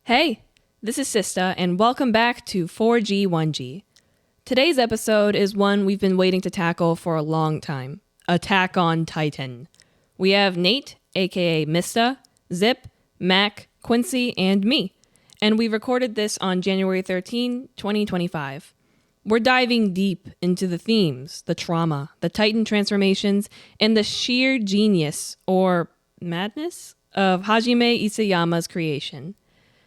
Hey, this is Sista, and welcome back to 4G1G. Today's episode is one we've been waiting to tackle for a long time, Attack on Titan. We have Nate, aka Mista, Zip, Mac, Quincy, and me, and we recorded this on January 13, 2025. We're diving deep into the themes, the trauma, the Titan transformations, and the sheer genius, or madness, of Hajime Isayama's creation.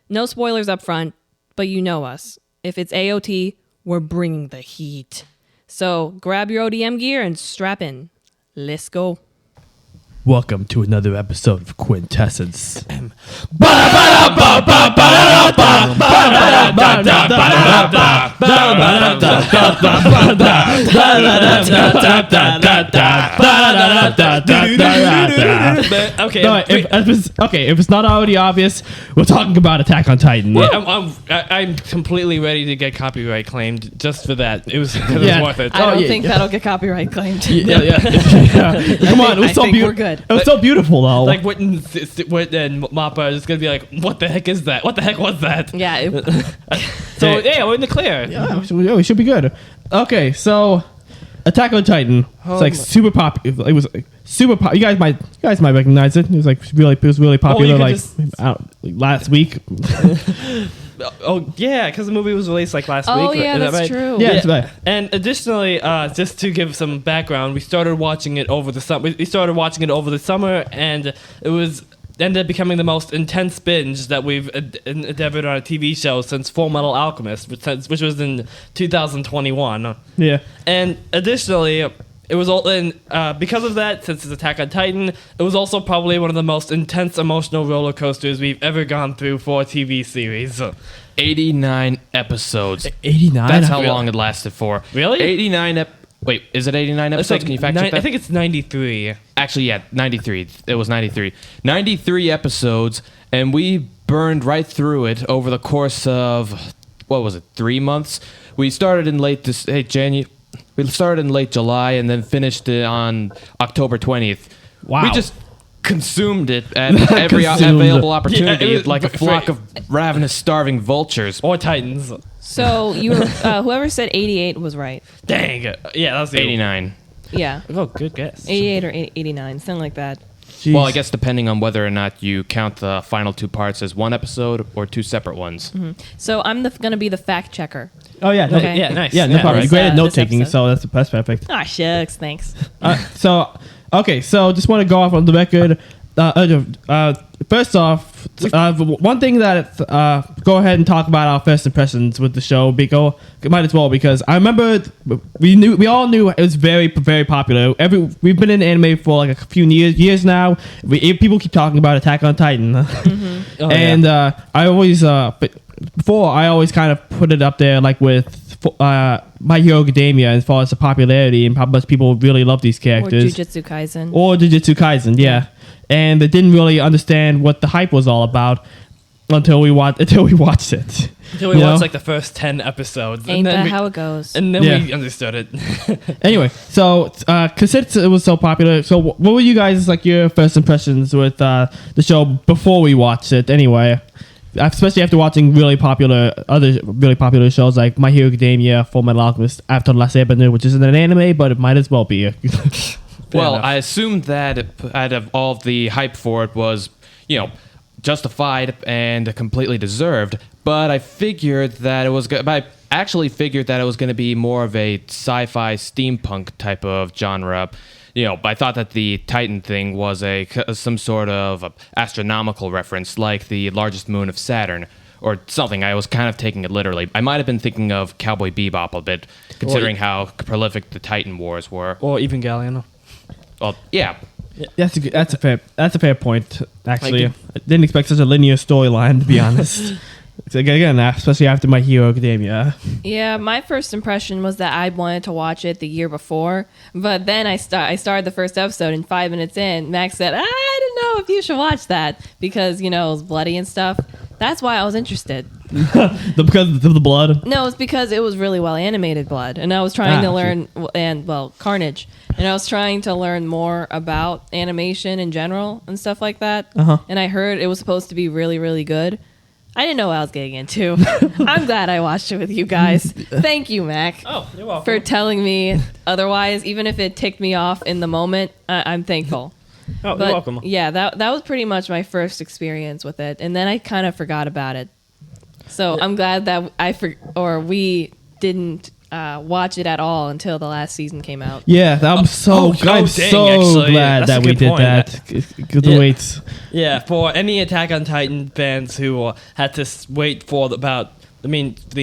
No spoilers up front, but you know us. If it's AOT, we're bringing the heat. So grab your ODM gear and strap in. Let's go. Welcome to another episode of Quintessence. If it's not already obvious, we're talking about Attack on Titan. Yeah, I'm completely ready to get copyright claimed just for that. It was worth it. I don't think that'll get copyright claimed. Yeah. Come on, it was so beautiful. We're good. It was so beautiful, though. Like Whit and Mappa is gonna be like, "What the heck is that? What the heck was that?" Yeah. So yeah, we're in the clear. Yeah, we should be good. Okay, so Attack on Titan. It's like super popular. It was like super popular. You guys might recognize it. It was really popular last week. Oh yeah, because the movie was released like last week. Oh yeah, that's right? true. Yeah, that's right. And additionally, just to give some background, we started watching it over the summer. We started watching it over the summer, and it ended up becoming the most intense binge that we've endeavored on a TV show since Full Metal Alchemist, which was in 2021. Yeah. And additionally, it was all because of that, since it's Attack on Titan, it was also probably one of the most intense emotional roller coasters we've ever gone through for a TV series. 89 episodes. 89? That's how long it lasted for. Really? 89 Wait, is it 89 episodes? Can you fact check that? I think it's 93. Actually, yeah, 93. It was 93. 93 episodes, and we burned right through it over the course of, 3 months? We started in late July and then finished it on October 20th. Wow. We just consumed it at every available opportunity, like a flock of ravenous, starving vultures. Or Titans. So you were whoever said 88 was right. Dang. Yeah, that was the 89. Yeah. Oh, good guess. 88 or 89, something like that. Jeez. Well, I guess depending on whether or not you count the final two parts as one episode or two separate ones. Mm-hmm. So I'm going to be the fact checker. Oh yeah. Okay. Yeah, nice. Yeah, no problem. You're great at note taking, episode. so that's perfect. Ah, shucks. Thanks. So just want to go off on the record. First off, one thing that go ahead and talk about our first impressions with the show. Might as well, because I remember we all knew it was very, very popular. We've been in anime for like a few years now. People keep talking about Attack on Titan, Mm-hmm. I always kind of put it up there like with My Hero Academia as far as the popularity and how much people really love these characters. Or Jujutsu Kaisen. Yeah. And they didn't really understand what the hype was all about until we watched it. Until we watched like the first 10 episodes. Ain't that how it goes? And then we understood it. Anyway, so because it was so popular, so what were you guys like your first impressions with the show before we watched it? Anyway, especially after watching other really popular shows like My Hero Academia, Full Metal Alchemist, After the Last Airbender, which isn't an anime, but it might as well be. Well, I assumed that out of all of the hype for it was, justified and completely deserved. But I actually figured that it was going to be more of a sci-fi steampunk type of genre. I thought that the Titan thing was some sort of astronomical reference, like the largest moon of Saturn, or something. I was kind of taking it literally. I might have been thinking of Cowboy Bebop a bit, considering how prolific the Titan Wars were. Or even Galliano. Well, yeah. That's a fair point. Actually, I didn't expect such a linear storyline, to be honest. Again, especially after My Hero Academia. Yeah, my first impression was that I wanted to watch it the year before, but then I started the first episode, and 5 minutes in, Max said, I don't know if you should watch that because, it was bloody and stuff. That's why I was interested. Because of the blood? No, it's because it was really well animated blood, and I was trying to learn, carnage, and I was trying to learn more about animation in general and stuff like that, and I heard it was supposed to be really, really good. I didn't know what I was getting into. I'm glad I watched it with you guys. Thank you, Mac. Oh, you're welcome. For telling me otherwise, even if it ticked me off in the moment, I'm thankful. Oh, But you're welcome. yeah, that was pretty much my first experience with it, and then I kind of forgot about it. So I'm glad that we didn't watch it at all until the last season came out. Yeah, I'm so dang, actually, glad that's that a we good did point. that. Good Yeah. waits. Yeah, for any Attack on Titan fans who had to wait for the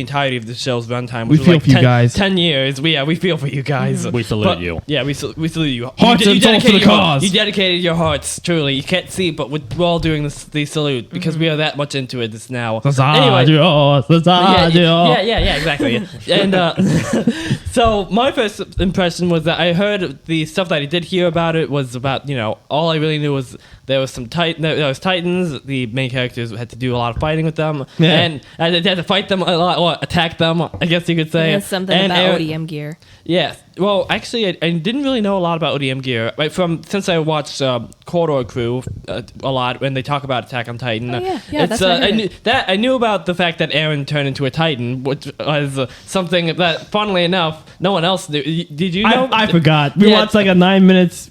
entirety of the show's runtime, We which was feel like for you guys. 10 years. We feel for you guys. We salute you. Yeah, we salute you. Hearts and souls for the cause. You dedicated your hearts, truly. You can't see, but we're all doing the salute because we are that much into it this now. Anyway, yeah, exactly. And so my first impression was that I heard the stuff that I did hear about it was about, all I really knew was there was there was Titans. The main characters had to do a lot of fighting with them, Yeah. and they had to fight them a lot, or attack them, I guess you could say. And something And about Aaron- ODM gear. Yeah. Well, actually, I didn't really know a lot about ODM gear. Right, since I watched Corridor Crew a lot when they talk about Attack on Titan. Oh, yeah, that's what I heard. I knew about the fact that Aaron turned into a Titan, which was something that, funnily enough, no one else knew. Did you know? I forgot. We Yeah. watched like a 9 minutes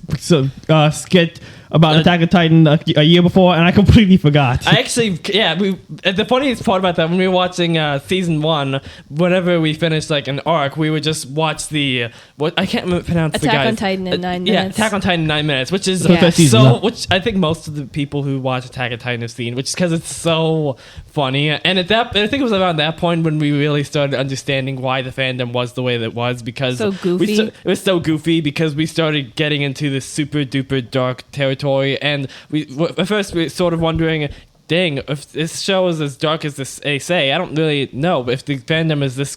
skit about Attack on Titan a year before, and I completely forgot. I actually, the funniest part about that, when we were watching season 1, whenever we finished like an arc, we would just watch I can't pronounce the Attack guys. on Titan in 9 Yeah, minutes. Attack on Titan in 9 minutes, which is Yeah. First season, no. which I think most of the people who watch Attack on Titan have seen, which is because it's so funny. And I think it was around that point when we really started understanding why the fandom was the way that it was, because So goofy. it was so goofy because we started getting into this super duper dark territory, and at first we were sort of wondering, dang, if this show is as dark as they say, I don't really know if the fandom is this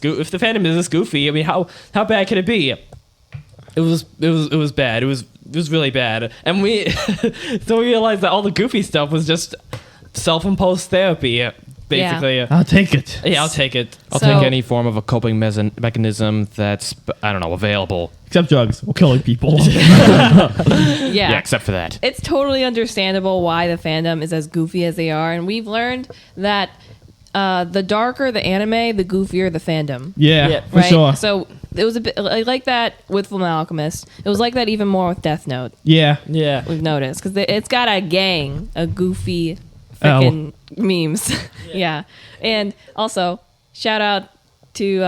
goofy. I mean, how bad could it be? It was bad. It was really bad, and we so we realized that all the goofy stuff was just self-imposed therapy, basically. I'll take it. Yeah, I'll take it. I'll So- take any form of a coping mechanism that's, I don't know, available. Except drugs or killing people. Yeah. Yeah, except for that. It's totally understandable why the fandom is as goofy as they are, and we've learned that the darker the anime, the goofier the fandom. Yeah, Yeah. for sure. So it was a bit like that with Fullmetal Alchemist. It was like that even more with Death Note. Yeah. Yeah. We've noticed because it's got a gang of goofy freaking memes. Yeah, and also shout out to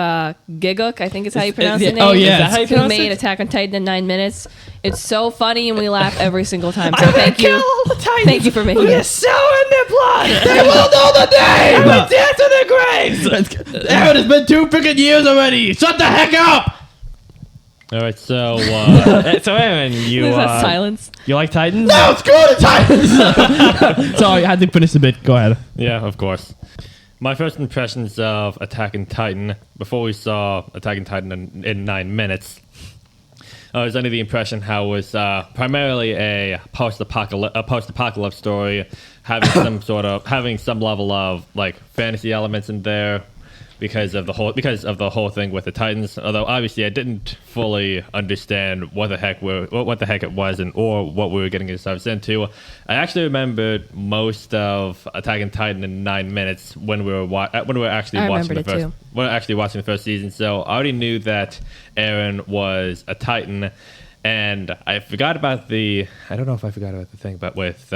Giguk, I think is how you pronounce the name. Oh, yeah. Is that how you Who pronounce made it? Attack on Titan in 9 minutes. It's so funny and we laugh every single time. So thank you. Titans. Thank you for making We're it. so in their blood. They will know the name! We're dead to their graves. Aaron, it's been 2 freaking years already! Shut the heck up! All right, so So Aaron, you There's that silence. you like Titans? No, screw the Titans! Sorry, I had to finish a bit. Go ahead. yeah, of course. My first impressions of Attack on Titan before we saw Attack on Titan in 9 minutes. I was under the impression how it was primarily a post-apocalypse story, having some level of like fantasy elements in there because of the whole thing with the Titans. Although obviously I didn't fully understand what the heck it was or what we were getting ourselves into. I actually remembered most of Attack on Titan in 9 minutes when we were actually I watching remembered it too. watching the first season. So I already knew that Eren was a Titan. And I forgot about I don't know if I forgot about the thing with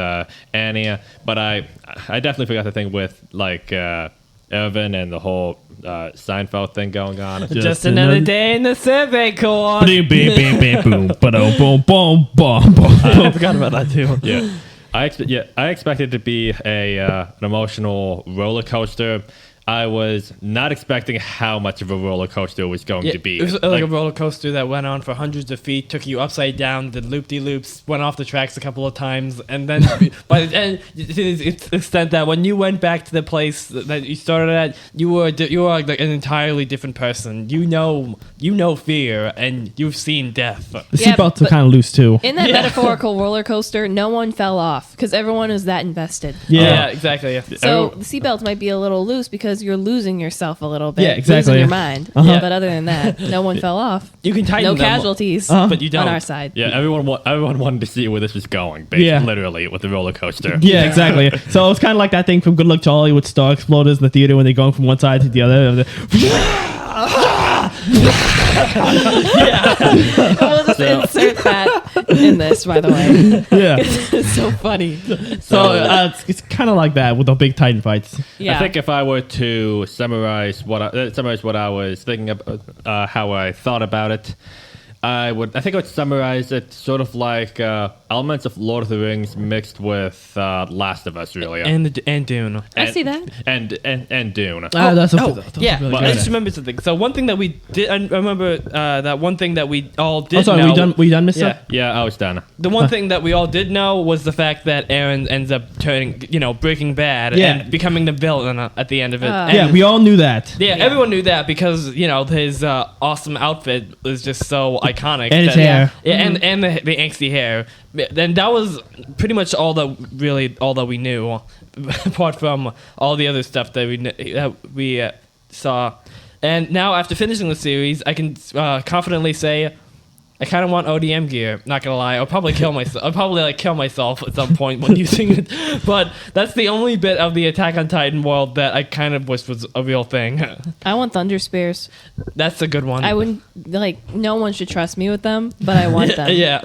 Annie, but I definitely forgot the thing with like Irvin and the whole Seinfeld thing going on. Just another day in the survey corps. Bing, bing, bing, bing, boom, ba-dum, boom, boom, boom, boom. I forgot about that too. Yeah. I expected it to be an emotional roller coaster. I was not expecting how much of a roller coaster it was going to be. It was like a roller coaster that went on for hundreds of feet, took you upside down, did loop-de-loops, went off the tracks a couple of times, and then by the end, to the extent that when you went back to the place that you started at, you were like an entirely different person. You know fear, and you've seen death. The Yeah, seatbelts are but- kind of loose too. In that metaphorical roller coaster, no one fell off because everyone was that invested. Yeah, exactly. Yeah. So the seatbelts might be a little loose because because you're losing yourself a little bit. Yeah, exactly. Losing your mind. Uh-huh. But other than that, no one fell off. You can tighten No them, casualties but you don't. on our side. Yeah, everyone wanted to see where this was going. Yeah. Literally with the roller coaster. Yeah, exactly. So it's kind of like that thing from Good Luck Charlie with star exploders in the theater when they're going from one side to the other. We'll just insert that in this, by the way. Yeah. It's so funny. So it's kind of like that with the big Titan fights. Yeah. I think if I were to summarize what I was thinking about, how I thought about it, I think I would summarize it sort of like elements of Lord of the Rings mixed with Last of Us, really. and Dune. I see that. And Dune. That's Yeah, really I good. just remembered something. So one thing that we did, I remember that one thing that we all did I'm sorry, know. we done, Mister? Yeah. Yeah, I was done. The one thing that we all did know was the fact that Aaron ends up turning, Breaking Bad Yeah. and becoming the villain at the end of it. Yeah, And- we all knew that. Yeah, everyone knew that because his awesome outfit was just so iconic. And his that- hair. Yeah, and the angsty hair. Then that was pretty much all that we knew, apart from all the other stuff that we saw. And now after finishing the series, I can confidently say I kind of want ODM gear. Not gonna lie, I'll probably kill myself. I'll probably kill myself at some point when using it. But that's the only bit of the Attack on Titan world that I kind of wish was a real thing. I want Thunder Spears. That's a good one. I wouldn't, no one should trust me with them, but I want them. Yeah.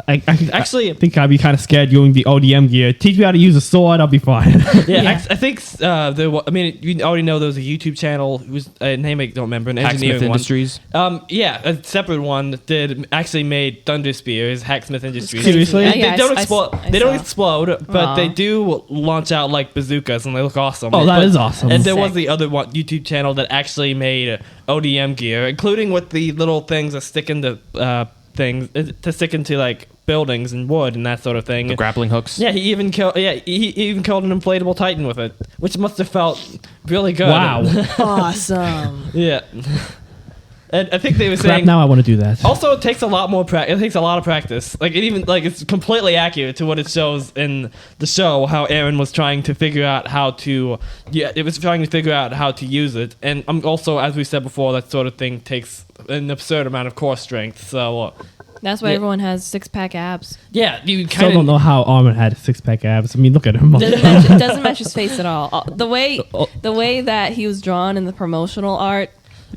I Actually- think I'd be kind of scared using the ODM gear. Teach me how to use a sword, I'll be fine. Yeah, Yeah. I think you already know there was a YouTube channel whose name I don't remember, an Hacksmith engineering one. Industries. Yeah, a separate one actually made Thunder Spears, Hacksmith Industries. Seriously? Yeah, They yeah, don't I explode. saw. They don't explode, but Aw. they do launch out like bazookas, and they look awesome. Oh, that But- is awesome. And there was Sick. the other one YouTube channel that actually made ODM gear, including with the little things that stick into things to stick into like buildings and wood and that sort of thing. The grappling hooks. Yeah, he even killed an inflatable Titan with it, which must have felt really good. Wow. Awesome. Yeah. And I think they were Crap, saying now I want to do that. also it takes a lot more practice. It takes a lot of practice. It's completely accurate to what it shows in the show. How Aaron was trying to figure out how to use it. And also, as we said before, that sort of thing takes an absurd amount of core strength. So That's why Yeah. everyone has six-pack abs. yeah, you Still kind don't of know how Armin had 6-pack abs. I mean, look at him. Doesn't match his face at all. The way that he was drawn in the promotional art.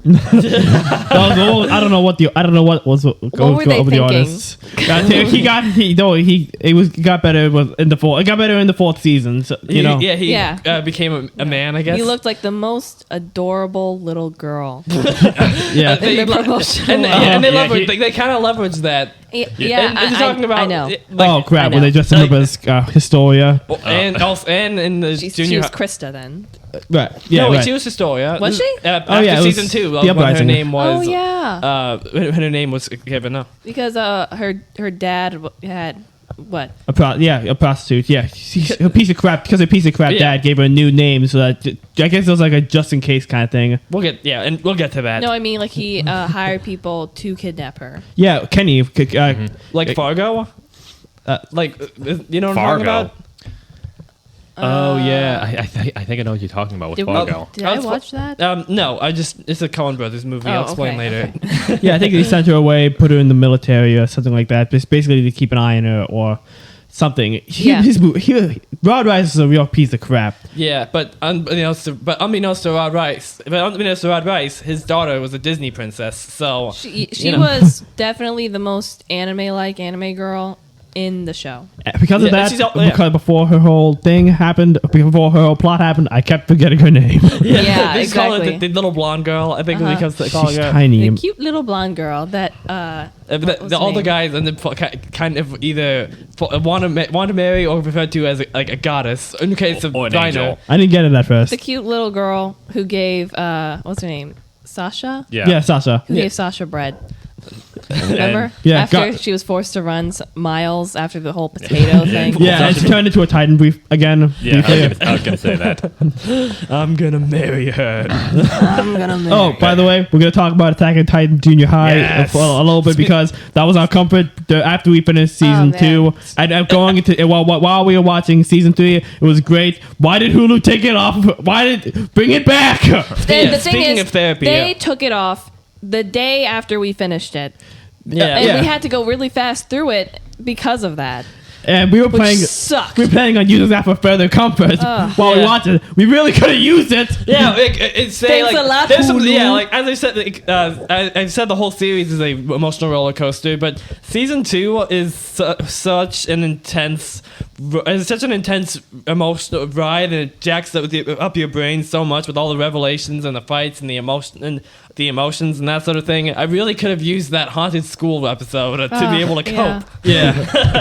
I don't know what was were they over the thinking? artists. He got better in the fourth. It got better in the fourth season. So, he Yeah. became a man, I guess. He looked like the most adorable little girl. yeah. in the promotional and they Yeah, leverage. he- they kind of leverage that. Yeah, and they're talking about I know. Oh crap! I When they know. dressed him up as Historia. And also, and in the She junior. was Krista then. Right. Yeah. no, wait, right. she was Historia. Was she? After yeah, it was season 2, The when her Uprising. name was. Oh yeah, when her name was given up. because her dad had what? A prostitute. Yeah, she's a piece of crap. Because a piece of crap Yeah. dad gave her a new name, so that I guess it was like a just in case kind of thing. We'll get to that. No, I mean like he hired people to kidnap her. Yeah, Kenny. Like Fargo. You know what I'm talking Fargo. about? Oh yeah, I think I know what you're talking about with Did, Fargo. did I That's watch that? No, it's a Coen Brothers movie. Oh, I'll explain okay, later. Yeah, I think they sent her away, put her in the military or something like that. Just basically to keep an eye on her or something. Yeah. Rod Rice is a real piece of crap. Yeah, but unbeknownst to Rod Rice, his daughter was a Disney princess. So She you know. was definitely the most anime-like anime girl in the show. Because of Yeah, that, she's yeah. because before her whole thing happened, before her whole plot happened, I kept forgetting her name. Yeah, they just call her exactly. the little blonde girl. I think because they call She's her. tiny. The cute little blonde girl that what was All her the name? guys and kind of either want to marry or referred to as a goddess. In the case of Or an Dino. angel. I didn't get it at first. the cute little girl who gave what's her name? Sasha? Yeah. Yeah, Sasha. Who gave Sasha bread. Remember? Yeah, After she was forced to run miles after the whole potato thing. Yeah, and she turned into a Titan again. Yeah, briefly. I was gonna say that. I'm gonna marry her. I'm gonna marry. Oh, by the way, we're gonna talk about Attack on Titan Junior High Yes. a little bit because that was our comfort after we finished season man. 2. And going into while we were watching season 3, it was great. Why did Hulu take it off? Why did bring it back? And Yeah, the thing speaking is, of therapy, they yeah. took it off the day after we finished it. Yeah. And we had to go really fast through it because of that. And we were Which playing. sucked. We were planning on using that for further comfort while we Yeah. watched it. We really could have used it. Yeah, it's saying Thanks like a lot, there's some, Hulu. yeah, like as I said, I've said the whole series is a emotional roller coaster, but season 2 is such an intense emotional ride, and it jacks up your brain so much with all the revelations and the fights and the emotions and that sort of thing. I really could have used that haunted school episode to be able to cope. yeah.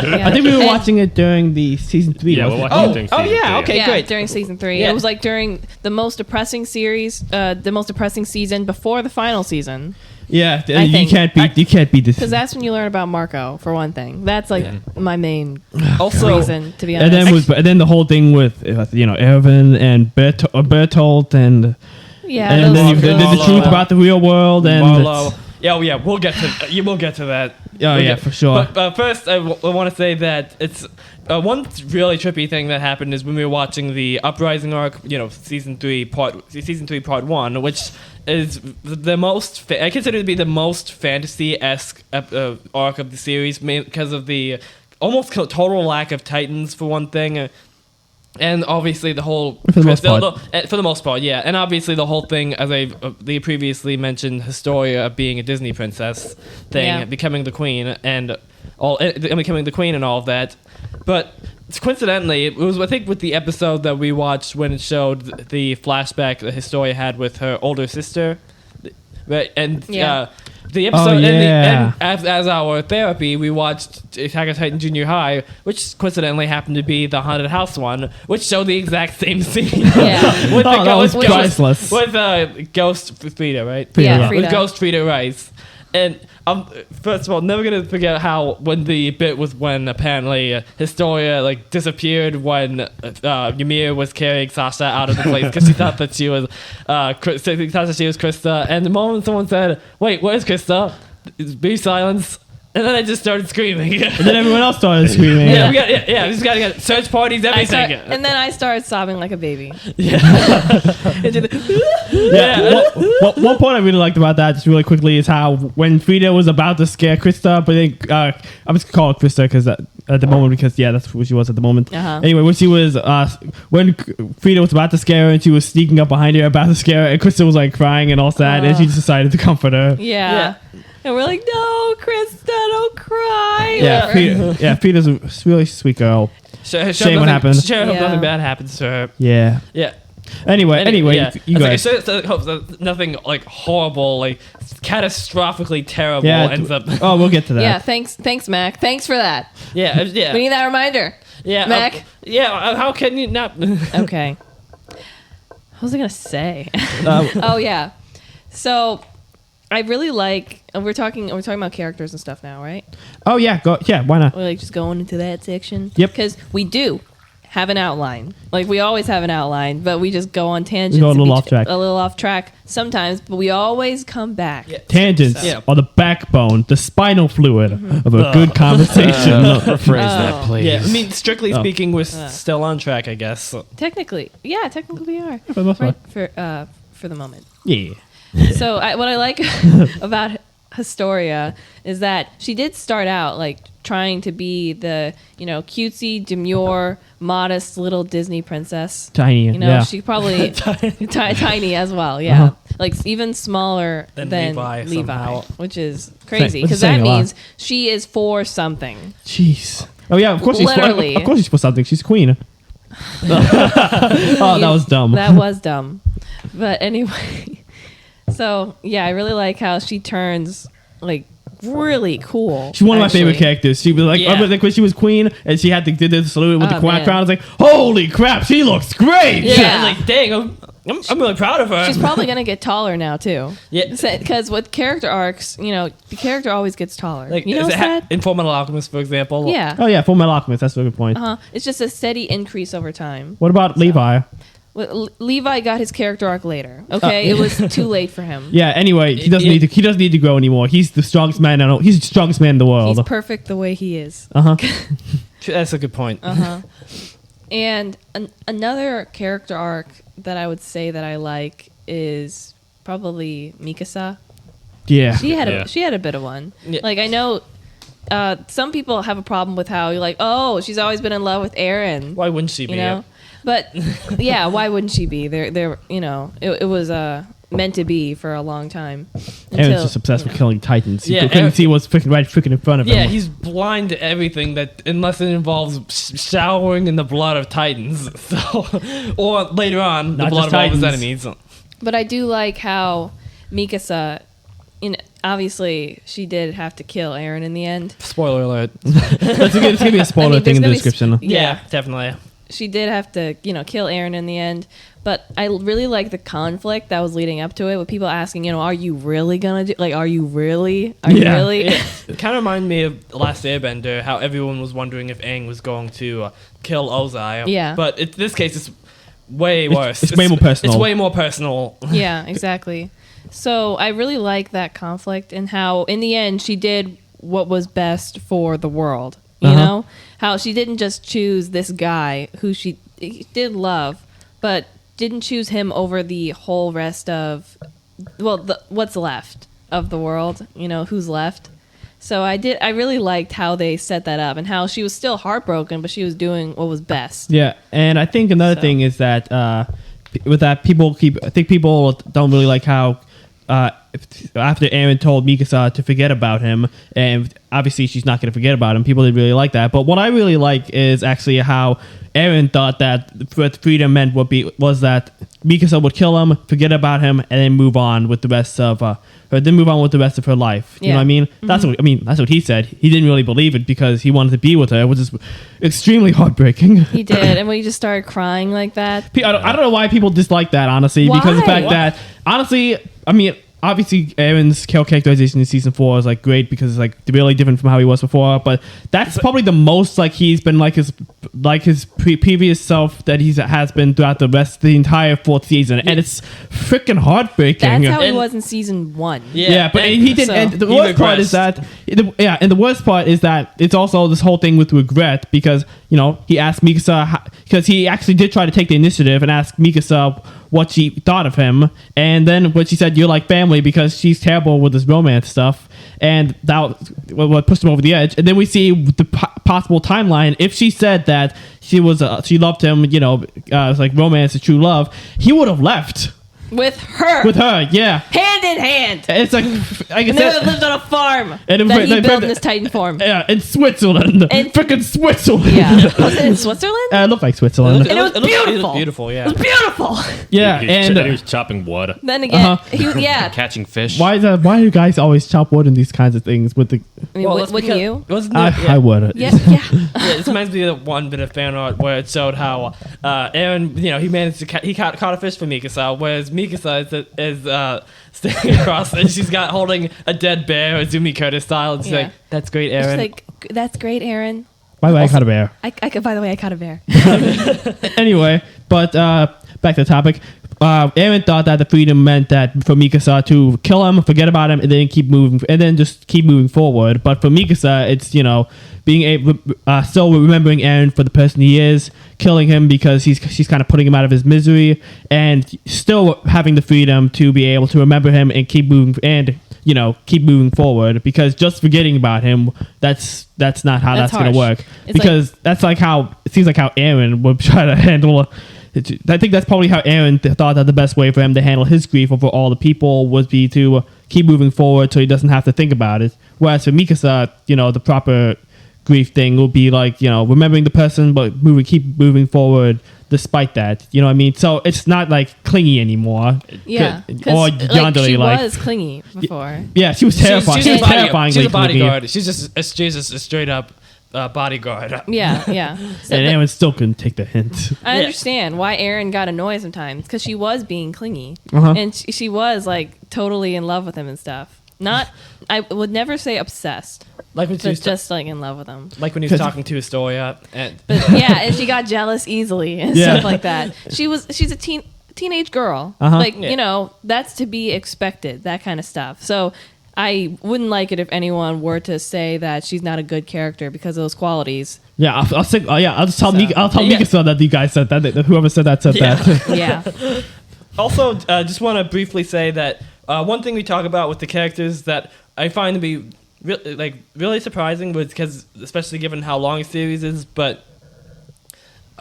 Yeah. I think we were watching it during the season 3. Yeah, wasn't we're it? watching it during season yeah, 3, okay. Yeah, great. during season 3. Yeah. It was like during the most depressing series, the most depressing season before the final season. Yeah, I you think- can't beat this. Because that's when you learn about Marco, for one thing. That's like my main Also, reason, to be honest. And then the whole thing with Erwin and Bertolt and yeah, and then those- the Marlo. truth about the real world and Marlo. Yeah, we'll get to that. Oh, yeah, for sure. But first, I want to say that it's one really trippy thing that happened is when we were watching the Uprising arc, season 3 part 1, which is the most I consider to be the most fantasy-esque arc of the series because of the almost total lack of Titans for one thing. And obviously the whole For the most part. for the most part, yeah. And obviously the whole thing, as the previously mentioned Historia being a Disney princess thing, Yeah. becoming the queen and becoming the queen and all of that. But coincidentally, it was I think with the episode that we watched when it showed the flashback that Historia had with her older sister, right? And Yeah. the episode yeah. and as our therapy, we watched Attack on Titan Junior High, which coincidentally happened to be the haunted house one, which showed the exact same scene. Yeah. with Oh, that was priceless. With Ghost Frida, right? Yeah, Yeah. Frida. With Ghost Frida Rice. And first of all, never gonna forget how when the bit was when apparently Historia disappeared when Ymir was carrying Sasha out of the place because she thought that she was Krista, and the moment someone said, "Wait, where's Krista?" Be silence. And then I just started screaming. And then everyone else started screaming. we just gotta get search parties, everything. and then I started sobbing like a baby. One point I really liked about that, just really quickly, is how when Frida was about to scare Krista, but then I'm just gonna call her Krista because at the moment, because that's who she was at the moment. Uh-huh. Anyway, when she was when Frida was about to scare her and she was sneaking up behind her about to scare her, and Krista was crying and all sad, and she just decided to comfort her. Yeah. And we're like, no, Krista, don't cry. Yeah, Frida's a really sweet girl. Shame what happened. Sure, hope Yeah. nothing bad happens to her. Yeah. Yeah. Anyway, yeah. you guys. Hope that nothing horrible, catastrophically terrible ends up. Oh, we'll get to that. Yeah, thanks, Mac. Thanks for that. Yeah. We need that reminder. Yeah. Mac? How can you not? Okay. What was I gonna say? Oh yeah. So I really like. We're talking about characters and stuff now, right? Oh yeah, why not? We're just going into that section. Yep. Because we do have an outline. We always have an outline, but we just go on tangents. We go a little off track. A little off track sometimes, but we always come back. Yeah. Tangents Yeah. are the backbone, the spinal fluid of a good conversation. Rephrase that, Oh. please. Yeah. I mean, strictly speaking, we're still on track, I guess. Technically we are. For the most part. Right, for the moment. Yeah. So what I like about Historia is that she did start out trying to be the cutesy, demure, modest little Disney princess. Tiny. Yeah. She probably tiny as well. Yeah, even smaller Than than Levi Levi, somehow. which is crazy Which is because saying that a lot. means she is for something. Jeez. Oh yeah, of course Literally. Of course she's for something. She's queen. Oh, that was dumb. That was dumb. But anyway, so yeah, I really like how she turns really cool. She's one of my favorite actually. characters. She was Yeah. when she was queen and she had to do the salute with the Oh, crown. man. I was like, holy crap, she looks great. Yeah. Dang. I'm really proud of her. She's probably gonna get taller now too. Yeah. Because with character arcs, the character always gets taller. like You know is it that? in Full Metal Alchemist, for example. Yeah. Oh yeah, Full Metal Alchemist. That's a good point. It's just a steady increase over time. What about Levi? Well, Levi got his character arc later. Okay, it was too late for him. Yeah. Anyway, he doesn't need to. He doesn't need to grow anymore. He's the strongest man. He's the strongest man in the world. He's perfect the way he is. That's a good point. And another character arc that I would say that I like is probably Mikasa. Yeah. She had a bit of one. Yeah. Like I know some people have a problem with how you're like, oh, she's always been in love with Eren. Why wouldn't she be? You know, but yeah, why wouldn't she be? It was meant to be for a long time. Aaron's just obsessed with killing Titans. He Yeah, couldn't Aaron- see what's freaking in front of him. Yeah, he's blind to everything that unless it involves showering in the blood of Titans. So, or later on, Not the blood just of all his Titans. enemies. But I do like how Mikasa, obviously she did have to kill Eren in the end. Spoiler alert. It's gonna be a spoiler I mean, thing in the there's gonna description. be Yeah, definitely. She did have to, kill Eren in the end. But I really like the conflict that was leading up to it with people asking, are you really gonna do? Like, are you really? Are you Yeah. really? It kind of reminded me of The Last Airbender, how everyone was wondering if Aang was going to kill Ozai. Yeah. But in this case, it's way worse. It's way more personal. It's way more personal. Yeah, exactly. So I really like that conflict and how, in the end, she did what was best for the world. You know, how she didn't just choose this guy who she did love, but didn't choose him over the whole rest of, what's left of the world. Who's left. So I really liked how they set that up and how she was still heartbroken, but she was doing what was best. Yeah, and I think another So. thing is that with that, I think people don't really like how after Eren told Mikasa to forget about him, and obviously she's not going to forget about him. People didn't really like that. But what I really like is actually how Eren thought that what freedom meant was that Mikasa would kill him, forget about him, and then move on with the rest of her life. You know what I mean? That's what he said. He didn't really believe it because he wanted to be with her, which is extremely heartbreaking. He did, and when he just started crying like that. I don't know why people dislike that, honestly, because the fact Why? that, honestly, obviously Aaron's characterization in season 4 is like great because it's like really different from how he was before, but that's probably the most like he's been like his previous self that has been throughout the entire 4th season, and it's freaking heartbreaking. That's how he And- was in season 1. Yeah, but he didn't. So- And the He worst part is regressed. that, and the worst part is that it's also this whole thing with regret because he asked Mikasa because he actually did try to take the initiative and ask Mikasa what she thought of him, and then when she said you're like family because she's terrible with this romance stuff, and that what pushed him over the edge. And then we see the possible timeline. If she said that she loved him, it's like romance is true love, he would have left With her. with her. Yeah, Hand in hand. it's like I And they lived on a farm And that he they- built in this Titan form. Yeah, in Switzerland. And- Freaking Switzerland. Yeah. Was it in Switzerland? It looked like Switzerland. And it was It looked beautiful. beautiful, yeah. It was beautiful. Yeah, He and was chopping wood. Then again, Uh-huh. Catching fish. why do guys always chop wood in these kinds of things with the I mean, that's wouldn't because- you? Wasn't I, it- I would. Yeah, yeah. Yeah, this reminds me of one bit of fan art where it showed how Aaron, he managed to caught a fish for Mikasa, whereas Mikasa is standing across and she's holding a dead bear, Azumi Curtis style, and she's Yeah. like, "That's great, She's Aaron." like, that's great, Aaron. By the way, I caught a bear. By the way, I caught a bear. Anyway, but back to the topic. Aaron thought that the freedom meant that for Mikasa to kill him, forget about him, and then just keep moving forward. But for Mikasa, it's being able, still remembering Aaron for the person he is, killing him because she's kind of putting him out of his misery, and still having the freedom to be able to remember him and keep moving keep moving forward. Because just forgetting about him, that's not how That's that's gonna harsh. work. It's Because that's like how it seems like how Aaron would try to handle. I think that's probably how Aaron thought that the best way for him to handle his grief over all the people would be to keep moving forward so he doesn't have to think about it. Whereas for Mikasa, the proper grief thing will be like, remembering the person but keep moving forward despite that. You know what I mean? So it's not like clingy anymore. Yeah. Or Because yandere, she like. was clingy before. Yeah, she was terrifying. She's a Terrifyingly bodyguard. clingy. She's just a straight up bodyguard. Yeah. So And Aaron still couldn't take the hint. I understand why Aaron got annoyed sometimes because she was being clingy Uh-huh. and she was like totally in love with him and stuff. I would never say obsessed, Like when she but was just like in love with him. like when he was talking to Astoria. And But yeah, and she got jealous easily and Yeah. stuff like that. She's a teenage girl. Uh-huh. Like, Yeah. that's to be expected, that kind of stuff. So I wouldn't like it if anyone were to say that she's not a good character because of those qualities. Yeah, I'll say. I'll just tell So, Mika. I'll tell yeah. Mika so that you guys said that. Whoever said that said Yeah. that. Yeah. Also, just want to briefly say that one thing we talk about with the characters that I find to be really surprising was because, especially given how long a series is, but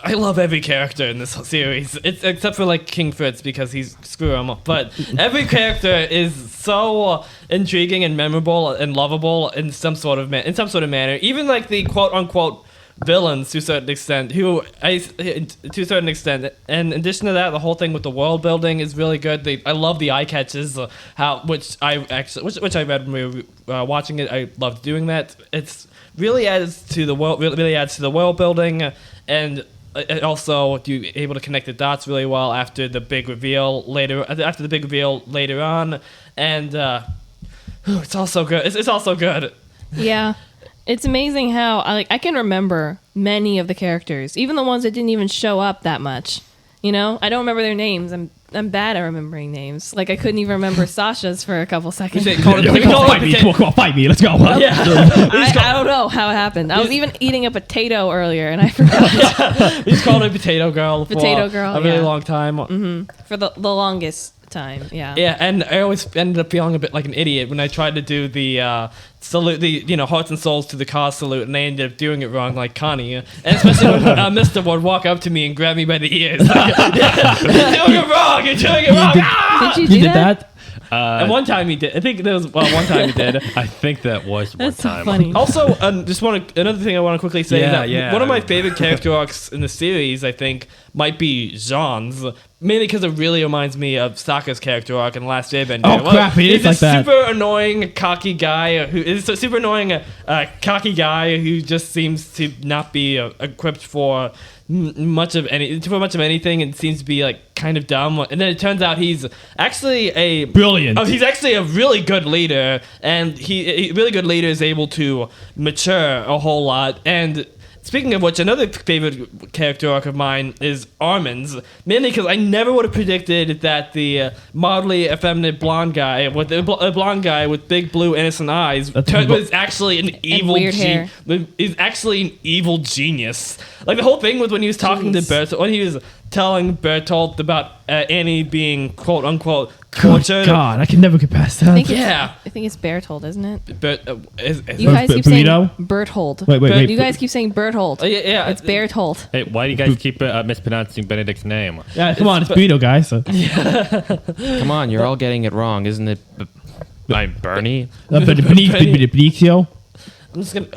I love every character in this series, except for like King Fritz because he's screw him. But every character is so intriguing and memorable and lovable in some sort of manner. Even like the quote unquote villains to a certain extent, And in addition to that, the whole thing with the world building is really good. I love the eye catches, which I read when we were watching it. I loved doing that. It's really adds to the world building, and it also you're able to connect the dots really well after the big reveal later on, and it's also good. It's also good. Yeah. It's amazing how I can remember many of the characters, even the ones that didn't even show up that much. I don't remember their names. I'm bad at remembering names. Like I couldn't even remember Sasha's for a couple seconds. Come on, fight me. Let's go. Yeah. I don't know how it happened. I was even eating a potato earlier and I forgot. He's called a potato girl for Potato girl, a really yeah. long time. For the longest time. Yeah. Yeah, and I always ended up feeling a bit like an idiot when I tried to do the salute, the hearts and souls to the cause salute, and I ended up doing it wrong, like Connie. And especially when Mister would walk up to me and grab me by the ears. Like, you're doing it wrong. You're doing it wrong. Ah! Did you do did that? And one time he did. I think there was one time he did. I think that was one That's so time. funny. Also, another thing I want to quickly say is that Yeah. one of my favorite character arcs in the series, I think, might be Jean's. Mainly because it really reminds me of Sokka's character arc in The Last Airbender. Oh, crap, it is he's a like that. super annoying, cocky guy who just seems to not be equipped for much of anything, and seems to be like kind of dumb. And then it turns out he's actually Brilliant. he's actually a really good leader, and a really good leader is able to mature a whole lot. And speaking of which, another favorite character arc of mine is Armin's, mainly because I never would have predicted that the mildly effeminate blonde guy with a blonde guy with big blue innocent eyes was actually an evil weird hair. is actually an evil genius. Like the whole thing with when he was talking to Bertolt, when he was telling Bertolt about Annie being quote unquote tortured. God, I can never get past that. I think it's Bertold, isn't it? But You guys keep saying Burrito? Berthold. Wait. You guys keep saying Berthold. yeah, It's Berthold. Hey, why do you guys keep mispronouncing Benedict's name? Yeah, come on, it's burrito, guys. Come on, you're all getting it wrong, isn't it? Bernie? Benicio. I'm just gonna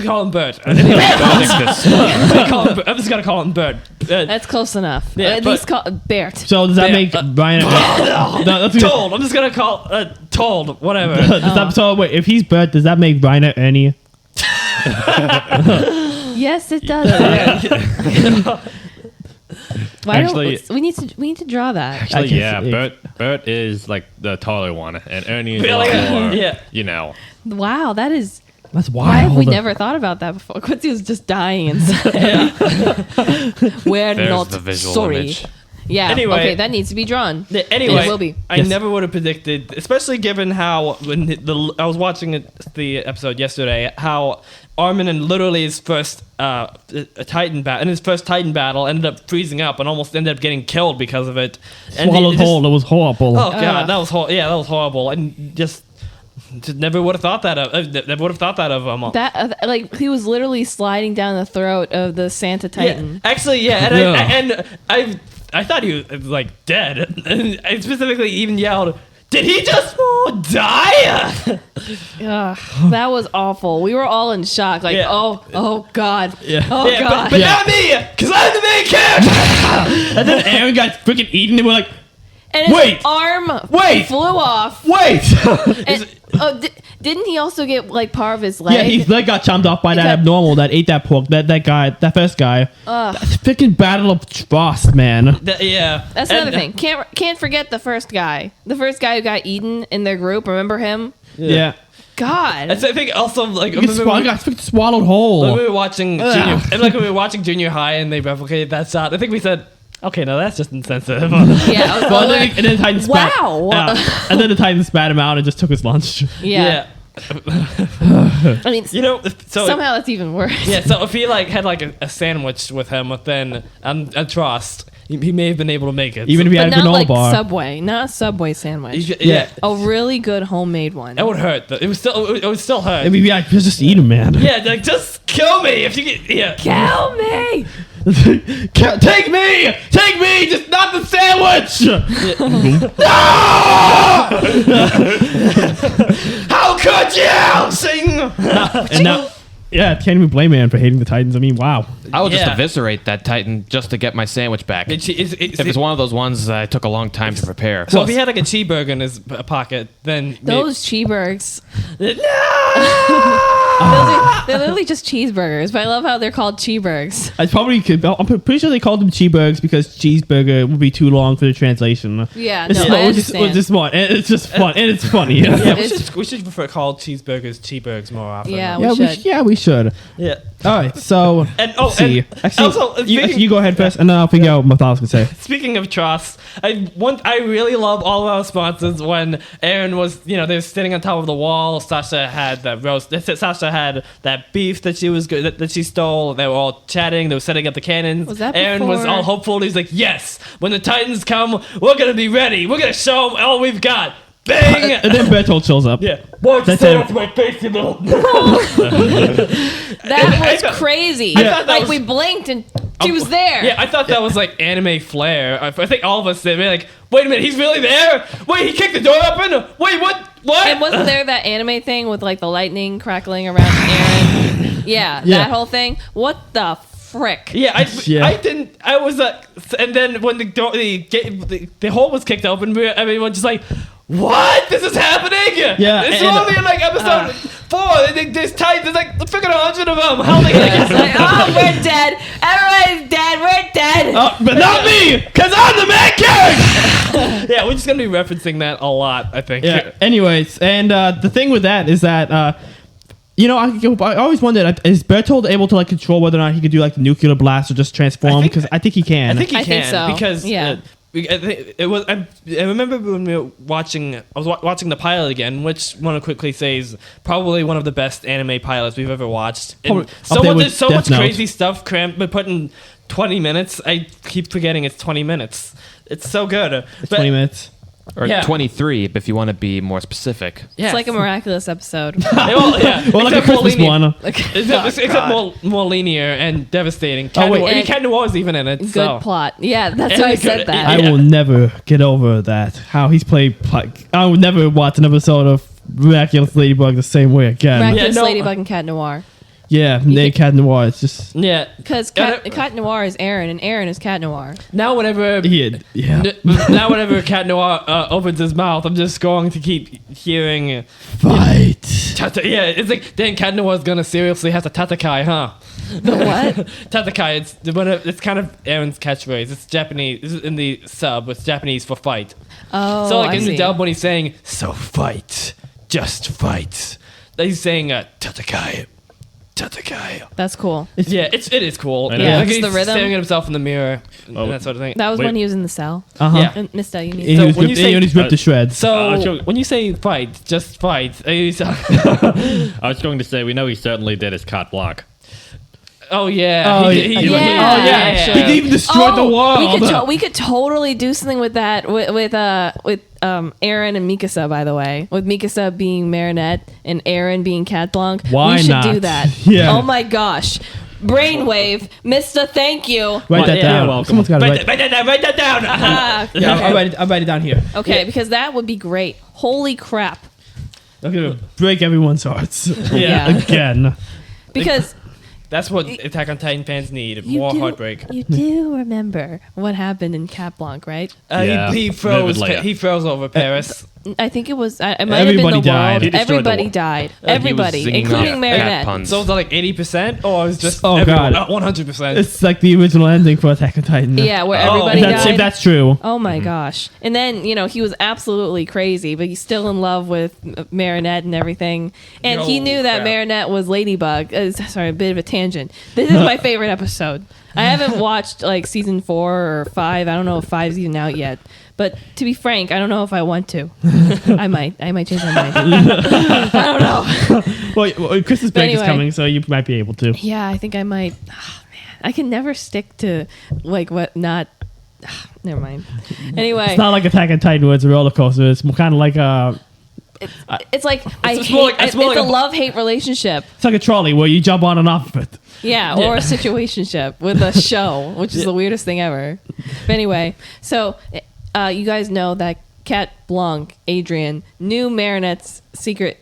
call him Bert. Benedictus. I'm just gonna call him Bert. That's close enough. Yeah, At least call Bert. So does that make Brian? No, that's good. Told. I'm just gonna call Told. Whatever. So wait, if he's Bert, does that make Brian Ernie? Yes, it does. Why Actually- don't we need to draw that? Actually, can yeah, see. Bert is like the taller one, and Ernie is Really? a lot more, Yeah. Wow, that is. That's wild. Why have we never thought about that before? Quincy was just dying inside. We're There's not the visual sorry. image. Yeah. Anyway. Okay, that needs to be drawn. Anyway, It will be. I never would have predicted, especially given how when I was watching the episode yesterday, how Armin in literally his first Titan battle ended up freezing up and almost ended up getting killed because of it. And Swallowed whole. It was horrible. Oh god, that was that was horrible. And just never would have thought that of. Never would have thought that of him. That he was literally sliding down the throat of the Santa Titan. Yeah, actually, yeah, and I thought he was like dead. And I specifically even yelled, "Did he just die?" Ugh, that was awful. We were all in shock. Like, Yeah. oh god, Yeah. oh Yeah, god. but not me, because I'm the main character. And then Aaron got freaking eaten, and we're like, And his Wait! arm Wait! flew off. wait. And Oh, didn't he also get like part of his leg? Yeah, his leg got chomped off by that abnormal that ate that pork. That first guy. That's freaking Battle of Frost, man. Yeah. That's another thing. Can't forget the first guy. The first guy who got eaten in their group. Remember him? Yeah. God. I think also like He got freaking swallowed whole. when we were watching junior, and like when we were watching Junior High and they replicated that shot, I think we said, "Okay, no, that's just insensitive." Yeah. I was Well, like, and then the Titan spat. Wow. And then the Titan spat him out and just took his lunch. yeah. I mean, You know, so somehow that's even worse. yeah. So if he like had like a sandwich with him, then I trust he may have been able to make it. Even if he But had a not granola like bar. Subway, not a Subway sandwich. yeah, A really good homemade one. that would hurt. Though. It would still hurt. I mean, yeah, just eat him, man. Yeah, like just kill me if you get. Yeah. Kill me! Take me! Take me! Just not the sandwich! How could you sing? And now, yeah, can't even blame man for hating the Titans. I mean, wow. I would just Yeah. eviscerate that Titan just to get my sandwich back. If If it's one of those ones that took a long time to prepare. so if he had like a cheeseburger in his pocket, then Those cheeseburgers. No! They're literally just cheeseburgers, but I love how they're called cheeseburgers. I probably could. I'm pretty sure they called them cheeseburgers because cheeseburger would be too long for the translation. Yeah, It's no, small, I it's understand. just fun. And it's just fun, and it's funny. Yeah, It's- we should prefer call cheeseburgers cheeseburgers more often. Yeah, Yeah, we should. we should. Yeah. All right, so And let's see. and Actually, also, you go ahead first, and then I'll figure out what I was gonna say. speaking of trust, I really love all of our sponsors. When Aaron was, they were sitting on top of the wall. Sasha had that roast. Sasha had that beef that she was good that she stole. They were all chatting. They were setting up the cannons. Was that Aaron was before- all hopeful. He's like, "Yes, when the Titans come, we're gonna be ready. We're gonna show them all we've got." Bang! And then Bertolt shows up. Yeah. Why'd you That's say it. that to my face, you little? That I was thought- crazy. I thought that Like was- we blinked and she was there. Yeah, I thought that was like anime flair. I think all of us did. We're like, wait a minute, he's really there? Wait, he kicked the door open? Wait, what? What? And wasn't there that anime thing with like the lightning crackling around Aaron? Yeah, Yeah. that whole thing. What the frick? Yeah, Yeah. I didn't. I was and then when the hole was kicked open, everyone just like, what? This is happening? Yeah, it's and- only in like episode 4. There's Titans. There's like freaking 100 of them. How are they gonna It's like, oh, we're dead. Everybody's dead. We're dead. But not me, because I'm the main character! Yeah, we're just gonna be referencing that a lot. I think. Yeah. Anyways, and the thing with that is that I always wondered, is Bertold able to like control whether or not he could do like the nuclear blast or just transform? Because I think he can. I think he I can think so. because Yeah. I think it was. I remember when we were watching. I was watching the pilot again, which I want to quickly say is probably one of the best anime pilots we've ever watched. And Probably up there with there's so Death much Note. crazy stuff crammed, but put in 20 minutes. I keep forgetting it's 20 minutes. It's so good. It's But- 20 minutes. Or Yeah. 23, if you want to be more specific. Yeah. It's like a miraculous episode. Well, yeah. Well, like a Except more Christmas linear. one. Except more linear and devastating. Oh, wait. And Cat Noir is even in it. Good so. plot. Yeah, that's And why I good- said that. I Yeah. will never get over that. How he's played. I will never watch an episode of Miraculous Ladybug the same way again. Miraculous Yeah, no- Ladybug and Cat Noir. Yeah, they Cat Noir. It's just. Yeah. Because Yeah, Cat Noir is Aaron, and Aaron is Cat Noir. Now whenever Yeah. now whenever Cat Noir opens his mouth, I'm just going to keep hearing. Fight. Yeah, it's like then Cat Noir's gonna seriously have to tatakai, huh? The what? Tatakai. It's kind of Aaron's catchphrase. It's Japanese. This is in the sub. It's Japanese for fight. Oh, So like I in the see. dub when he's saying "so fight, just fight," he's saying "tatakai, tatakai." That's cool. Yeah, it is cool. I know. Yeah, like it's he's the rhythm. staring at himself in the mirror Oh. and that sort of thing. That was Wait. when he was in the cell. Uh huh. Yeah. And Mista, you need And So he was when you ripped, say- and he's ripped to shreds. So sure. when you say fight, just fight. I was going to say, we know he certainly did his carte blanche. Oh yeah. Oh, He- yeah. he- Oh, yeah, actually. He even destroyed the world. We could totally do something with that with Aaron and Mikasa, by the way, with Mikasa being Marinette and Aaron being Cat Blanc. Why we should not? do that. Yeah. Oh my gosh. Brainwave, Mista, thank you. Write that Yeah, down. you're welcome. Someone's got to Write that down. Ah, Yeah, okay. I'll write it down here. Okay, because that would be great. Holy crap. I'm gonna break everyone's hearts. Yeah. Again. Because That's what Attack on Titan fans need. you More do, heartbreak. You do remember what happened in Cat Blanc, right? Yeah, He froze. vividly. He froze over Paris. I think it was. It might have been Everybody the died. world. He destroyed the Everybody world. died. He was Everybody, zinging including off Marinette. cat puns. So was that like 80%, or was just Oh, everyone? God. 100%. It's like the original ending for Attack on Titan. Yeah, where Oh. everybody if died. that's true. Oh my gosh. And then, he was absolutely crazy, but he's still in love with Marinette and everything. And he Yo, knew that crap. Marinette was Ladybug. Sorry, a bit of a tangent. This is my favorite episode. I haven't watched like season 4 or 5. I don't know if 5's even out yet. But to be frank, I don't know if I want to. I might change my mind. I don't know. Well, Christmas break anyway. is coming, so you might be able to. Yeah, I think I might. Oh, man, I can never stick to like what not. Never mind. Anyway, It's not like Attack on Titan where it's a roller coaster. It's kind of like it's like It's more like- it's it's more a like a- love-hate relationship. it's like a trolley where you jump on and off of it. Yeah, or a situationship with a show, which is the weirdest thing ever. But anyway, so you guys know that Cat Blanc, Adrian, knew Marinette's secret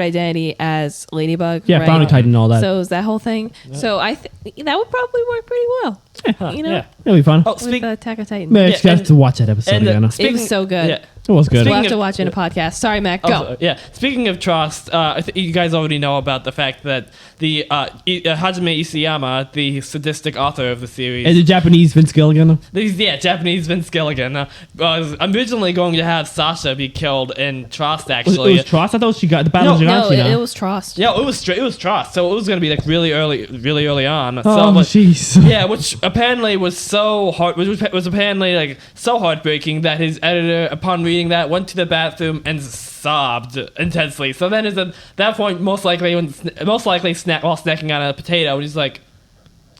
identity as Ladybug. Yeah, right? Bounty Titan and all that. So is that whole thing. So that would probably work pretty well. Yeah, it'll be fun. Oh, With speak, Attack on Titan. Maybe I yeah, just have and- to watch that episode and, again. It was so good. Yeah. It was good. We'll Speaking have to of- watch it in a podcast. Sorry, Mac. Go. Also, yeah. Speaking of trust, you guys already know about the fact that the Hajime Isayama, the sadistic author of the series, And the Japanese Vince Gilligan. Japanese Vince Gilligan, was originally going to have Sasha be killed in Trust. It Actually, was Trost. I thought she got the battle. No, it was Trost. yeah, it was Trust. So it was going to be like really early on. Oh, so, like, jeez. yeah, which apparently was so hard. Which was apparently like so heartbreaking that his editor, upon reading that, went to the bathroom and sobbed intensely. So then, at that point, most likely while snacking on a potato, he's like,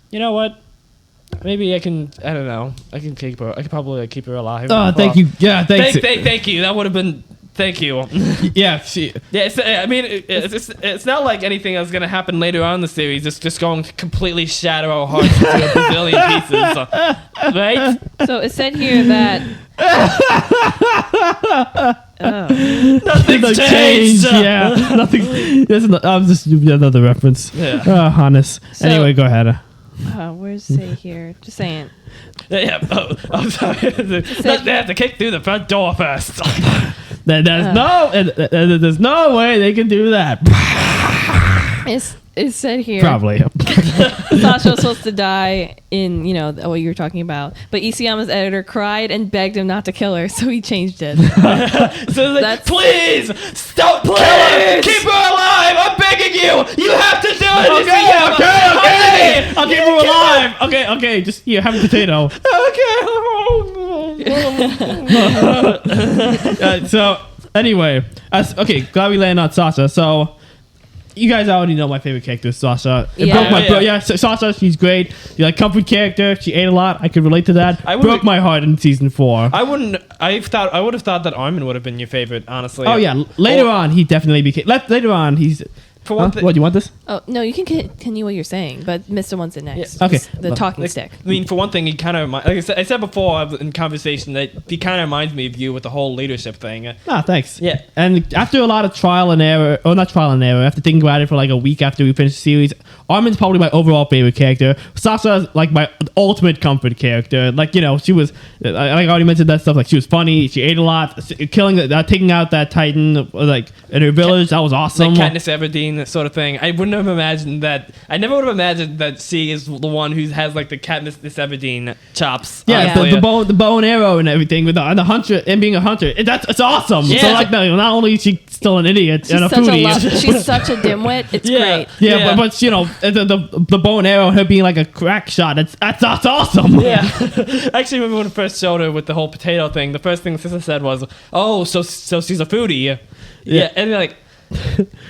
you know what? Maybe I can. I don't know. I can keep her. I could probably keep her alive. Oh, thank you. Yeah, thanks. Thank you. That would have been. Thank you. Yeah, Yeah, it's not like anything that's gonna happen later on in the series. It's just going to completely shatter our hearts into a bazillion pieces, right? So it said here that Nothing's Like changed. Yeah, nothing. I'm just another reference. Yeah. Hannes. So- Anyway, go ahead. where's it say here? Just saying. Yeah. Oh, sorry. They have to kick through the front door first. There's no way they can do that. It said here Probably. Sasha was supposed to die in what you were talking about, but Isayama's editor cried and begged him not to kill her, so he changed it. So like, That's- please stop, kill her, keep her alive. I'm begging you. You have to do it. Okay. I'll keep her alive. Okay. Just here, have a potato. So anyway, glad we landed on Sasha. So you guys already know my favorite character is Sasha. It Yeah. broke my Yeah. yeah. Sasha, she's great. She's like comfort character. She ate a lot. I could relate to that. I would've- Broke my heart in season 4. I would have thought that Armin would have been your favorite, honestly. Oh yeah, later on he definitely became. Later on he's. For one Huh? What, you want this? Oh no, you can continue what you're saying, but Mr. wants it next. Yeah. Okay. The talking Like, stick. I mean, for one thing, he kind of like I said before in conversation that he kind of reminds me of you with the whole leadership thing. Ah, thanks. Yeah. And after a lot of trial and error, or not trial and error, after thinking about it for like a week after we finished the series, Armin's probably my overall favorite character. Sasha's like my ultimate comfort character. Like, she was, like I already mentioned that stuff, like she was funny, she ate a lot, taking out that Titan, like in her village, that was awesome. Like Katniss Everdeen sort of thing. I wouldn't have imagined that. I never would have imagined that she is the one who has like the Katniss Everdeen chops. Yeah, honestly. the bow and arrow and everything with the hunter and being a hunter. It's awesome. Yeah. So like, not only is she still an idiot and a foodie. She's such a dimwit. It's great. Yeah, Yeah. but the bow and arrow and her being like a crack shot. That's awesome. Yeah. I actually remember when I first showed her with the whole potato thing, the first thing Sister said was, "Oh, so she's a foodie." Yeah, and they're like,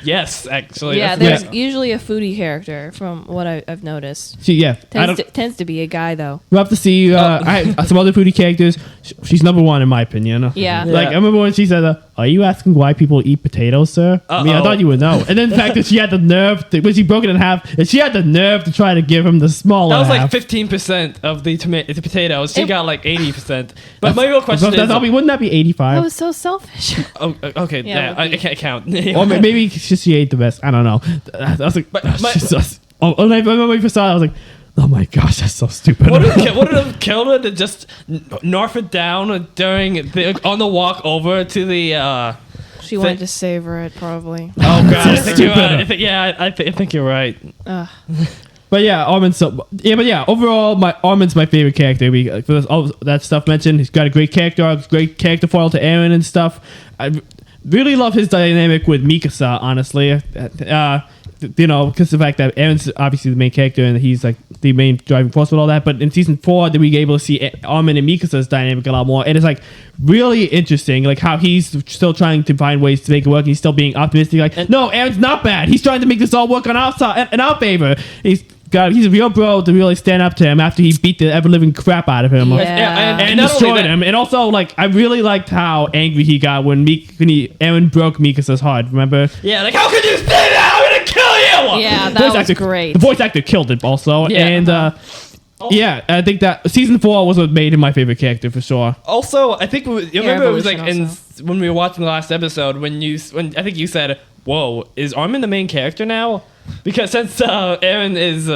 yes, actually. Yeah, That's- there's usually a foodie character from what I've noticed. Tends to be a guy though. We'll have to see some other foodie characters. She's number one in my opinion. Yeah. Like, I remember when she said, "Are you asking why people eat potatoes, sir?" I mean, I Uh-oh. thought you would know. And then the fact that she had the nerve, when she broke it in half, and she had the nerve to try to give him the smaller That was like half. 15% of the potatoes. She It- got like 80%. But my real question is, wouldn't that be 85? That was so selfish. oh, okay, Yeah, yeah, I can't count. Or maybe she ate the best. I don't know. I was like, But my- Jesus. When I first saw it, I was like, Oh my gosh, that's so stupid. Would it have killed her to just nerf it down during on the walk over to the? She wanted to savor it, probably. Oh god, I think stupid. I think you're right. But yeah, Armin's overall, Armin's my favorite character. For all that stuff mentioned, he's got a great character, great character foil to Eren and stuff. I really love his dynamic with Mikasa, honestly. Because the fact that Eren's obviously the main character and he's like the main driving force with all that. But in season 4, we were able to see Armin and Mikasa's dynamic a lot more, and it's like really interesting, like how he's still trying to find ways to make it work. And he's still being optimistic, like, no, Eren's not bad. He's trying to make this all work on our side, in our favor. He's a real bro to really stand up to him after he beat the ever living crap out of him, and destroyed him. And also, like, I really liked how angry he got when Eren broke Mikasa's heart. Remember? Yeah, like, how could you say that? I'm gonna kill you! Yeah, that was great. The voice actor killed it also, Yeah. and I think that season 4 was what made him my favorite character for sure. Also, I think you remember it was like Evolution when we were watching the last episode when I think you said, "Whoa, is Armin the main character now?" Because since Eren is,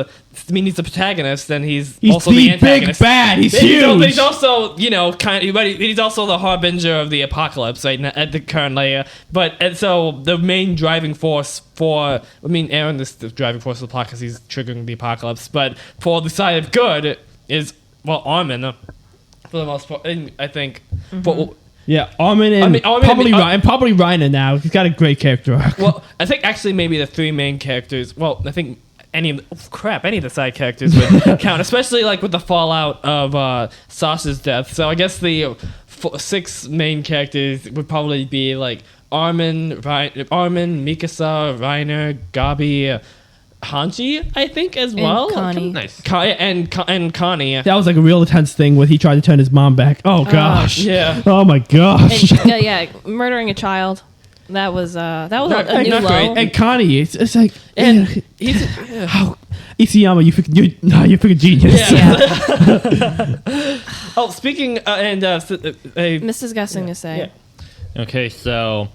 he's the protagonist, then he's also the antagonist. Big bad. He's huge. He's also, he's also the harbinger of the apocalypse right now, at the currently. And so the main driving force Eren is the driving force of the apocalypse. He's triggering the apocalypse, but for the side of good is Armin, for the most part. I think. Yeah, Armin and probably Reiner now. He's got a great character arc. Well, I think actually maybe the three main characters. Well, I think any of the side characters would count, especially like with the fallout of Sasha's death. So I guess the 6 main characters would probably be like Armin, Mikasa, Reiner, Gabi, Hanji, I think, as well. Connie. Nice. And Connie. That was like a real intense thing when he tried to turn his mom back. Oh gosh. Yeah. Oh my gosh. And, murdering a child. That was a new low. And Connie, it's like, And he's how Isayama, you're freaking genius. Yeah. Oh, speaking Mrs. got something to say. Yeah. Okay, so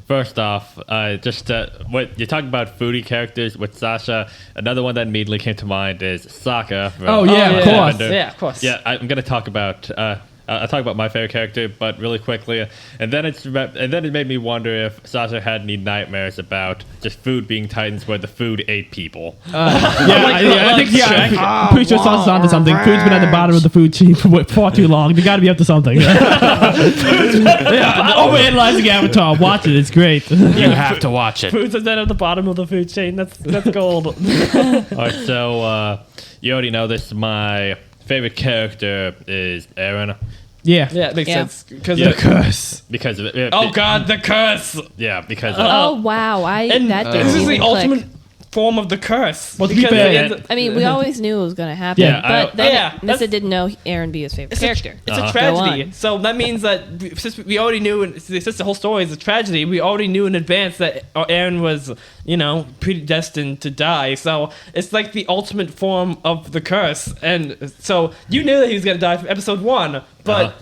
first off, what you talk about foodie characters with Sasha. Another one that immediately came to mind is Sokka. Oh yeah, of course. Yeah, of course. Yeah, I'm gonna talk about. I'll talk about my favorite character, but really quickly, and then it made me wonder if Sasha had any nightmares about just food being Titans, where the food ate people. I think I'm pretty sure Sasha's onto something. Food's been at the bottom of the food chain for far too long. They got to be up to something. Overanalyzing Avatar. Watch it. It's great. You have to watch it. Food's at the bottom of the food chain. That's gold. All right, so you already know this. My favorite character is Eren. Yeah. Yeah, it makes sense. Because The curse. Because of it. oh god, the curse! Yeah, because Oh wow! This is the click. ultimate form of the curse. Well, to be fair, I mean, we always knew it was going to happen, Yeah, but then that's- Nissa didn't know Eren be his favorite character. It's Uh-huh. a tragedy. Go on. So that means that since we already knew, since the whole story is a tragedy, we already knew in advance that Eren was, predestined to die. So it's like the ultimate form of the curse. And so you knew that he was going to die from episode 1, but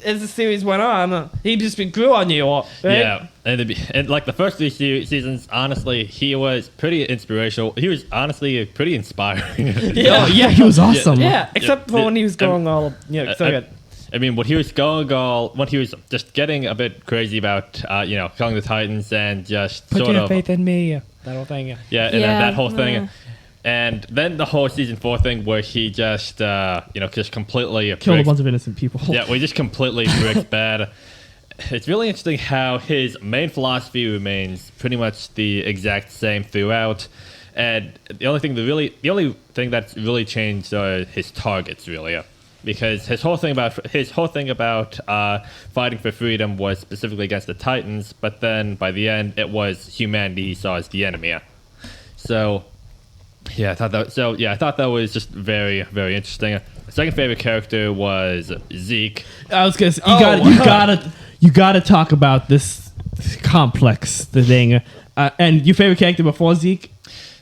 as the series went on, he just grew on you. Right? Yeah, and like the first 3 seasons, honestly, he was pretty inspirational. He was honestly pretty inspiring. Yeah. Oh, yeah, he was awesome. Yeah, except for when he was going all. Yeah, so good. I mean, when he was just getting a bit crazy about, killing the Titans and just Put sort your of faith in me. That whole thing. yeah, and Yeah, that whole thing. And then the whole season 4 thing where he just, just completely Killed a breaks- bunch of innocent people. Yeah, we just completely breaks bad. It's really interesting how his main philosophy remains pretty much the exact same throughout, and the only thing that's really changed are his targets, really, because his whole thing about fighting for freedom was specifically against the Titans, but then by the end it was humanity he saw as the enemy. So. Yeah, I thought that was just very, very interesting. The second favorite character was Zeke. I was gonna say, you gotta talk about this complex thing. And your favorite character before Zeke?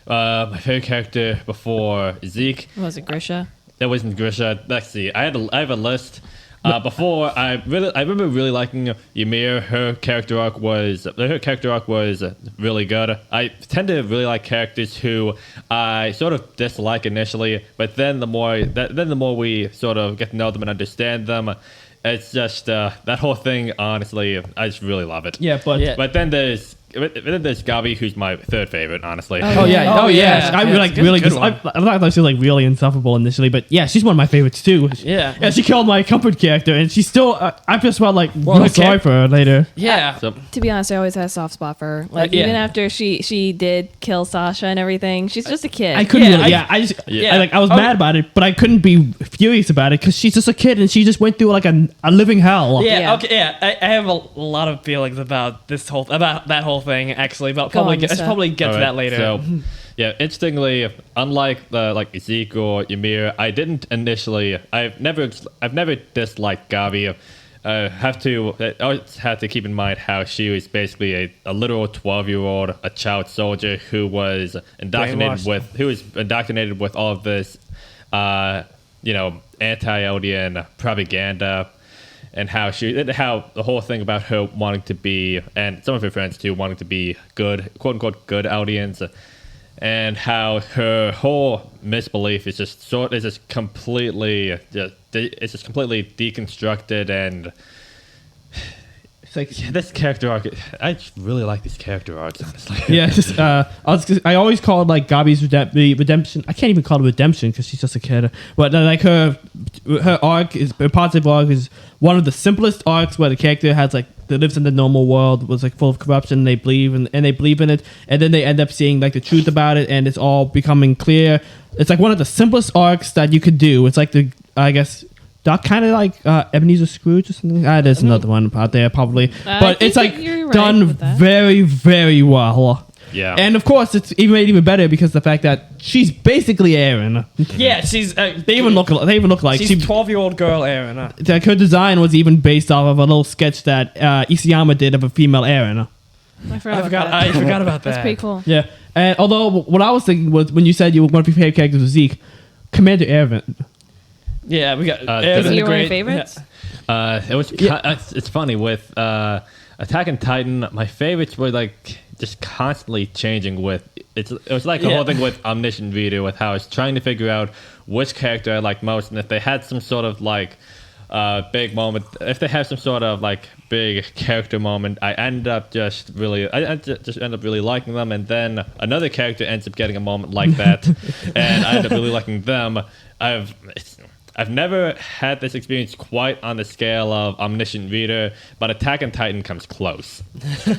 My favorite character before Zeke. Was it Grisha? That wasn't Grisha. Let's see. I have a list. Before I remember really liking Ymir. Her character arc was really good. I tend to really like characters who I sort of dislike initially, but then the more we sort of get to know them and understand them, it's just that whole thing. Honestly, I just really love it. Yeah, but Yeah. But then there's Gabi, who's my third favorite, honestly. Oh yeah, Oh, yes. yeah. I Yeah, like it's a really. good one. I thought she was like really insufferable initially, but yeah, she's one of my favorites too. Yeah. Yeah, she killed my comfort character, and she's still. I just felt like real okay. sorry for her later. Yeah. So To be honest, I always had a soft spot for her. Like Yeah. even after she did kill Sasha and everything, she's just a kid. I couldn't. Yeah, really, I- I just. Yeah. I was Oh. mad about it, but I couldn't be furious about it because she's just a kid and she just went through like a living hell. Yeah, Yeah. okay, yeah. I have a lot of feelings about that whole thing actually, but Go on, I should Mr. probably get to that later. So, yeah, interestingly, unlike like Zeke or Ymir, I've never disliked Gavi. I always have to keep in mind how she was basically a literal 12-year-old, a child soldier who was indoctrinated with all of this, anti-Eldian propaganda. And how the whole thing about her wanting to be, and some of her friends too, wanting to be good, quote unquote, good Eldians, and how her whole misbelief is just completely deconstructed, and it's like this character arc. I just really like these character arcs, honestly. Yeah, just I always call it like Gabi's the redemption. I can't even call it redemption because she's just a kid. But like her arc her positive arc is one of the simplest arcs where the character has like that lives in the normal world was like full of corruption. And they believe in it, and then they end up seeing like the truth about it, and it's all becoming clear. It's like one of the simplest arcs that you could do. It's like that kind of like Ebenezer Scrooge or something. There's another one out there probably, I but think it's like that you're right done with that. very, very well. Yeah. And of course, it's even made even better because of the fact that she's basically Aaron. yeah, she's They even look like she's 12-year-old girl Aaron. like her design was even based off of a little sketch that Isayama did of a female Aaron. I I forgot forgot about that. That's pretty cool. Yeah. And although what I was thinking was when you said one of your favorite characters was Zeke, Commander Aaron. Yeah, we got Is the he one of your great- favorites? It's funny with Attack on Titan. My favorites were like just constantly changing. It was like the Yeah. whole thing with Omniscient Reader, with how I was trying to figure out which character I liked most, and if they had some sort of like big moment, if they have some sort of like big character moment, I end up just really liking them, and then another character ends up getting a moment like that, and I end up really liking them. I've never had this experience quite on the scale of Omniscient Reader, but Attack on Titan comes close.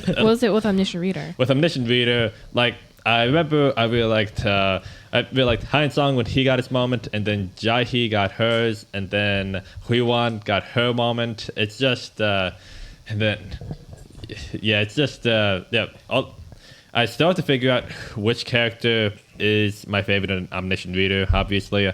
What was it with Omniscient Reader? With Omniscient Reader, like I remember, I really liked Hein Song when he got his moment, and then Jai-hee got hers, and then Hui-wan got her moment. It's just, and then, yeah, it's just, yeah. I still have to figure out which character is my favorite in Omniscient Reader, obviously.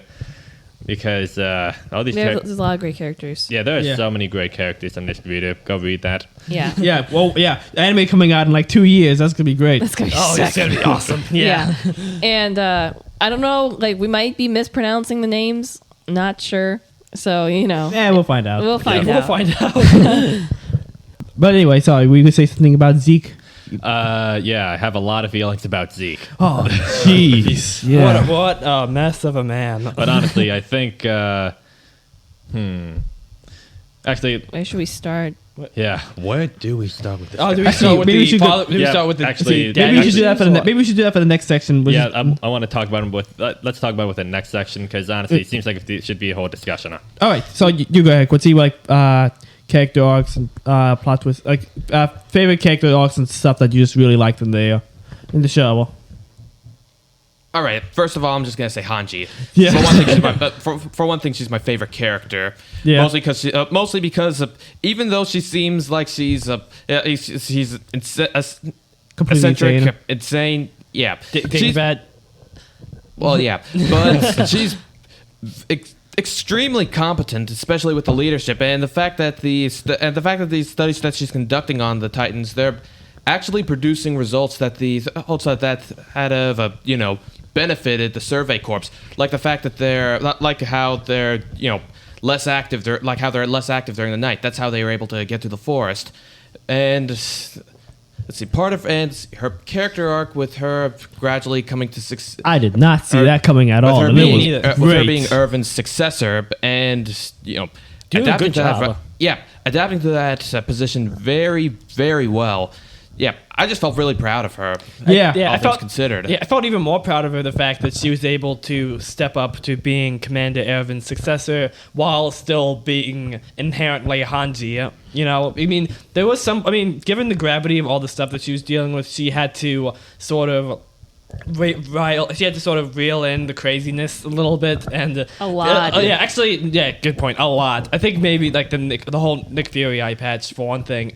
Because all these There's a lot of great characters. yeah, there are Yeah. so many great characters on this reader. Go read that. Yeah. Yeah. Well, yeah. Anime coming out in like 2 years. That's gonna be great. That's gonna be Oh, sick. it's gonna be awesome. Yeah. And I don't know, like we might be mispronouncing the names. Not sure. So, Yeah, we'll find out. we'll find We'll out. find out. But anyway, sorry. Were you gonna say something about Zeke? Yeah, I have a lot of feelings about Zeke. Oh, jeez. Yeah. What a mess of a man. But honestly, I think, actually, Where should we start? yeah. Where do we start with this? Oh, do we Actually, start with maybe we should go- maybe we Yeah, start with the actually, Maybe we should do that for maybe we should do that for the next section. Which Yeah, is- I want to talk about him let's talk about it with the next section, because honestly, it seems like it should be a whole discussion. all right. So you go ahead. Let's see like character arcs and plot twists, like favorite character arcs and stuff that you just really liked in the show. All right. First of all, I'm just gonna say Hanji. Yeah. For one thing, for one thing, she's my favorite character. Yeah. Mostly because even though she seems like she's Completely eccentric, insane. insane. Yeah. She's bad. Well, yeah, but she's extremely competent, especially with the leadership and the fact that these studies that she's conducting on the Titans, they're actually producing results that benefited the Survey Corps, like the fact that less active, like how they're less active during the night. That's how they were able to get through the forest. And let's see, part of and her character arc with her gradually coming to success. I did not see that coming at With all. her and it being, was with her great. being Irvin's successor, and Doing a good to that, job. adapting to that position very, very well. Yeah, I just felt really proud of her. Yeah. Yeah, all I things felt considered. Yeah, I felt even more proud of her the fact that she was able to step up to being Commander Ervin's successor while still being inherently Hanji. You know, I mean, there was some. I mean, given the gravity of all the stuff that she was dealing with, she had to sort of. She had to sort of reel in the craziness a little bit and A lot. good point. A lot. I think maybe like the whole Nick Fury eye patch for one thing,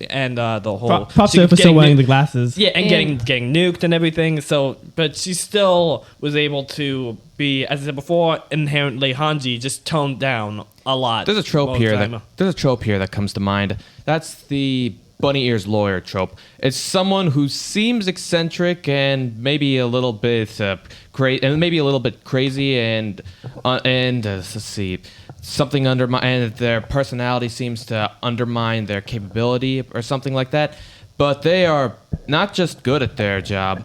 and the whole Props she to her for still getting wearing nu- the glasses. Yeah, and And- getting nuked and everything. So, but she still was able to be, as I said before, inherently Hanji, just toned down a lot. There's a trope all the here time. that comes to mind. That's the bunny ears lawyer trope. It's someone who seems eccentric and maybe a little bit crazy, and let's see, something and their personality seems to undermine their capability or something like that. But they are not just good at their job,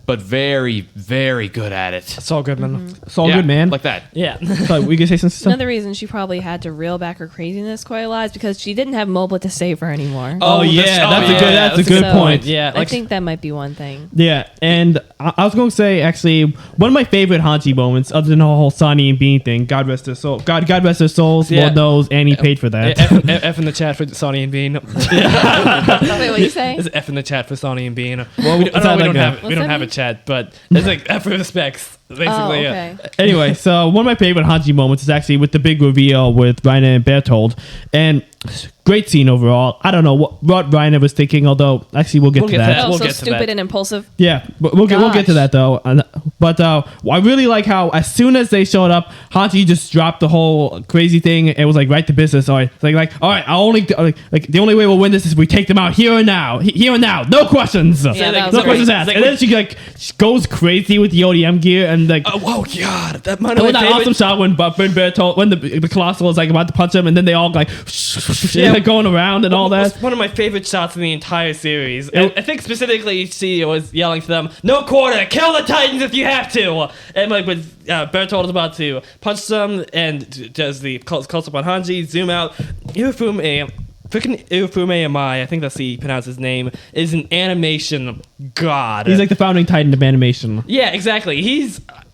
but very, very good at it. It's all good, man. It's all Yeah, good, man. Like that. Yeah. So we can say some stuff. Another reason she probably had to reel back her craziness quite a lot is because she didn't have Moba to save her anymore. Oh, yeah, that's a good So, point. Yeah, I like think that might be one thing. Yeah, and I was going to say, actually, one of my favorite Hanji moments, other than the whole Sonny and Bean thing, God rest their soul. God rest their souls. Yeah. Lord knows Annie paid for that. F in the chat for Sonny and Bean. Wait, what you say? There's F in the chat for Sonny and Bean. Well, we it's not like that. we don't that have a mean? chat, but it's like F respects, basically. Oh, Yeah. okay. Anyway, so one of my favorite Hanji moments is actually with the big reveal with Raina and Bertold. And great scene overall. I don't know what Raina was thinking, although actually we'll get to that. Oh, We'll so get to stupid that. and impulsive. Yeah, but we'll get to that though. But I really like how as soon as they showed up, Hanji just dropped the whole crazy thing and was like, right to business. All right, it's like all right, I only like the only way we'll win this is if we take them out here and now, no questions. Yeah, that No was questions great. asked. Like, And then she goes crazy with the ODM gear and like. Oh God, that might And have that been awesome shot when Bertold, when the Colossal is like about to punch him, and then they all like, like going around and all that. One of my favorite shots in the entire series. I think specifically she was yelling to them, "No quarter, kill the Titans if you have to." And like when Bertold is about to punch them, and does the close up on Hanji, zoom out, Irufume. Freaking Irufume Amai, I think that's how you pronounce his name, is an animation god. He's like the founding titan of animation. Yeah, exactly.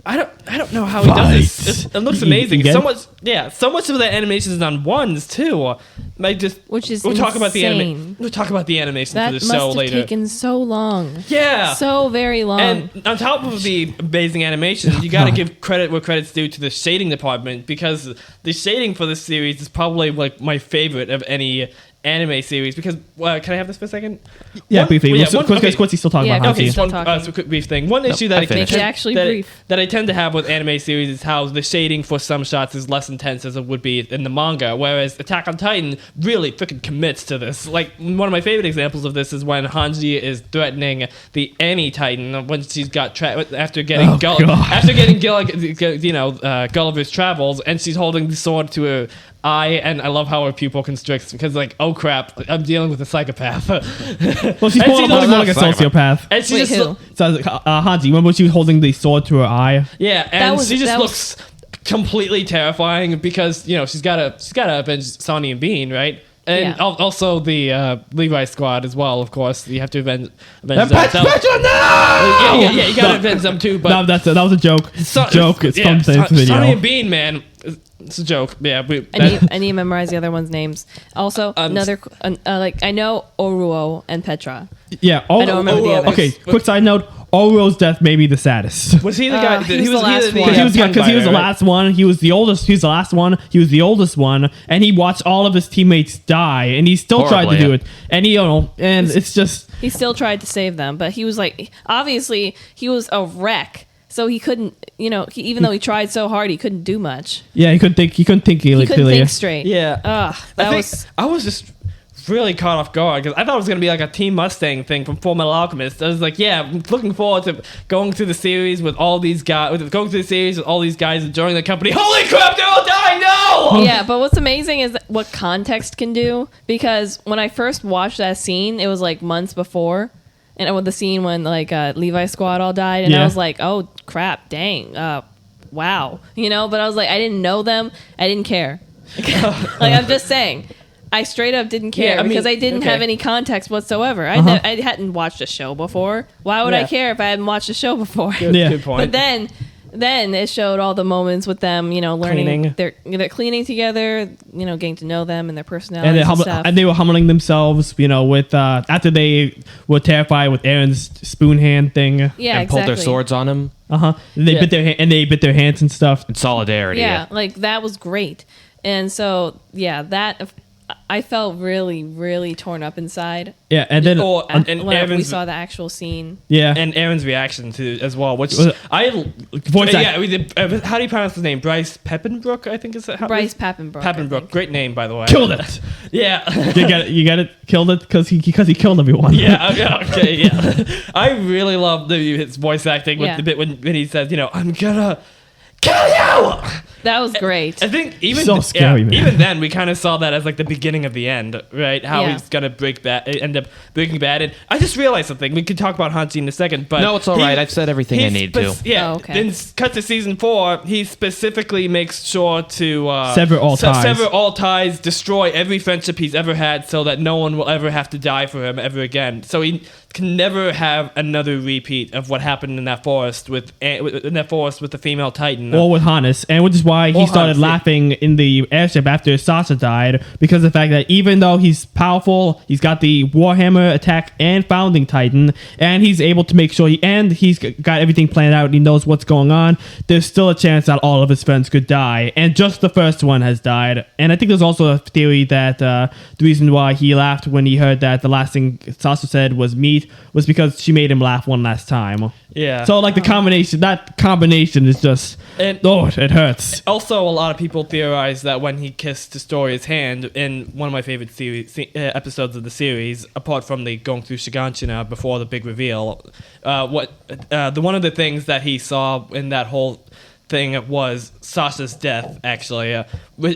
I don't know how he does this. It looks amazing. You get it? So much of the animation is on ones too. Like Which is we'll talk about the insane. We'll talk about the animation That for must the show have later. taken so long. Yeah. So very long. And on top of the amazing animation, you got to give credit where credit's due to the shading department, because the shading for this series is probably like my favorite of any anime series. Because can I have this for a second? Yeah, briefly. Okay. Quincy's still talking Yeah, about okay, Hanji. still One talking. quick brief thing. One issue that I finished. Make it actually brief. that I tend to have with anime series is how the shading for some shots is less intense as it would be in the manga, whereas Attack on Titan really freaking commits to this. Like one of my favorite examples of this is when Hanji is threatening the Annie Titan when she's got after getting Gulliver's Travels, and she's holding the sword to her eye, and I love how her pupil constricts because like, oh crap, I'm dealing with a psychopath. Well, she's more like a sociopath. And she Wait, just who? So, Hanji, remember when she was holding the sword to her eye? yeah, and she just that looks completely terrifying because she's gotta avenge Sonny and Bean, right? And Yeah. also the Levi squad as well, of course. You have to avenge them. Petra, no! Yeah, you gotta avenge them too. But No, that was a joke. Joke. It's from the Sonny video. and Bean, man, it's a joke. Yeah, I need to memorize the other one's names. Also, I know Oruo and Petra. Yeah. I don't remember the others. Okay, quick side note. Oruo's death may be the saddest. was he the guy? he was the last one. Because he was the last one. He was the oldest. He was the last one. He was the oldest one, and he watched all of his teammates die, and he still tried to Horribly, do yeah. it. And and it's just He still tried to save them, but he was like, obviously, he was a wreck. So he couldn't, even though he tried so hard, he couldn't do much. he couldn't think. He couldn't think He couldn't clearly. think straight. Yeah. Ugh, that was. I was just really caught off guard because I thought it was going to be like a Team Mustang thing from Full Metal Alchemist. I was like, yeah, I'm looking forward to going through the series with all these guys, enjoying the company. Holy crap, they're all dying, no! Yeah, but what's amazing is what context can do, because when I first watched that scene, it was like months before, and with the scene when like Levi Squad all died, and I was like, oh crap, dang, wow, but I was like, I didn't know them, I didn't care. Like, I'm just saying, I straight up didn't care because I didn't have any context whatsoever. I hadn't watched a show before. Why would I care if I hadn't watched a show before? Good point. But then it showed all the moments with them, learning, they're cleaning together, getting to know them and their personalities and stuff. And they were humbling themselves, with after they were terrified with Aaron's spoon hand thing. Yeah, and pulled their swords on him. They bit their hands and stuff. In solidarity. Yeah, like that was great. And so, that I felt really, really torn up inside. Yeah, and then when we saw the actual scene. Yeah, and Aaron's reaction to as well, which how do you pronounce his name? Bryce Peppenbrook, I think is that how Bryce Peppenbrook. Peppenbrook, great name by the way. Killed it. Yeah, you got it. Killed it because he killed everyone. Yeah, okay, yeah. I really love his voice acting with the bit when he says, I'm gonna kill you. That was great. I think even so scary, man. Even then we kind of saw that as like the beginning of the end, right? How he's gonna end up breaking bad. And I just realized something. We could talk about Hanji in a second, but no, it's all right. I've said everything I need to. Yeah. Oh, okay. In cut to season 4, he specifically makes sure to sever all ties, destroy every friendship he's ever had, so that no one will ever have to die for him ever again. So he can never have another repeat of what happened in that forest with the female Titan, or with Hannes, and which is why he started laughing in the airship after Sasha died, because of the fact that even though he's powerful, he's got the Warhammer attack and founding Titan, and he's able to make sure he's got everything planned out and he knows what's going on, there's still a chance that all of his friends could die, and just the first one has died. And I think there's also a theory that the reason why he laughed when he heard that the last thing Sasha said was meat was because she made him laugh one last time. Yeah. So like that combination is just, it hurts. Also, a lot of people theorize that when he kissed Historia's hand in one of my favorite episodes of the series, apart from the going through Shiganshina before the big reveal, one of the things that he saw in that whole thing was Sasha's death, actually.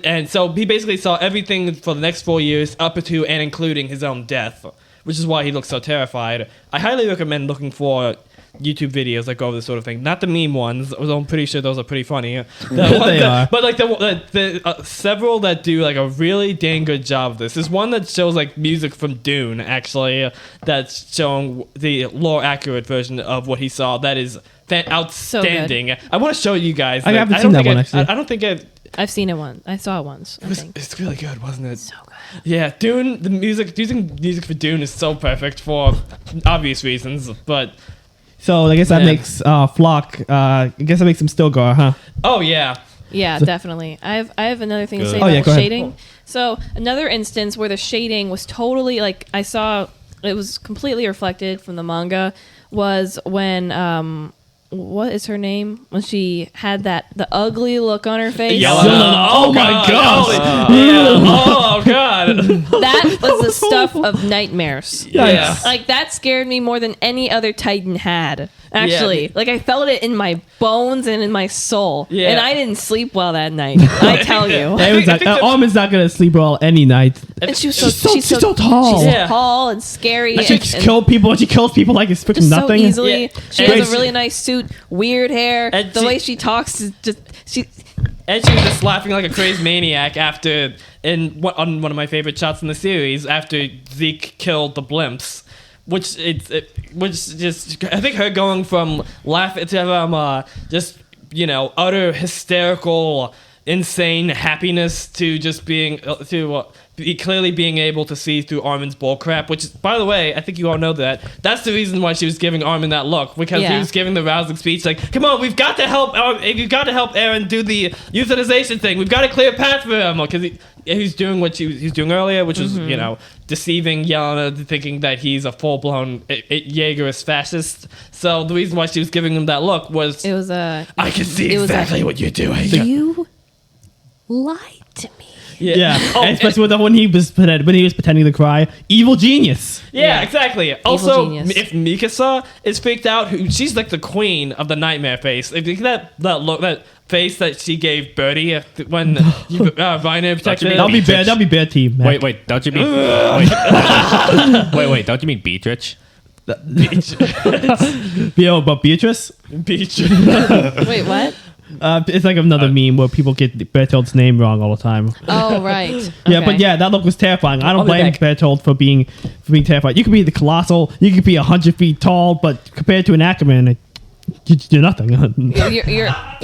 And so he basically saw everything for the next 4 years up to and including his own death, which is why he looks so terrified. I highly recommend looking for YouTube videos that go over this sort of thing. Not the meme ones, although I'm pretty sure those are pretty funny. They are. But like the several that do like a really dang good job of this. There's one that shows like music from Dune, actually, that's showing the lore accurate version of what he saw. That is outstanding. So I want to show you guys. I haven't seen that one, actually. I don't think I've seen it once. I saw it once. It's really good, wasn't it? So good. Yeah, Dune. The music, using music for Dune is so perfect for obvious reasons, but. So I guess that makes Flock. I guess that makes him still go, huh? Oh yeah. Yeah, definitely. I have another thing to say Go about ahead. shading. So another instance where the shading was totally like I saw it was completely reflected from the manga was when what is her name? When she had the ugly look on her face. Yelena. Oh my god. Oh god. That was the stuff of nightmares. Yeah. Like that scared me more than any other Titan had. Actually, Yeah. like I felt it in my bones and in my soul. Yeah. And I didn't sleep well that night. I tell you. Armin's not gonna sleep well any night. And she was She's so tall. She's Yeah. so tall and scary. She kills people. She kills people like it's freaking just nothing. so easily. Yeah. She And has a really nice suit, weird hair. And The she- way she talks is just And she was just laughing like a crazy maniac on one of my favorite shots in the series after Zeke killed the blimps. Which just I think her going from laughing to just utter hysterical, insane happiness to just being clearly being able to see through Armin's bullcrap. Which is, by the way, I think you all know that. That's the reason why she was giving Armin that look, because he was giving the rousing speech like, "Come on, we've got to help. You've got to help Aaron do the euthanization thing. We've got to clear a path for him," because he's doing what he was doing earlier, which was deceiving Yelena, thinking that he's a full-blown Jaegerist fascist. So the reason why she was giving him that look was it was a I can see exactly what you're doing. you lied to me. Yeah, Oh, and especially with when he was pretending to cry. Evil genius. Yeah, exactly. Also, genius. if Mikasa is freaked out, she's like the queen of the nightmare face. If you think that face that she gave Birdie when Reiner protected mean her. That'll be bad team. Mac. Wait, don't you mean wait, don't you mean Beatrix? But Beatrice? Beach. Wait, what? It's like another meme where people get Berthold's name wrong all the time. Oh, right. Yeah, Okay. but yeah, that look was terrifying. I I'll don't be blame back. Berthold for being terrified. You could be the Colossal, you could be 100 feet tall, but compared to an Ackerman, you're nothing. You're not.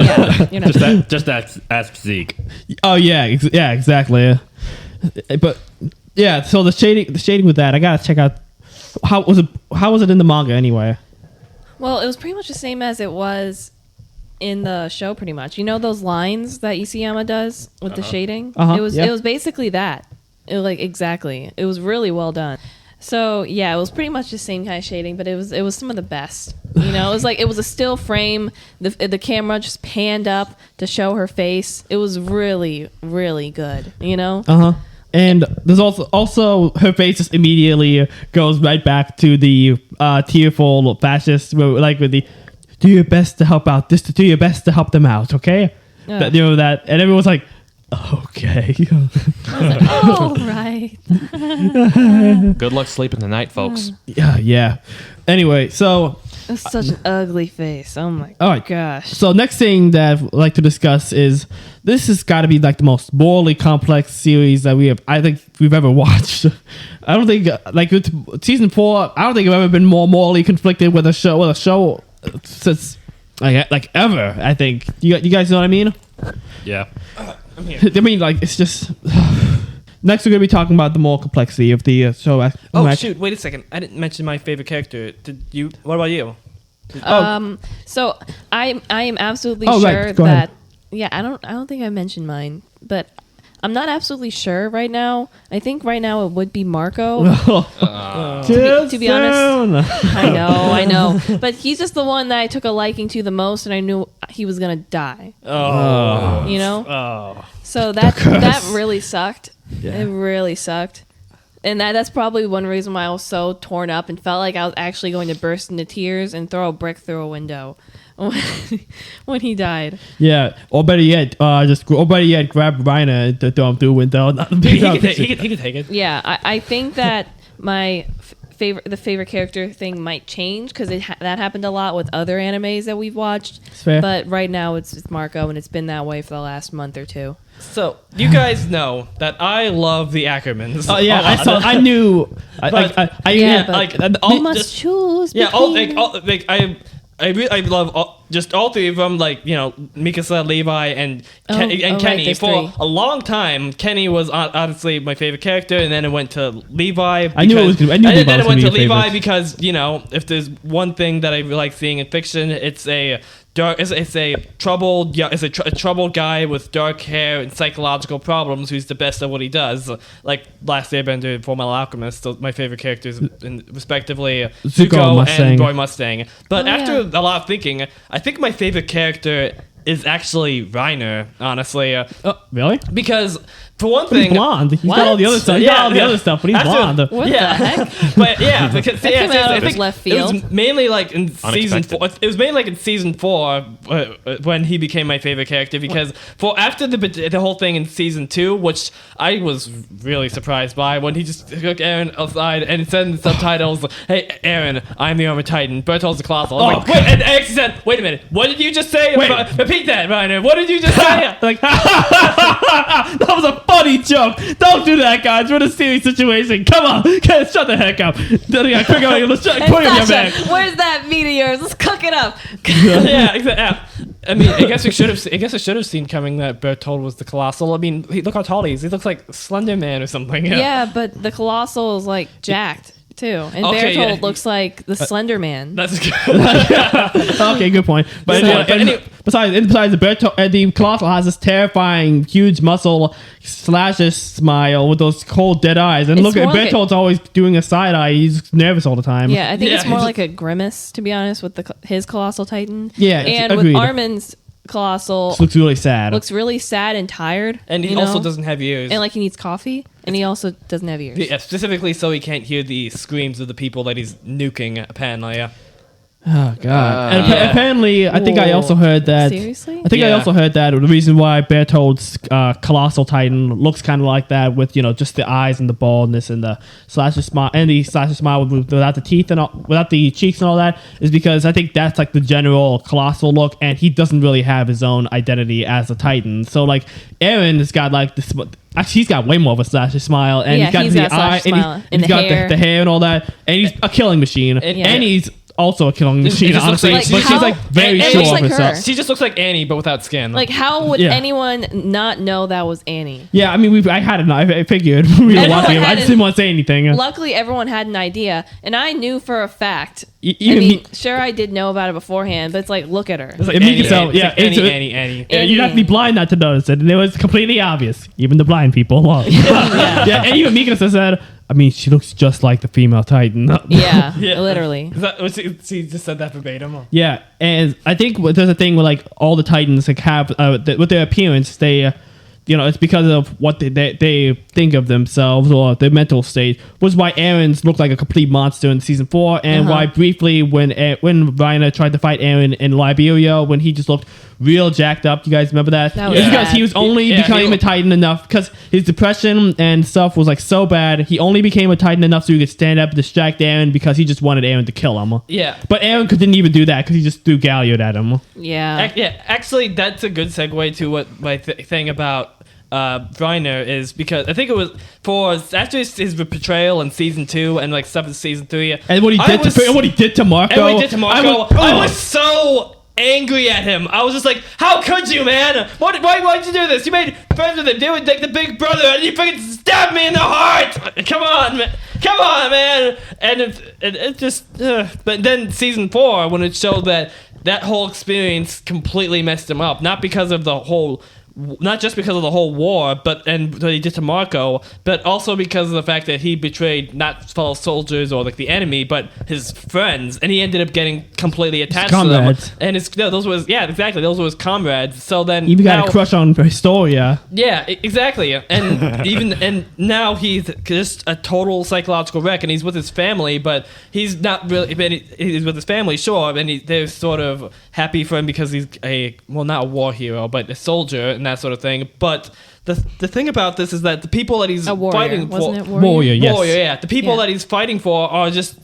Just ask Zeke. Oh yeah, exactly. But yeah, so the shading with that, I gotta check out. How was it in the manga anyway? Well, it was pretty much the same as it was in the show, pretty much. You know those lines that Isayama does with the shading? It was basically that. Exactly. It was really well done. So yeah, it was pretty much the same kind of shading, but it was some of the best. You know, it was a still frame. The camera just panned up to show her face. It was really, really good. You know. And there's also her face just immediately goes right back to the tearful fascist, like with the do your best to help out. Just to do your best to help them out, okay? Yeah. That, and everyone's like, okay. Oh right. Good luck sleeping tonight, folks. yeah. Anyway, so It's such an ugly face. Oh my all right. gosh. So next thing that I'd like to discuss is this has got to be like the most morally complex series that I think we've ever watched. I don't think like with season 4. I don't think I've ever been more morally conflicted with a show since like ever. I think you guys know what I mean. Yeah. I mean, like it's just. Next, we're gonna be talking about the more complexity of the show. Oh shoot! Wait a second. I didn't mention my favorite character. Did you? What about you? So I am absolutely Oh, right. sure Go that ahead. yeah, I don't think I mentioned mine, but I'm not absolutely sure right now. I think right now it would be Marco. To be honest. I know. But he's just the one that I took a liking to the most, and I knew he was gonna die. Oh. You know? Oh. So that really sucked. It really sucked. And that's probably one reason why I was so torn up and felt like I was actually going to burst into tears and throw a brick through a window when he died. Yeah, or better yet, grab Reiner and throw him through a window. He could take it. Yeah, I think that my favorite character thing might change because that happened a lot with other animes that we've watched. It's fair. But right now it's Marco, and it's been that way for the last month or two. So you guys know that I love the Ackermans. Oh yeah, a lot. I knew. You must choose. Yeah, between- I love all three of them, like, you know, Mikasa, Levi, and Kenny. right, there's For three. a long time, Kenny was honestly my favorite character, and then it went to Levi. I knew it was gonna- I knew and Levi then was it went to gonna be your Levi favorite. because, you know, if there's one thing that I like seeing in fiction, it's a troubled guy with dark hair and psychological problems who's the best at what he does. Like Last Airbender and Fullmetal Alchemist, so my favorite characters, respectively, Zuko Mustang. and Roy Mustang. But Oh, after yeah. a lot of thinking, I think my favorite character is actually Reiner, honestly, Really? because for one But he's thing, blonde. He's got What? all the other stuff. He's got all the other stuff, but he's After- blonde. What Yeah. the heck? But yeah, because That came out I of think left it was field. mainly like in season Unexpected. 4. It was mainly like in season 4 when he became my favorite character, because after the whole thing in season 2, which I was really surprised by, when he just took Aaron aside and said in the subtitles, "Hey Aaron, I'm the Armored Titan. Berthold's the Colossal." I was like, wait, and I actually said, "Wait a minute, what did you just say?" Wait. Repeat that, Reiner. What did you just say? Like, that was a funny joke. Don't do that, guys. We're in a serious situation. Come on, shut the heck up. Quick, let's put him in your bag. Sasha, where's that meat of yours? Let's cook it up. Yeah, exactly. I mean, I guess I should have seen coming that Berthold was the Colossal. I mean, look how tall he is. He looks like Slender Man or something. Yeah, but the Colossal is like jacked too, and Okay, Berthold yeah. looks like the Slender Man. That's good. Okay, good point. But, besides, the Colossal has this terrifying, huge muscle slashes smile with those cold, dead eyes. And It's look at more like Berthold's always doing a side eye. He's nervous all the time. Yeah, I think Yeah, it's more he's- like a grimace, to be honest, with his Colossal Titan. Yeah, and agreed. with Armin's Colossal This looks really sad. looks really sad and tired. And he you also know? doesn't have ears. And like he needs coffee, and he also doesn't have ears. Yeah, specifically so he can't hear the screams of the people that he's nuking, apparently. Yeah. Oh god! And Yeah. apparently, I think I also heard that. Seriously? I think I Yeah. also heard that the reason why Berthold's colossal titan looks kind of like that, with just the eyes and the baldness and the slasher smile and the slasher smile without the teeth and without the cheeks and all that, is because I think that's like the general colossal look, and he doesn't really have his own identity as a titan. So like Aaron has got like this. Actually, he's got way more of a slasher smile, and Yeah, he's got he's the got eye, slasher and smile, he's and the got hair. the hair and all that, and he's a killing machine, and he's also a killing machine, just looks honestly. like- but Like, she's how- like very it sure looks of like herself. her. She just looks like Annie, but without skin. Like, how would Yeah. anyone not know that was Annie? Yeah, I mean, I had it. I figured when we were Everyone watching it. I had just it. didn't want to say anything. Luckily, everyone had an idea, and I knew for a fact. I Even mean, sure, I did know about it beforehand, but it's like, look at her. It's like It makes Annie, it sound- Annie. yeah, It's like it's- Annie. yeah, you'd have to be blind not to notice it, and it was completely obvious. Even the blind people. Well, yeah, and even Mika said, I mean, she looks just like the female Titan. Yeah, Yeah. literally. Is that, she just said that verbatim. Yeah, and I think there's a thing where like all the Titans like have with their appearance, they it's because of what they think of themselves or their mental state. Was why Aaron's looked like a complete monster in season 4, and why briefly when Reiner tried to fight Aaron in Liberia, when he just looked real jacked up. You guys remember that? That was It's because bad. he was only Yeah, becoming a Titan enough because his depression and stuff was like so bad. He only became a Titan enough so he could stand up and distract Aaron because he just wanted Aaron to kill him. Yeah. But Aaron didn't even do that because he just threw Galliard at him. Yeah. Yeah, actually, that's a good segue to what my thing about Reiner is, because I think it was after his betrayal in season 2 and like stuff in season 3. And what he did to Marco. And what he did to Marco, I was so angry at him. I was just like, how could you, man? Why'd you do this? You made friends with him. They were like the big brother, and you freaking stabbed me in the heart. Come on, man. Come on, man. And it just... But then season 4, when it showed that whole experience completely messed him up. Not because of the whole... Not just because of the whole war, and what he did to Marco, but also because of the fact that he betrayed not fellow soldiers or like the enemy, but his friends, and he ended up getting completely attached to them. comrades. And those were his comrades. So then Even got now- a crush on Historia. yeah, exactly. And now he's just a total psychological wreck, and he's with his family, but he's not really. But he's with his family, sure, and they're sort of happy for him because he's not a war hero, but a soldier and that sort of thing. But the thing about this is that the people that he's A warrior. fighting Wasn't for, it warrior? Warrior, yes. warrior, yeah, the people Yeah. that he's fighting for are just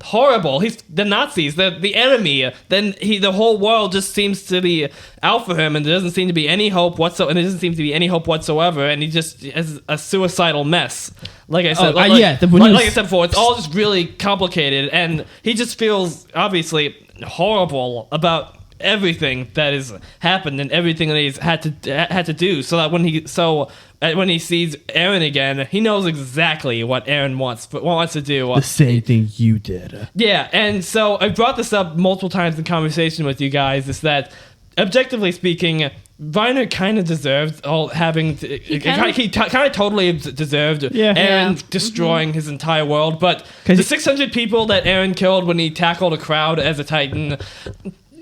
horrible. He's the Nazis, the enemy. Then the whole world just seems to be out for him, and there doesn't seem to be any hope whatsoever. And there doesn't seem to be any hope whatsoever, and he just is a suicidal mess. Like I said, Oh, yeah, like I said before, it's all just really complicated, and he just feels obviously horrible about everything that has happened and everything that he's had to do. So that when he sees Aaron again, he knows exactly what Aaron wants to do. The same thing you did. Yeah, and so I brought this up multiple times in conversation with you guys, is that, objectively speaking, Reiner kind of deserved all having... He kind of totally deserved Yeah. Aaron Yeah. destroying his entire world, but the 600 people that Aaron killed when he tackled a crowd as a Titan...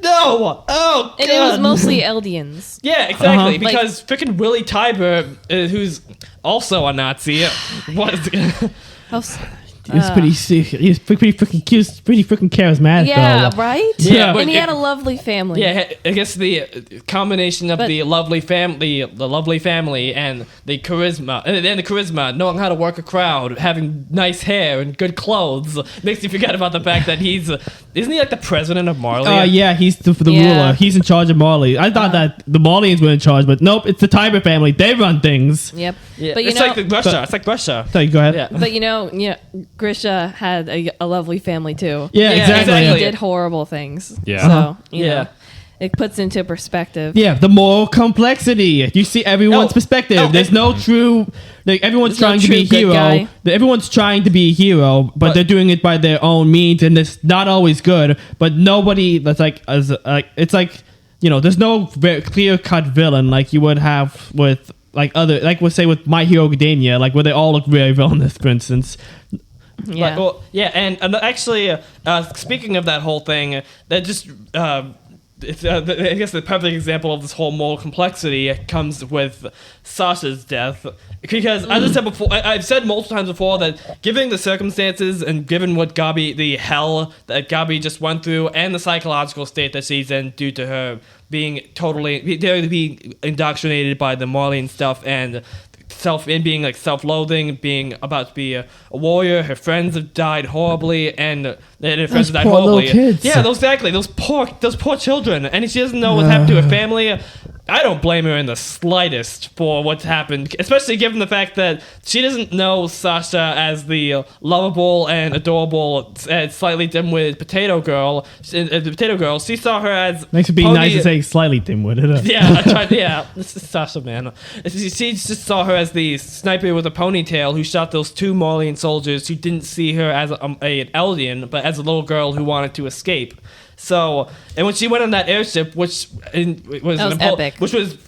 No! Oh, God! And it was mostly Eldians. Yeah, exactly. Uh-huh. Because freaking Willie Tybur, who's also a Nazi, was... How s- He was pretty freaking cute, pretty freaking charismatic. yeah, though. right? Yeah, but and he it- had a lovely family. Yeah, I guess the combination of But- the lovely family and the charisma, knowing how to work a crowd, having nice hair and good clothes, makes you forget about the fact that isn't he like the president of Marley? Yeah, he's the Yeah. ruler. He's in charge of Marley. I thought that the Marlians were in charge, but nope, it's the Tiber family. They run things. Yep. Yeah, But you it's know, like Russia. It's like Russia. So you go ahead. Yeah. but Grisha had a lovely family too. Yeah, Yeah, exactly. exactly. He did horrible things. Yeah. So, you Yeah. know, it puts into perspective. Yeah, the moral complexity. You see everyone's Oh. perspective. Oh, There's no true. Like everyone's There's no trying to be a true good hero. guy. Everyone's trying to be a hero, but they're doing it by their own means, and it's not always good. But nobody that's it's like there's no clear cut villain like you would have with let's say with My Hero Academia, like where they all look very villainous, for instance. Yeah. And actually, speaking of that whole thing, that just I guess the perfect example of this whole moral complexity comes with Sasha's death. Because, as I said before, I've said multiple times before that given the circumstances and given what the hell that Gabi just went through and the psychological state that she's in due to her being being indoctrinated by the Marlene stuff and being like self-loathing, being about to be a warrior. Her friends have died horribly, and her friends have died poor little horribly. kids. Yeah, those poor children, and she doesn't know what's happened to her family. I don't blame her in the slightest for what's happened, especially given the fact that she doesn't know Sasha as the lovable and adorable, slightly dim-witted potato girl. She saw her as Makes it be nice to say slightly dim-witted. Yeah, I tried. Yeah, this is Sasha, man. She just saw her as the sniper with a ponytail who shot those 2 Marlene soldiers who didn't see her as an Eldian, but as a little girl who wanted to escape. So, and when she went on that airship, which was epic. which was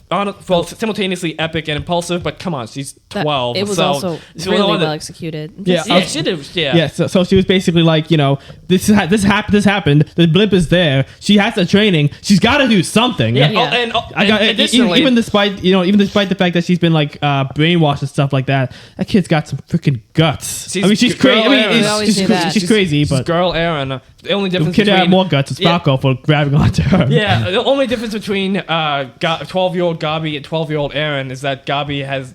simultaneously epic and impulsive, but come on, she's 12. It was so also really well executed. Yeah, she did. Yeah. Yeah, so she was basically like, this happened. The blip is there. She has the training. She's got to do something. Yeah. Yeah. Additionally, even despite the fact that she's been like brainwashed and stuff like that, that kid's got some freaking guts. She's crazy. She's crazy, but girl Aaron. The only the difference kid between had more guts than Falco for grabbing onto her. Yeah, the only difference between 12-year-old Gabi and 12-year-old Aaron is that Gabi has,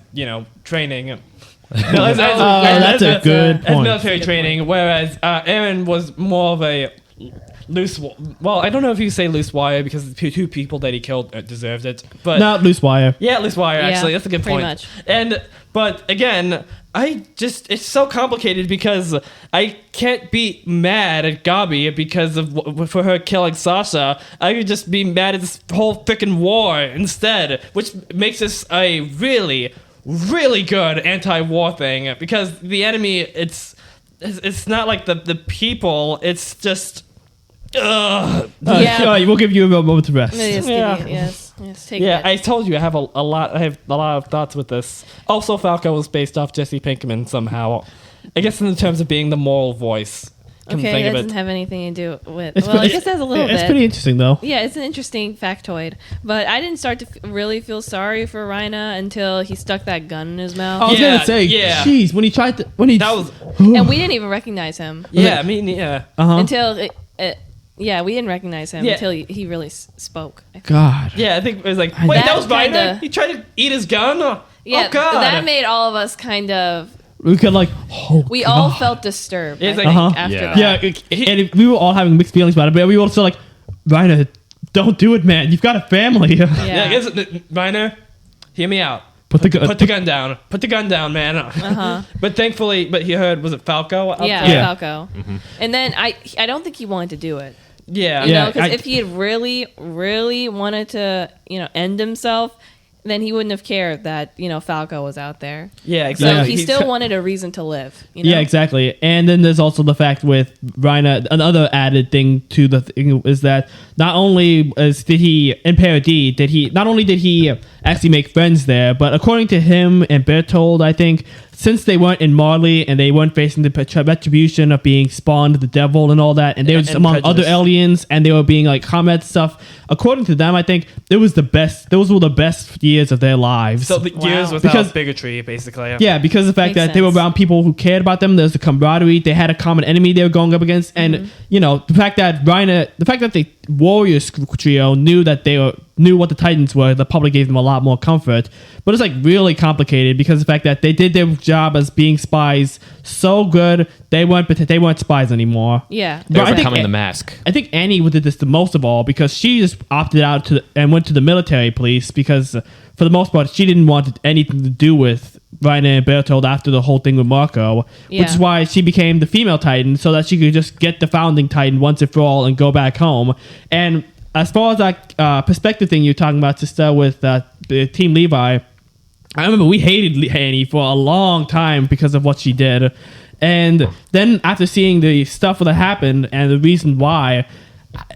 training. That's a good as point. military training, whereas Aaron was more of a loose. Well, I don't know if you say loose wire because the 2 people that he killed deserved it, but Not loose wire. yeah, loose wire. Yeah, Actually, that's a good pretty point. much. But again, it's so complicated because I can't be mad at Gabi because for her killing Sasha. I could just be mad at this whole freaking war instead, which makes this a really, really good anti-war thing because the enemy, it's not like the people, it's just. Yeah. We'll give you a moment to rest. Yes, take Yeah, it. I told you I have a lot. I have a lot of thoughts with this. Also, Falco was based off Jesse Pinkman somehow. I guess in terms of being the moral voice. Okay, that doesn't have anything to do with. It's Well, I pretty- guess it has a little bit. It's pretty interesting though. Yeah, it's an interesting factoid. But I didn't start to really feel sorry for Rhina until he stuck that gun in his mouth. I was Yeah, gonna say, yeah. jeez, when he tried to, That was And we didn't even recognize him yeah. I mean yeah. until we didn't recognize him Yeah. until he really spoke. God. Yeah, I think it was like wait, that was Ryder. kinda- He tried to eat his gun. Yeah, Oh God. that made all of us kind of. We could We all felt disturbed. It's I like- think, after Yeah. that. and we were all having mixed feelings about it, but we were also like, Rhina, don't do it, man. You've got a family. Yeah, I guess Ryder, hear me out. Put the gun down. Put the gun down, man. But thankfully, he heard, was it Falco? Yeah, Falco. And then I don't think he wanted to do it. Yeah. You Yeah, know, because I- if he had really, really wanted to, end himself, then he wouldn't have cared that, Falco was out there. Yeah, So exactly. he still wanted a reason to live. You know? Yeah, exactly. And then there's also the fact with Rhina, another added thing to the thing is that not only did he actually make friends there, but according to him and Bertold, I think, since they weren't in Marley and they weren't facing the retribution of being spawned the devil and all that, and they were just And among prejudice. other aliens and they were being like combat stuff, according to them, I think those were the best years of their lives. So the years Wow. without Because- bigotry, basically. Yeah, because of the fact Makes that they were sense. around people who cared about them. There's a camaraderie. They had a common enemy they were going up against, and the fact that the Warriors trio knew what the Titans were, the public gave them a lot more comfort. But it's like really complicated because of the fact that they did their job as being spies so good they weren't spies anymore. Yeah. They're But I think- overcoming the mask. I think Annie did this the most of all because she just opted out and went to the military police because for the most part she didn't want anything to do with Rhina and Bertold after the whole thing with Marco, which Yeah. is why she became the female Titan so that she could just get the founding Titan once and for all and go back home. And as far as that perspective thing you're talking about, sister, with the Team Levi, I remember we hated Annie for a long time because of what she did. And then after seeing the stuff that happened and the reason why,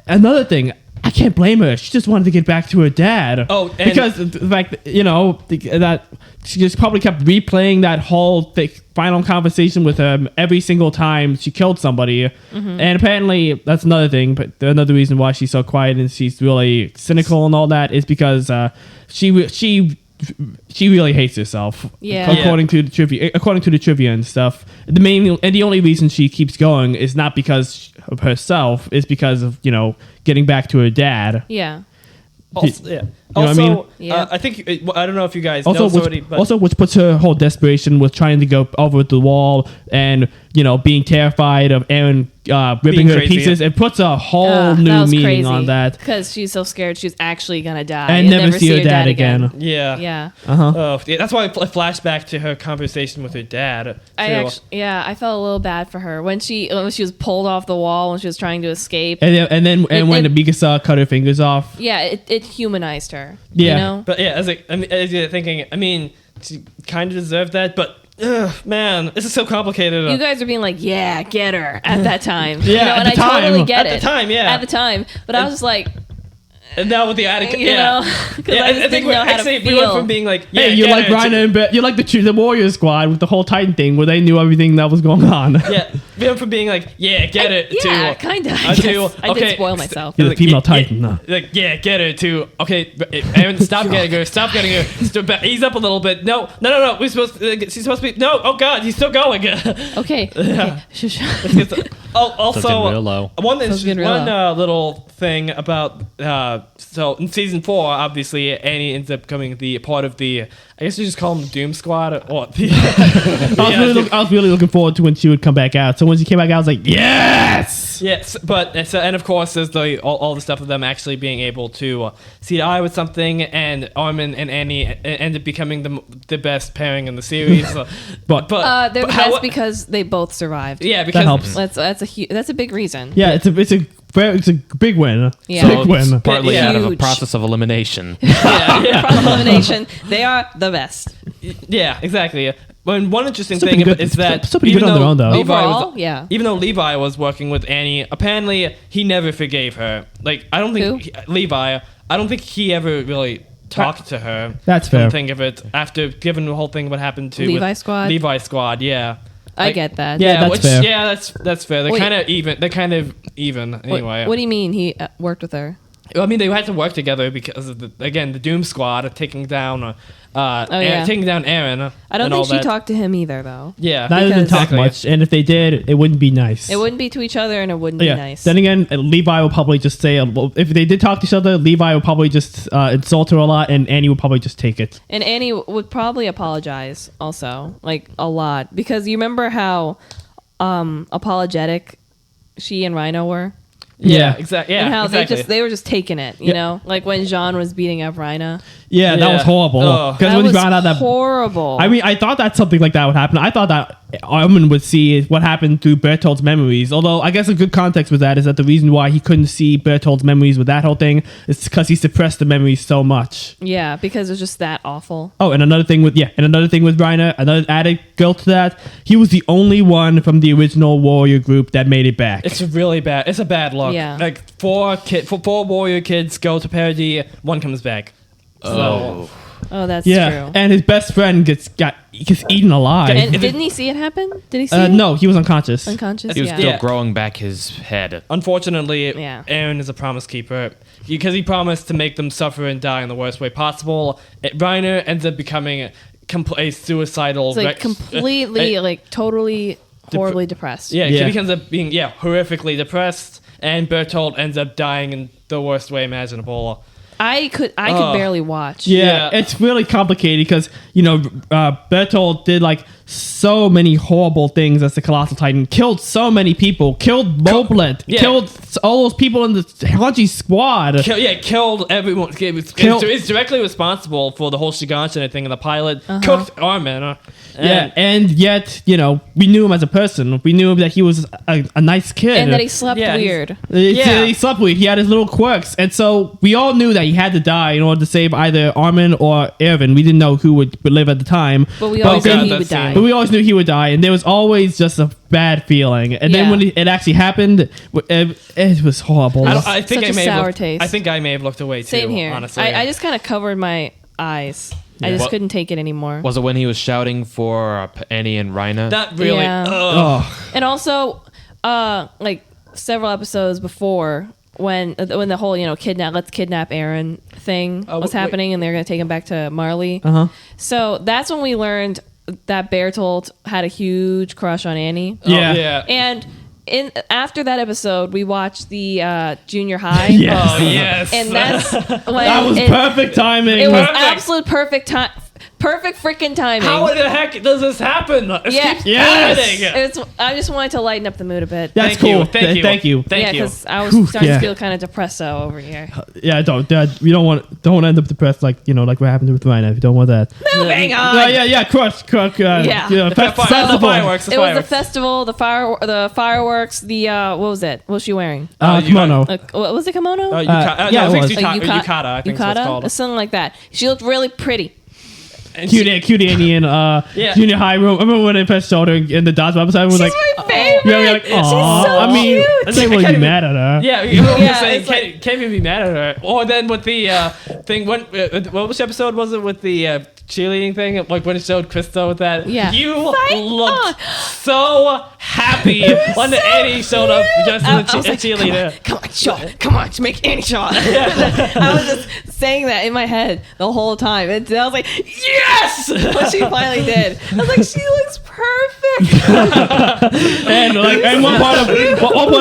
another thing, I can't blame her. She just wanted to get back to her dad. Oh, and- because the fact that she just probably kept replaying that whole final conversation with him every single time she killed somebody. And apparently that's another thing. But another reason why she's so quiet and she's really cynical and all that is because she really hates herself. Yeah. According to the trivia and stuff. The only reason she keeps going is not because of herself, it's because of, getting back to her dad. Yeah. Also, yeah. You know what I mean? Yeah. I think I don't know if you guys Also, know this already, but which puts her whole desperation with trying to go over the wall and being terrified of Aaron ripping Being her to crazy. pieces. It puts a whole that new was meaning crazy, on that, because she's so scared she's actually gonna die and never see her dad again. yeah. Yeah. Oh, yeah, that's why I flashed back to her conversation with her dad. I felt a little bad for her when she was pulled off the wall when she was trying to escape. And then when the Mikasa cut her fingers off. Yeah, it humanized her. Yeah. You know? But yeah, as you're thinking, she kind of deserved that, but man, this is so complicated. You guys are being like, yeah, get her at that time. Yeah, at and the I time. totally get At it. the time, yeah. At the time. But I was just like, and now with the attic, you know, because I just didn't know how to we feel. went from being like, yeah, Hey, you get like her to- Reiner and you like the Warrior Squad with the whole Titan thing where they knew everything that was going on. Yeah, we went from being like, yeah, get it Yeah, to kind of. to, I okay, did spoil myself. You're the female yeah, Titan, huh? Like, yeah, get her to okay, Aaron, stop getting her, stop getting her. Ease up a little bit. No. We're supposed to, she's supposed to be no. Oh God, he's still going. Okay. Shush. Also, real low. one getting real low. little thing about so in season 4, obviously Annie ends up becoming the part of the, I guess you just call them the Doom Squad or the. I was really looking forward to when she would come back out. So when she came back out, I was like, yes! Yes, but and of course there's all the stuff of them actually being able to see eye with something, and Armin and Annie end up becoming the best pairing in the series. But They're the but how- best because they both survived. yeah, because helps. That's a big reason. yeah, it's a big win. Yeah. Big win. Partly Yeah. out of a Huge. process of elimination. From elimination, they are the best. Yeah, exactly. When one interesting Still thing pretty good. is that Still pretty good on their own, though. Overall, yeah. Even though Levi was working with Annie, apparently he never forgave her. Like I don't think Levi. I don't think he ever really talked to her. That's come fair. to think of it, after given the whole thing what happened to Levi with Squad? Levi Squad, yeah. I get that. Yeah, that's fair. Yeah, that's fair. They're Wait. kind of even. They're kind of even anyway. What do you mean he worked with her? I mean, they had to work together because of the Doom Squad taking down, taking down Aaron. I don't and all think she that. talked to him either, though. Yeah, Neither didn't talk Exactly. much, and if they did, it wouldn't be nice. It wouldn't be to each other, and it wouldn't Yeah. be nice. Then again, Levi will probably just say, if they did talk to each other, Levi will probably just insult her a lot, and Annie will probably just take it. And Annie would probably apologize also, like a lot, because you remember how apologetic she and Rhino were, Yeah, exactly. Yeah, and how exactly. they were just taking it, you know, like when Jean was beating up Rhino. Yeah, that Yeah. was horrible. Oh. Because That when he was found out that, horrible. I mean, I thought that something like that would happen. I thought that Armin would see what happened through Berthold's memories. Although I guess a good context with that is that the reason why he couldn't see Berthold's memories with that whole thing is because he suppressed the memories so much. Yeah, because it's just that awful. Oh, and another thing with Reiner, another added guilt to that, he was the only one from the original warrior group that made it back. It's really bad. It's a bad look. Yeah. Like four warrior kids go to parody, one comes back. So, Oh, that's yeah, true. and his best friend gets eaten alive. And didn't he see it happen? Did he see it? No, he was unconscious. Unconscious? He was Yeah. still Yeah. growing back his head. unfortunately, Yeah. Aaron is a promise keeper because he promised to make them suffer and die in the worst way possible. Reiner ends up becoming a suicidal. It's like wreck- completely, like totally horribly depressed. Yeah, Yeah. he becomes being horrifically depressed, and Bertold ends up dying in the worst way imaginable. I could barely watch. Yeah, Yeah. it's really complicated because, Bertold did like so many horrible things as the Colossal Titan, killed so many people, killed Moblet, Yeah. killed all those people in the Haunchi squad. Killed everyone. Is directly responsible for the whole Shiganshina thing in the pilot. Cooked Armin. Yeah, and yet, we knew him as a person. We knew that he was a nice kid. And that he slept Yeah, weird. He slept weird. He had his little quirks. And so we all knew that he had to die in order to save either Armin or Erwin. We didn't know who would live at the time. But we always God, knew he that would die. but we always knew he would die, and there was always just a bad feeling. And then when it actually happened, it was horrible. I think Such I a may sour have taste. I think I may have looked away too. Same here. Honestly, I just kind of covered my eyes. I just couldn't take it anymore. Was it when he was shouting for Annie and Rhina? that really. Yeah. Oh, And also, like several episodes before, when the whole let's kidnap Aaron thing was wait. happening, and they're gonna take him back to Marley. So that's when we learned that Bertolt had a huge crush on Annie. yeah. yeah. And after that episode, we watched the junior high. Yes. Oh yes. And that's when That was perfect timing. It was Perfect. absolute perfect time. Perfect freaking timing. How the heck does this happen? It Yeah. keeps Yes. happening. I just wanted to lighten up the mood a bit. That's Thank cool. you. Thank you. Thank you. Thank yeah, you. because I was Whew, starting yeah. to feel kind of depresso over here. Yeah, don't end up depressed like what happened with Rhina. You don't want that. Moving on. Yeah, crush. Yeah. Festival. Fireworks. It was the festival, the fireworks, the what was it? What was she wearing? Kimono. What was it, kimono? Yeah, yeah, it was. Yukata. I think it's called. Something like that. She looked really pretty. And Cute Annie in junior high room. I remember when they first showed her in the dodgeball episode. I was She's like, my favorite. yeah, we're like, She's aw. so I mean, cute. I can't really be mad at her. Yeah, you know what Yeah, I'm saying? it's like- Can't even be mad at her. Or then with the thing, what which episode was it with the cheerleading thing? Like when it showed Krista with that. Yeah. You Fight looked on. so happy when the Annie showed up just I as a was like, cheerleader. Come on, shot. Come on, make Annie shot. I was just saying that in my head the whole time. And I was like, yes! When she finally did. I was like, she looks perfect. And one part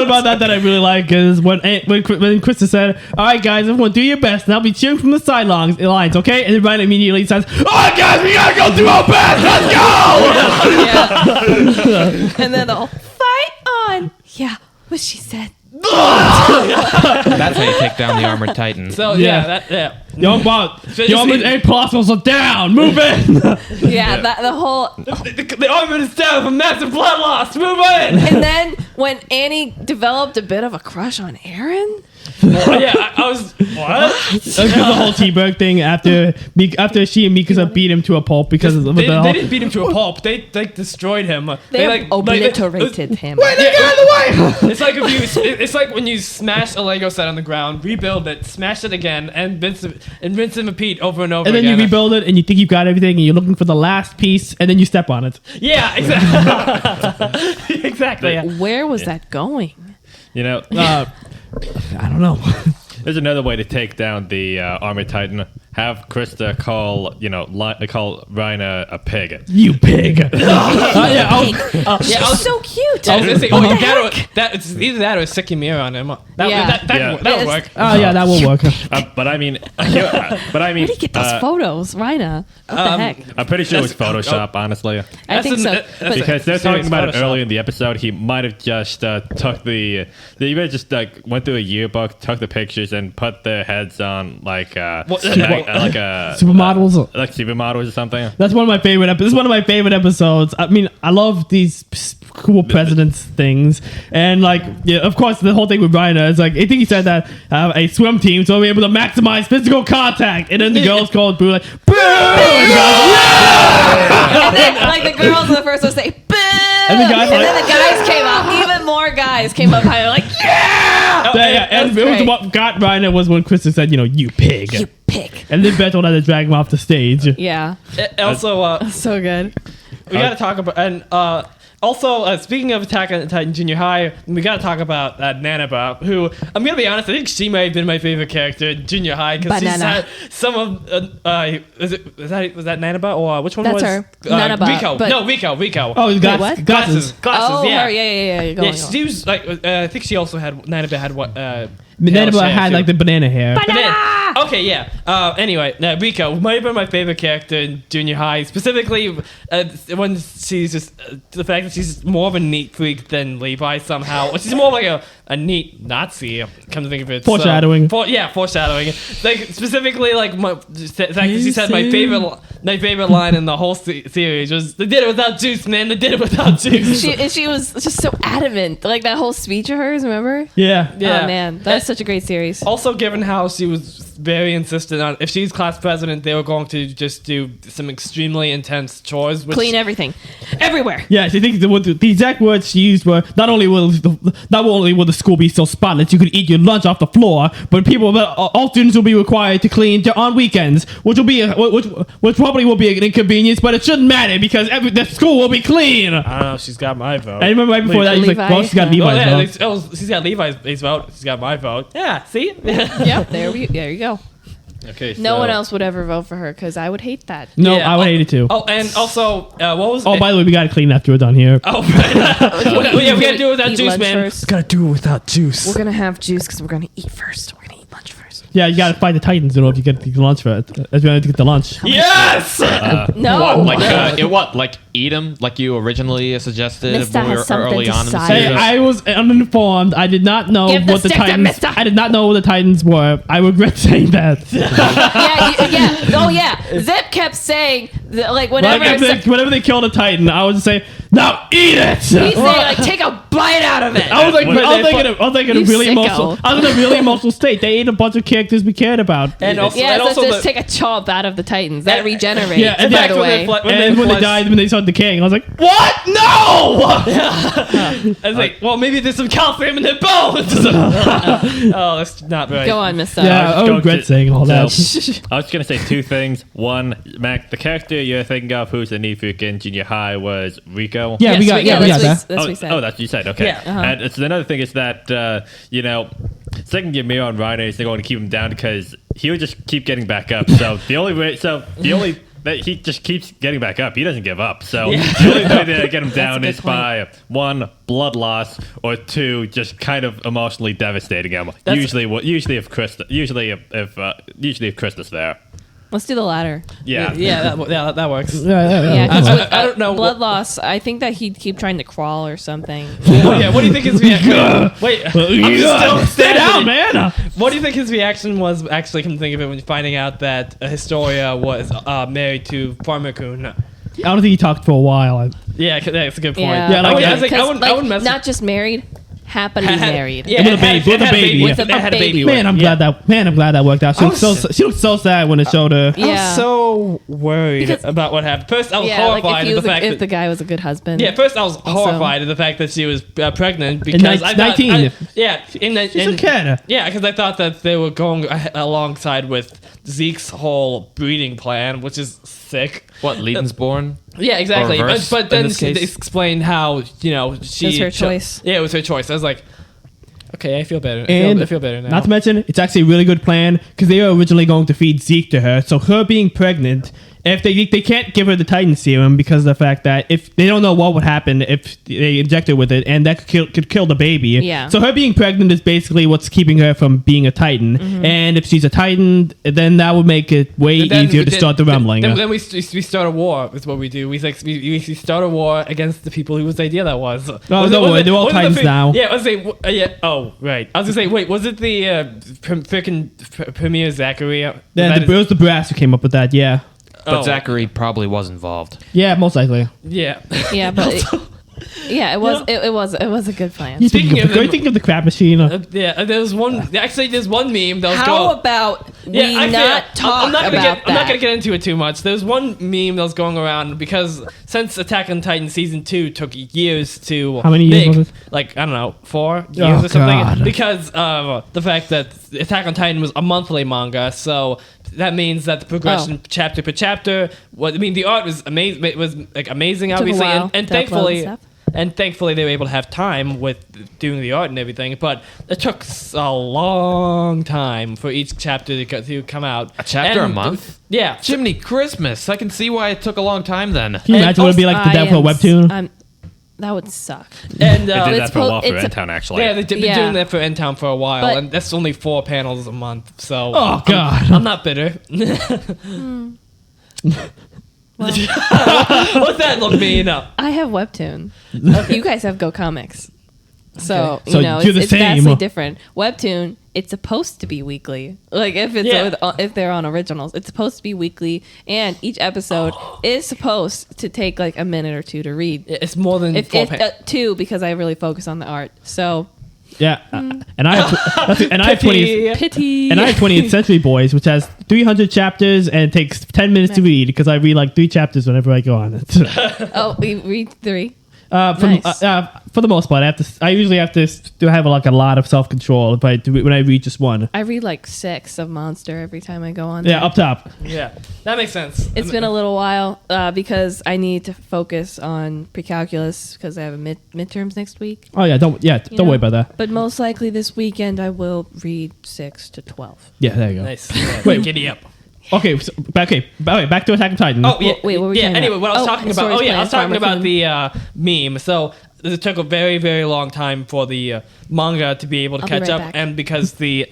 about that I really like is when Krista said, "All right, guys, everyone do your best, and I'll be cheering from the sidelines, okay?" And everybody immediately says, "All right, guys, we gotta go do our best. Let's go!" Yeah. And then the whole fight on. Yeah, what she said. That's how you take down the armored titan. So Yeah. yeah. Young A plus are down. Move in. Yeah, that the whole. The armament is down from massive blood loss. Move in. And then when Annie developed a bit of a crush on Aaron. Yeah, I was what? The whole T-Berg thing after she and Mikasa beat him to a pulp because of the They whole. didn't beat him to a pulp. They destroyed him. They obliterated him. Wait, they got out of the way. It's like it's like when you smash a Lego set on the ground, rebuild it, smash it again, and rinse and repeat over and over And then again. you rebuild it, and you think you've got everything, and you're looking for the last piece, and then you step on it. Yeah, exactly. Exactly. Yeah. Where was that going? I don't know. There's another way to take down the armored titan. Have Krista call Rhina a pig. You pig. She's so cute. I was gonna say, What the it's either that or a sticky mirror on him. That Yeah. would work. Oh yeah, that will work. But I mean, Where did he get those photos, Rhina? What the heck? I'm pretty sure it was Photoshop, honestly. I think so. But Because they're serious talking about it Photoshop. earlier in the episode. He might have just took they just went through a yearbook, took the pictures, and put their heads on like a Supermodels. like supermodels or something. That's one of my favorite episodes. This is one of my favorite episodes. I mean, I love these cool presidents things, and of course, the whole thing with Rhina is I think he said that a swim team, so we'll be able to maximize physical contact, and then the girls called boo, like boo, And then, the girls in the first one say, boo! And the guys then the guys came up. Even more guys came up higher, like, yeah! and That's it was great. what got Rhina was when Krista said, you pig, You pig. and then Bertolt had to drag him off the stage. Yeah. Also, So good. we got to talk about also, speaking of Attack on Titan Junior High, we got to talk about Nanaba, who, I'm going to be honest, I think she may have been my favorite character in Junior High, because she's Banana. had some of, was that Nanaba, or which one That's was? her. Nanaba, Rico. but- No, Rico. Oh, he's got what? glasses. Glasses, yeah. Her, yeah. Go Yeah, on. she was I think she also had, Nanaba had what, Nanaba had the banana hair. Okay, yeah. Anyway, Rico might have been my favorite character in Junior High, specifically when she's just the fact that she's more of a neat freak than Levi somehow. She's more like a a neat Nazi. Come to think of it, Foreshadowing. Foreshadowing. Like specifically, like she said, my favorite line in the whole series was, "They did it without juice, man. They did it without juice." She was just so adamant. Like that whole speech of hers, remember? Yeah. Yeah. Oh man, that's such a great series. Also, given how she was very insistent on, if she's class president, they were going to just do some extremely intense chores, which, Clean everything, everywhere. Yeah, I think the exact words she used were not only will the school be so spotless you could eat your lunch off the floor, but all students will be required to clean on weekends, which probably will be an inconvenience, but it shouldn't matter because the school will be clean. I don't know. She's got my vote. I remember right before that, he was like, "Well, she's got Levi's vote." She's got Levi's vote. She's got my vote. Yeah, see? Yep, there you go. Okay. No so- one else would ever vote for her because I would hate that. No, Yeah, I would hate it too. Oh, and also, what was? Oh, by the way, we gotta clean after we're done here. Oh, right. Yeah, we gotta do it without Eat juice, lunch man. first. Gotta do it without juice. We're gonna have juice because we're gonna eat first. We're gonna eat lunch first. Yeah, you gotta fight the Titans in order to get the lunch for it. As we have to get the lunch. Yes. No. Like eat them like you originally suggested Mister when we has were something early to on in the say. Hey, series? I was uninformed. I did not know Give the what the stick to Titans. Mister. I did not know what the Titans were. I regret saying that. Yeah. Oh yeah. Zip kept saying that, like whenever Whenever they killed a Titan, I would just say, "Now eat it." he'd say like take a bite out of it. I was like, When I was like in a You really sicko. emotional. I was in a really emotional state. They ate a bunch of characters we cared about. And also, Yeah, and so also just the, take a chomp out of the Titans. That regenerates, Yeah, and by back the when way. And when they died, when they started decaying, I was like, "What? No!" I was like, well, maybe there's some calcium in their bones. Oh, that's not right. Go on, Mister. Yeah, I going regret to- saying all that. I was gonna say two things. One, Mac, the character you're thinking of who's a Nifuke in junior high was Rico. Yeah, we got that's that. That's what we said. Oh, that's what you said. Okay. Yeah. Uh-huh. And it's another thing is that second year Miro and Rhino is going to keep him down because he would just keep getting back up. So the only that he just keeps getting back up. He doesn't give up. So the only way to get him down good is by one, blood loss, or two, just kind of emotionally devastating him. Usually if Krista's there. Let's do the latter. Yeah. That works. Yeah. 'cause with, I don't know blood loss. I think that he'd keep trying to crawl or something. Yeah, what do you think his reaction? Wait, I'm still Stay down, standing. man. What do you think his reaction was? Actually, come to think of it, when finding out that Historia was married to Farmer Kun. I don't think he talked for a while. Yeah, that's a good point. Yeah, Yeah, like, I was like, I 'cause, wouldn't mess. not just married, happily married. Yeah, With a baby, with a baby. With a had a baby. baby. Man, I'm glad that worked out. She looked so sad when it showed her. I was Yeah. so worried Because- about what happened. First, I was Yeah, like horrified if, at the fact if that. the guy was a good husband. Yeah, first I was horrified at the fact that she was pregnant because I thought, 19. She's a kid. Yeah, because I thought that they were going alongside with Zeke's whole breeding plan, which is sick. What, Lebensborn? Yeah, exactly. Or reverse, But in then this they case. explained how she It was her choice. Yeah, it was her choice. I was like, okay, I feel better. And I feel better now. Not to mention, it's actually a really good plan because they were originally going to feed Zeke to her. So her being pregnant, if they can't give her the Titan serum because of the fact that if they don't know what would happen if they inject her with it, and that could kill the baby. Yeah. So her being pregnant is basically what's keeping her from being a Titan. Mm-hmm. And if she's a Titan, then that would make it way Then easier to start the rumbling. Then we start a war. Is what we do. We start a war against the people whose idea that was. Oh, don't worry, they're all Titans now. Yeah, I was saying. Yeah. Oh, right. I was gonna say. Wait, was it the freaking Premier Zachary? Then it was the brass who came up with that. Yeah. But Oh. Zachary probably was involved. Yeah, most likely. Yeah. Yeah, but it was a good plan. You Speaking of them- think of the crab machine. Yeah. There's one. Actually, there's one meme that was How going. about we actually, not talk I'm not about gonna that? I'm not gonna get into it too much. There's one meme that was going around because since Attack on Titan season 2 took years to How many years make, was it? like I don't know, 4 years Oh, or something, God. because of the fact that Attack on Titan was a monthly manga, so that means that the progression chapter per chapter. The art was amazing. It was like amazing, Took a obviously, while and to upload thankfully. stuff. And thankfully, they were able to have time with doing the art and everything. But it took a long time for each chapter to come out. A chapter And a month? Yeah. Jiminy Christmas. I can see why it took a long time then. Can you And imagine what it'd be like the Devil webtoon? That would suck. And They did it's that for a while for it's a- N-Town, actually. yeah, they've been Yeah. doing that for N-Town for a while, But- and that's only 4 panels a month. So Oh, God. I'm not bitter. What's that look mean? I have Webtoon. You guys have Go Comics. So, So you know, you're the it's same. vastly different. Webtoon, it's supposed to be weekly. Like if it's Yeah. if they're on originals, it's supposed to be weekly, and each episode is supposed to take like a minute or two to read. It's more than If 2, because I really focus on the art. So Yeah, and I have 20 pity. and I have 20th Century Boys, which has 300 chapters and takes 10 minutes to read because I read like 3 chapters whenever I go on it. Oh, we read 3. Nice. For the most part, I usually have to have like a lot of self control when I read just one. I read like 6 of Monster every time I go on. Yeah, there. up top. Yeah, that makes sense. It's been a little while because I need to focus on pre-calculus because I have a midterms next week. Oh yeah, don't know? worry about that. But most likely this weekend I will read 6 to 12. Yeah, there you go. Nice. Yeah, Wait. giddy up. Okay, back to Attack on Titan. Oh yeah, Wait, what were we yeah. talking Anyway, about? what I was Oh, talking about. Story's Oh yeah, I was Plan, talking about Farmer the meme. So it took a very, very long time for the manga to be able to I'll be catch right up, back. and because the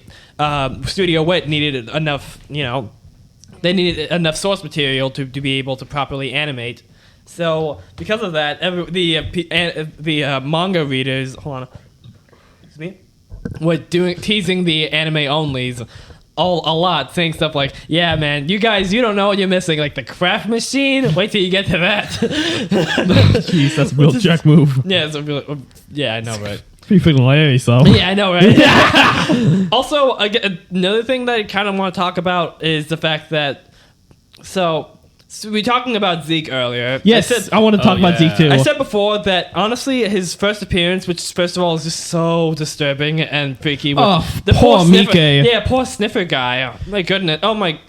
Studio Wit needed enough, they needed enough source material to be able to properly animate. So because of that, the manga readers, hold on, excuse me, were teasing the anime onlys a lot, saying stuff like, "Yeah, man, you guys, you don't know what you're missing. Like the craft machine. Wait till you get to that." Jeez, that's a real jack move. Yeah, it's a really, yeah, I know, right? Pretty freaking hilarious, though. Yeah, I know, right? Also, another thing that I kind of want to talk about is the fact that so we were talking about Zeke earlier. Yes, I want to talk about Zeke too. I said before that honestly, his first appearance, which first of all is just so disturbing and freaky. With poor sniffer, Mike. Yeah, poor sniffer guy. Oh, my goodness. Oh my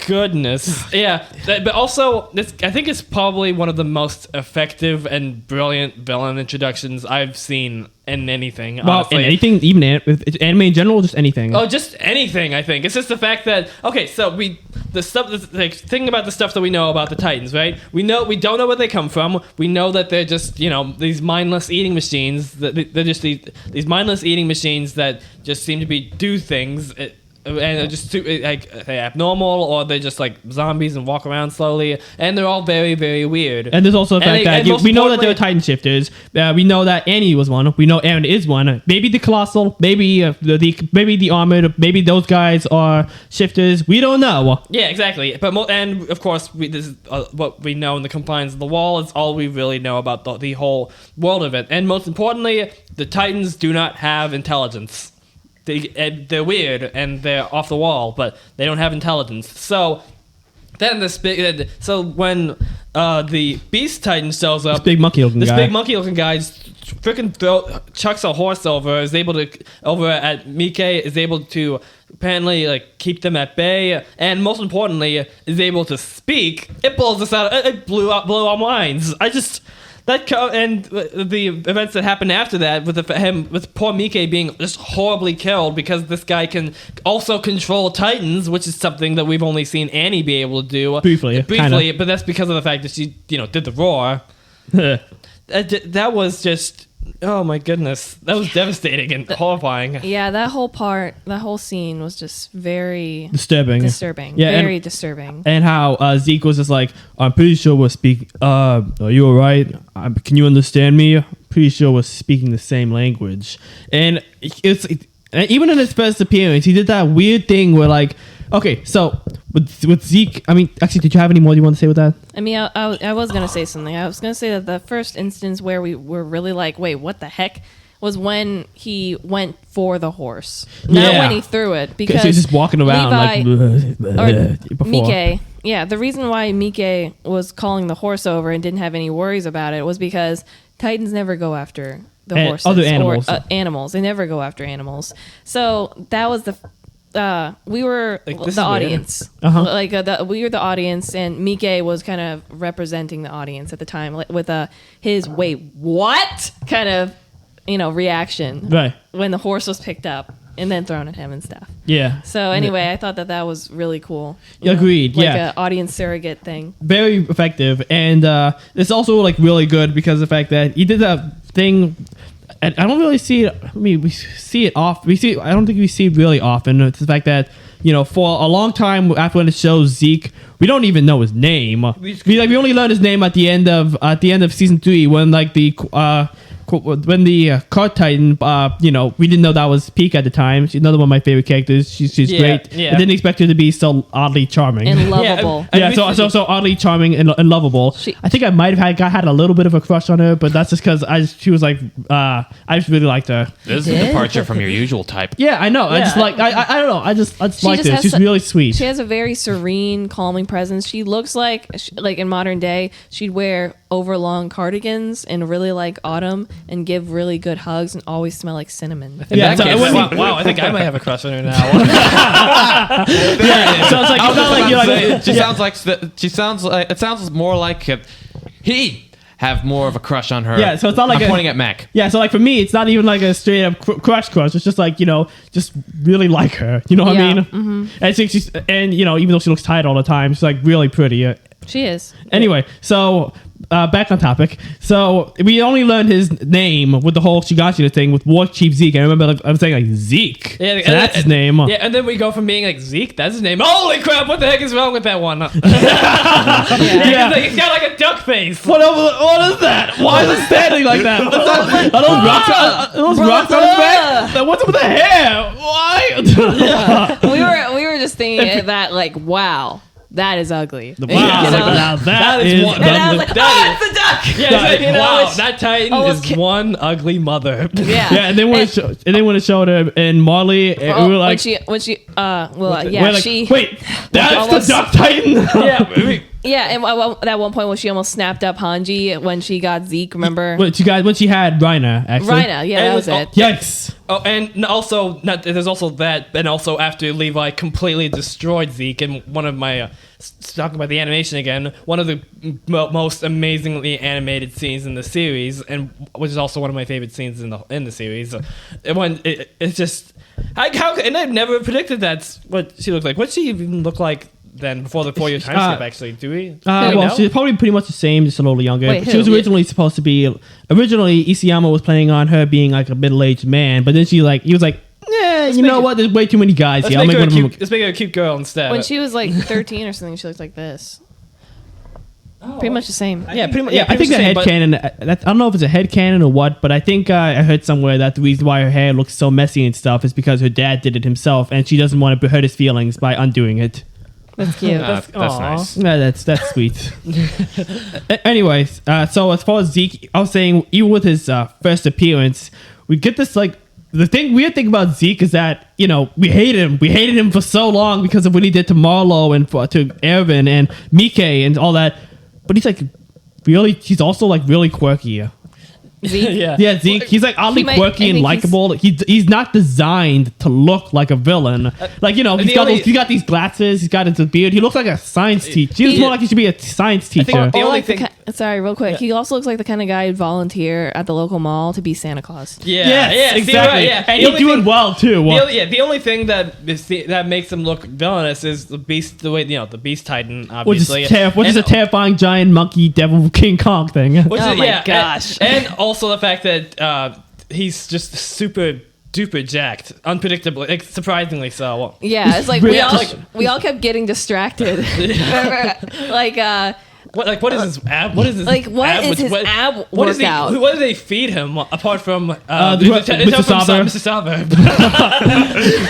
goodness. Yeah, but also I think it's probably one of the most effective and brilliant villain introductions I've seen in anything. Well, honestly. in anything, even anime in general, just anything. Oh, just anything. I think it's just the fact that thinking about the stuff that we know about the Titans, right? We don't know where they come from. We know that they're just these mindless eating machines. They're just these mindless eating machines that just seem to do things. And they're just like they're abnormal, or they're just like zombies and walk around slowly, and they're all very, very weird. And there's also the fact that most we know that importantly- they're Titan shifters. We know that Annie was one. We know Aaron is one. Maybe the Colossal. Maybe maybe the Armored. Maybe those guys are shifters. We don't know. Yeah, exactly. But and of course, this is what we know in the confines of the wall. It's all we really know about the whole world of it. And most importantly, the Titans do not have intelligence. They're weird and they're off the wall, but they don't have intelligence. So then when the Beast Titan shows up, This big monkey looking guy. big monkey looking guy freaking chucks a horse over at Mike, is able to apparently like keep them at bay, and most importantly is able to speak. It blows us out. It blew our minds. And the events that happened after that, with poor Mike being just horribly killed because this guy can also control Titans, which is something that we've only seen Annie be able to do Briefly, kinda. but that's because of the fact that she did the roar. That was just, oh my goodness, that was devastating and horrifying. Yeah, that whole scene was just very Disturbing. Yeah, very disturbing. And how Zeke was just like, I'm pretty sure we're speaking. Are you alright? Can you understand me? I'm pretty sure we're speaking the same language. And even in his first appearance, he did that weird thing where like, okay, so with Zeke, I mean, actually, did you have any more you want to say with that? I mean, I was going to say something. I was going to say that the first instance where we were really like, wait, what the heck? Was when he went for the horse. Not Yeah. when he threw it. Because He was just walking around Levi, before. Mike, yeah, the reason why Mike was calling the horse over and didn't have any worries about it was because Titans never go after the horses. Other animals. Or, animals. They never go after animals. So that was we were Like, this the is weird. audience. Uh-huh. Like we were the audience, and Mike was kind of representing the audience at the time, like, with his "wait, what?" kind of reaction, Right. when the horse was picked up and then thrown at him and stuff. Yeah. So anyway, I thought that was really cool. Agreed, Like yeah. a audience surrogate thing. Very effective, and it's also like really good because of the fact that he did that thing. And I don't really see it. I mean, we see it off. I don't think we see it really often. It's the fact that for a long time after when it shows Zeke, we don't even know his name. We only learn his name at the end of season 3 when like the Card Titan, we didn't know that was Peak at the time. She's another one of my favorite characters. She's great. Yeah. I didn't expect her to be so oddly charming. And lovable. So oddly charming and lovable. I think I might have had a little bit of a crush on her, but that's just because she was like, I just really liked her. This is a departure from your usual type. Yeah, I know. I just like, I don't know. I just liked her. She's really sweet. She has a very serene, calming presence. She looks like in modern day, she'd wear overlong cardigans in really like autumn and give really good hugs and always smell like cinnamon. Yeah, so Wow, I think I might have a crush on her now. So it's like, it's not like you're like, She sounds like it sounds more like he have more of a crush on her. Yeah, so it's not like I'm pointing at Mac. Yeah, so like for me, it's not even like a straight up crush. It's just like, just really like her. You know what I mean? Mm-hmm. And I think even though she looks tired all the time, she's like really pretty. She is. Anyway, so back on topic. So we only learned his name with the whole Shigatsu thing with War Chief Zeke. I remember I was saying like Zeke. Yeah, so that's his name. Yeah, and then we go from being like Zeke, that's his name. Holy crap! What the heck is wrong with that one? Yeah. He's got like a duck face. What is that? Why is it standing like that? Are those rocks on his back? What's up with the hair? Why? We were just thinking that like, wow. That is ugly. Wow, now that is one. And I was like, oh, it's the duck. Yeah, wow, that Titan is one ugly mother. Yeah. Yeah, and then when it showed her in Marley, we were like, she wait, that's almost, the Duck Titan. Yeah, and at one point when she almost snapped up Hanji when she got Zeke, remember? When she had Reina, actually. Reina, yeah, that was it. Yikes. Oh, and also, there's also that, and also after Levi completely destroyed Zeke, and one of my, talking about the animation again, one of the most amazingly animated scenes in the series, and which is also one of my favorite scenes in the series. It's just, and I've never predicted that's what she looked like. What'd she even look like then before the 4-year time skip, actually? Do we? She's probably pretty much the same, just a little younger. Wait, she was originally supposed to be. Originally, Isayama was planning on her being like a middle-aged man, but then he was like, yeah, you know what? There's way too many guys here. Let's make her a cute girl instead. When she was like 13 or something, she looked like this. Pretty much the same. Yeah, pretty much. Yeah, I think the headcanon. I don't know if it's a headcanon or what, but I think I heard somewhere that the reason why her hair looks so messy and stuff is because her dad did it himself, and she doesn't want to hurt his feelings by undoing it. That's cute. That's nice. Yeah, that's sweet. Anyways, so as far as Zeke, I was saying, even with his first appearance, we get this like the weird thing about Zeke is that we hate him. We hated him for so long because of what he did to Marlo and to Erwin and Mike and all that. But he's like he's also like really quirky. Zeke? Yeah, Zeke. He's like oddly quirky and likable. He's not designed to look like a villain. He's got these glasses. He's got his beard. He looks like a science teacher. He looks more like he should be a science teacher. The only thing. Sorry, real quick. He also looks like the kind of guy who'd volunteer at the local mall to be Santa Claus. Yes, exactly. Right, yeah. And he's doing well too. The only thing that makes him look villainous is the beast. The Beast Titan, obviously, which is a terrifying giant monkey devil King Kong thing. Oh my gosh! And also the fact that he's just super duper jacked, unpredictably, like, surprisingly so. Yeah, it's like we all kept getting distracted. Remember, what is his ab? What is his like? What ab? is his ab workout? What do they feed him apart from Mr. Saber?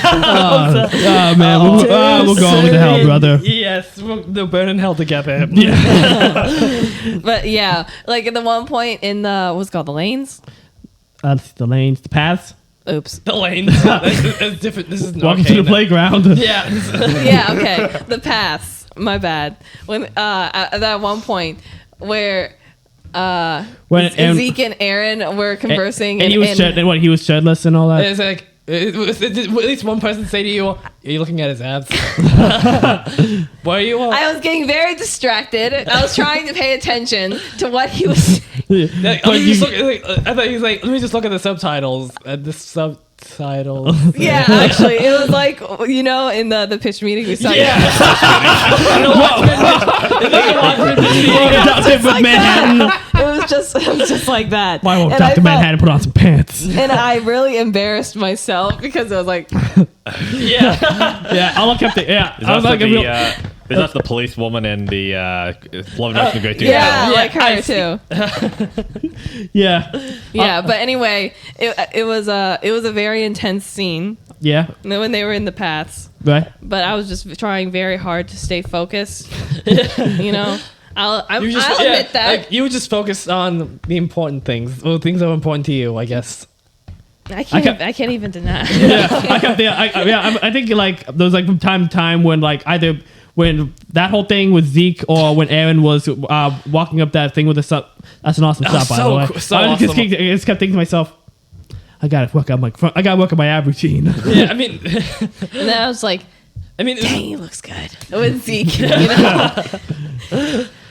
Oh man, we'll go on with the hell, brother. Yes, they'll burn in hell together. Yeah. But yeah, like at the one point in the what's it called, the lanes. The lanes, the paths. Oops. The lanes. That's different. This is Welcome to the playground. Yeah. Yeah. Okay. The paths. My bad. When at that one point where Zeke and Aaron were conversing, and he was he was shirtless and all that. It's like did at least one person say to you, "Are you looking at his abs?" Why are you? I was getting very distracted. I was trying to pay attention to what he was saying. I thought he was like, "Let me just look at the subtitles." Yeah, actually, it was like in the pitch meeting we saw. Yeah. It was just like that. Why won't Dr. Manhattan put on some pants? And I really embarrassed myself because I was like, yeah. Yeah, all I kept it. Yeah, Is I was that like, Is that the police woman in the Love Notes and Great Dude? Yeah, Yeah, like her I too. Yeah. Yeah, but anyway, it was a very intense scene Yeah. when they were in the paths. Right. But I was just trying very hard to stay focused. You know, I'll admit that. Like, you were just focused on the important things, or things that were important to you, I guess. I can't even deny. Yeah. I think like there was like from time to time when like either when that whole thing with Zeke or when Aaron was walking up that thing with the sub. That's an awesome shot, by the way. I just kept thinking to myself, I gotta work on my ab routine. Yeah, I mean, And then I was like, dang, dang, he looks good with Zeke. You know?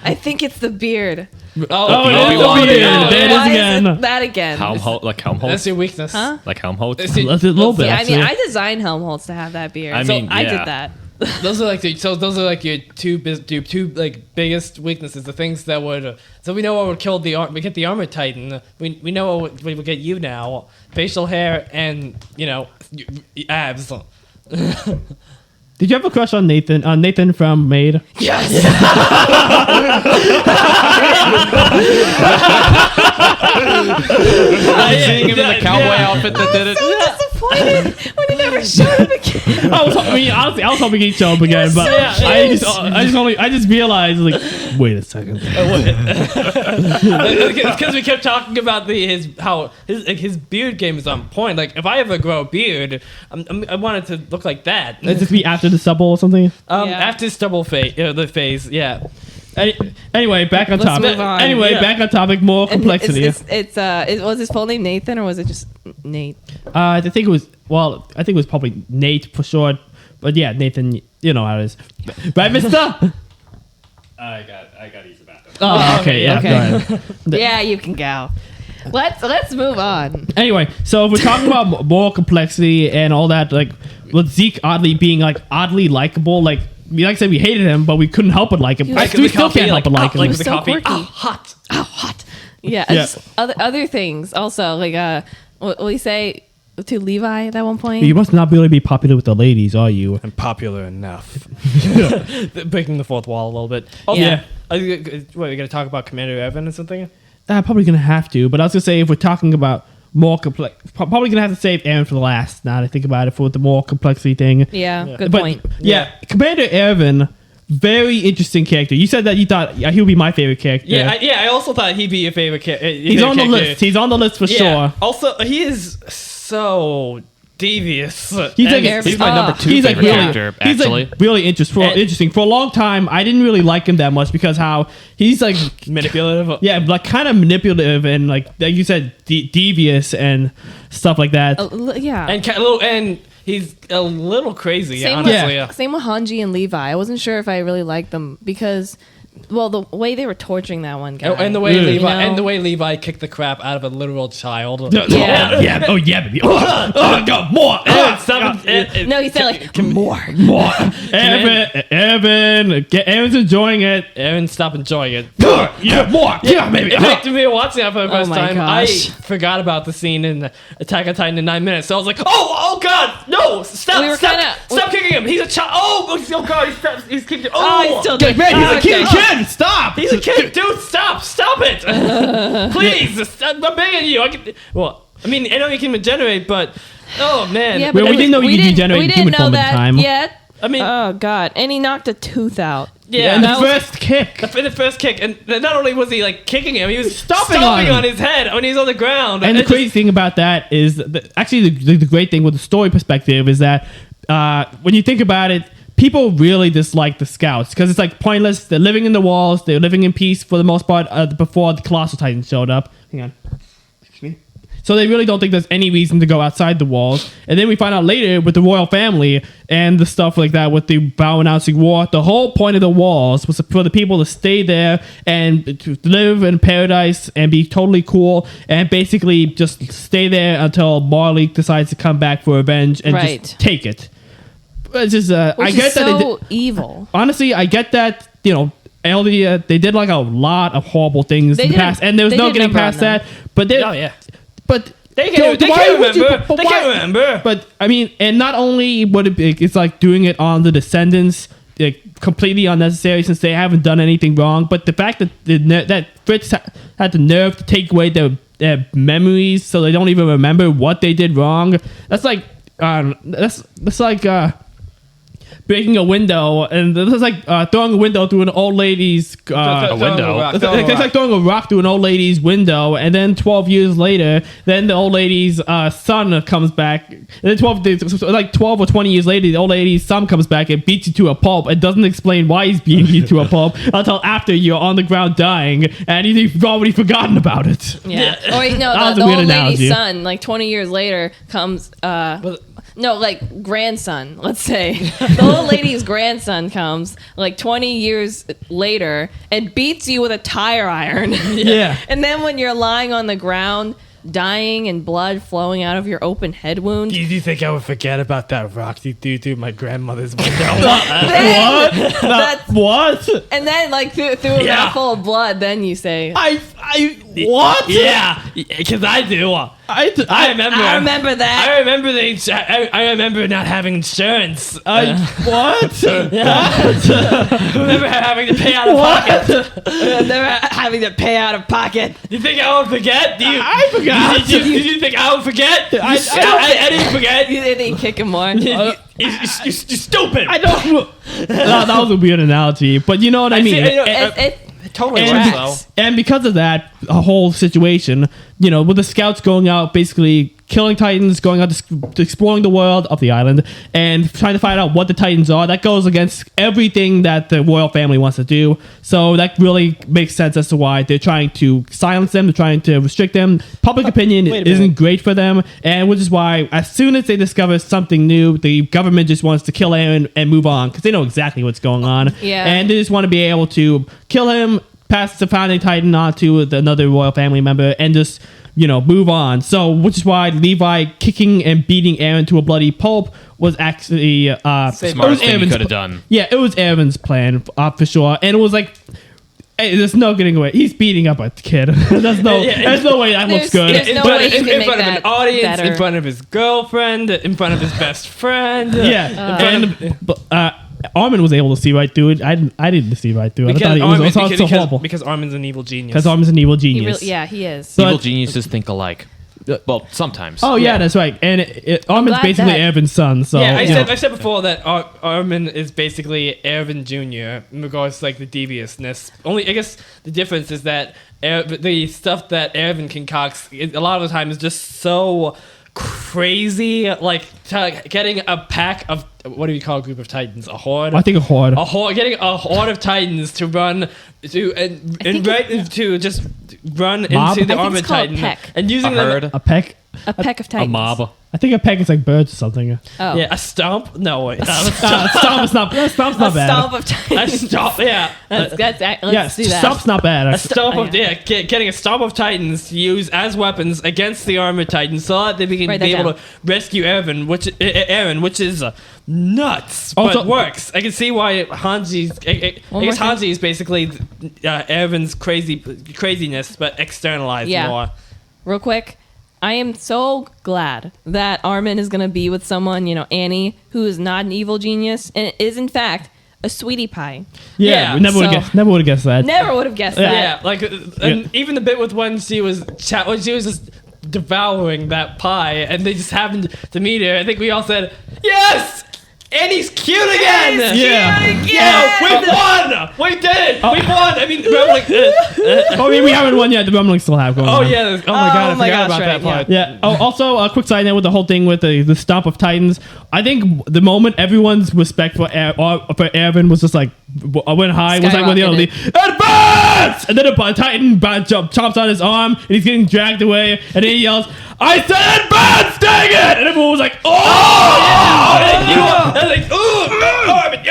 I think it's the beard. Oh, it is the beard. There it is Why again. is it that again? Helmholtz? that's your weakness. Huh? Like Helmholtz? See, That's a little bit. Yeah, I mean, actually. I designed Helmholtz to have that beard. I So mean, I yeah. did that. those are like your two like biggest weaknesses. The things that would. So we know what would kill we get the armor titan. We know what would get you now. Facial hair and abs. Did you have a crush on Nathan? Nathan from Maid? Yes. Seeing him in the cowboy outfit that did it. Disappointed when he never showed up again. Honestly, I was hoping he'd show up again, but I just realized like, wait a second. Because we kept talking about his beard game is on point. Like if I ever grow a beard, I want it to look like that. Let's just be after the stubble or something. After stubble phase, the phase, yeah. Anyway, back on Let's topic. move on. Anyway, Yeah. back on topic. More complexity. Was his full name Nathan or was it just Nate? I think it was probably Nate for short. But yeah, Nathan. You know how it is, right, Mister? I got to use the bathroom. Oh, okay, yeah. Okay. Go ahead. Yeah, you can go. Let's move on. Anyway, so if we're talking about more complexity and all that, like with Zeke being oddly likable, like I said, we hated him, but we couldn't help but like him. He was We still can't help but like him. Like was the so coffee. quirky. Hot. Oh, hot. Yeah. Yeah. Just other things also like what we say to Levi at that one point. You must not be able to be popular with the ladies, are you? I'm popular enough. Breaking the fourth wall a little bit. Yeah. Are you going to talk about Commander Evan or something? I'm probably gonna have to, but I was gonna say if we're talking about more complex, probably gonna have to save Aaron for the last. Now that I think about it, for the more complexity thing. Yeah, good But, point. Yeah, Commander Evan, very interesting character. You said that you thought he would be my favorite character. I also thought he'd be your favorite character. he's on the list. He's on the list for sure. Also, he is so devious. He's He's my number two he's favorite character, He's actually. like really interesting. For a long time, I didn't really like him that much because how he's like manipulative. Yeah, like kind of manipulative and like you said, devious and stuff like that. Yeah. And he's a little crazy, Same honestly. with, same with Hanji and Levi. I wasn't sure if I really liked them because, well, the way they were torturing that one guy. And the way Yeah. Levi kicked the crap out of a literal child. Yeah. Oh yeah, baby. Oh, go more. No, he said like more. Aaron's enjoying it. Aaron, stop enjoying it. Yeah, more. Yeah, baby. In fact, we were watching that for the first my time. I gosh. forgot about the scene in Attack on Titan in 9 minutes. So I was like, oh God, no, stop, We were stop, kinda- stop kicking him. He's a child. Oh God, he's keeping. Oh, he's still Get doing ready. He's a kid. Stop. He's a kid, dude. Stop it, please. I'm begging you. I mean, I know you can regenerate, but oh man. Yeah, Well, but we didn't know you could regenerate we in didn't human know form at that the time. yet. I mean, Oh God! And he knocked a tooth out. yeah. And the that was- first kick. the first kick, and not only was he like kicking him, he was Stomping stomping on on him. his head when he's on the ground. And the It just- crazy thing about that is, the great thing with the story perspective is that when you think about it, people really dislike the scouts because it's like pointless. They're living in the walls. They're living in peace for the most part before the Colossal Titans showed up. Hang on. Excuse me. So they really don't think there's any reason to go outside the walls. And then we find out later with the royal family and the stuff like that with the Bow announcing war. The whole point of the walls was for the people to stay there and to live in paradise and be totally cool and basically just stay there until Marley decides to come back for revenge and Right. just take it. It's just, I Which get is that. so evil. Honestly, I get that, LD, they did like a lot of horrible things They in the did a- past, and there was they no did a getting number on past them. that. But they, Oh yeah. but They can't remember. They can't remember. But I mean, and not only would it be, it's like doing it on the Descendants. completely unnecessary since they haven't done anything wrong. But the fact that that Fritz had the nerve to take away their memories so they don't even remember what they did wrong, that's like that's like breaking a window, and it's like throwing a window through an old lady's A window. It's like throwing a rock through an old lady's window, and then 12 years later, then the old lady's son comes back. And then 12 or 20 years later, the old lady's son comes back and beats you to a pulp and doesn't explain why he's beating you to a pulp until after you're on the ground dying, and you've already forgotten about it. Yeah. Or That was the a weird old analogy. lady's son, like 20 years later, comes. Grandson. Let's say the old lady's grandson comes like 20 years later and beats you with a tire iron. Yeah. And then when you're lying on the ground, dying and blood flowing out of your open head wound. Do you think I would forget about that rock you threw through my grandmother's window? What? And then, like, through a mouthful of blood, then you say, What? Yeah, because I do. I remember. I remember that. I remember I remember not having insurance. What? I remember having to pay out of pocket. Never having to pay out of pocket. You think I would forget? I forgot. Did you think I would forget? I didn't forget. You didn't kick him more. You're stupid. I don't. That was a weird analogy, but you know what I mean. It totally and, works, and because of that whole situation, with the scouts going out, basically killing Titans, going out to exploring the world of the island, and trying to find out what the Titans are, that goes against everything that the royal family wants to do. So that really makes sense as to why they're trying to silence them, they're trying to restrict them. Public opinion isn't great for them, and which is why as soon as they discover something new, the government just wants to kill Aaron and move on, because they know exactly what's going on. Yeah. And they just want to be able to kill him, pass the founding Titan on to another royal family member, and just move on. So, which is why Levi kicking and beating Aaron to a bloody pulp was actually Smartest thing he could have done. Yeah, it was Aaron's plan for sure, and it was like, hey, there's no getting away. He's beating up a kid. There's no way that looks good. There's no way you can in make front of an that audience, better. in front of his girlfriend, in front of his best friend. Armin was able to see right through it. I didn't see right through it. I thought it was so horrible. Because Armin's an evil genius. Because Armin's an evil genius. He is. So- Evil geniuses think alike. Well, sometimes. Oh yeah, that's right. And Armin's glad basically that- Ervin's son. So Yeah, I said before that Armin is basically Ervin Jr. in regards to like the deviousness. Only I guess the difference is that the stuff that Ervin concocts a lot of the time is just so crazy. Like getting a pack of what do we call a group of Titans? A horde. I think a horde. Getting a horde of Titans to run to just run Mob? into the I think armored it's called Titan peck. and using A them. herd. A peck. A peck of A titans. mob. I think a peck is like birds or something. Oh. Yeah, a stomp. No wait, Stomp's not A bad. stomp of a titans. stomp. Yeah. Let's Yeah, do that. Stomp's not bad. A stomp of yeah. getting a stomp of Titans to use as weapons against the armored Titans, so that they can Write that be able down. to rescue Aaron, which is nuts, Also- but works. I can see why Hanji's. I One guess more thing. Hanji is basically Aaron's craziness, but externalized Yeah. more. Real quick, I am so glad that Armin is going to be with someone, Annie, who is not an evil genius and is in fact a sweetie pie. Yeah, we never would have guessed that. Never would have guessed Yeah, that. like, and even the bit with when she was just devouring that pie, and they just happened to meet her. I think we all said, "Yes, Annie's cute again." Yeah. We won. We did it. We won. I mean, We haven't won yet. The rumblings still have going on. oh yeah. Oh my god, I my forgot gosh, about that right, part. Yeah. Oh, also, a quick side note with the whole thing with the stomp of Titans. I think the moment everyone's respect for Ervin was just like went high was like when the other advance, and then a Titan chomps on his arm and he's getting dragged away, and then he yells, "I said advance, dang it!" And everyone was like, "Oh!" I was like, "Ooh, Armin,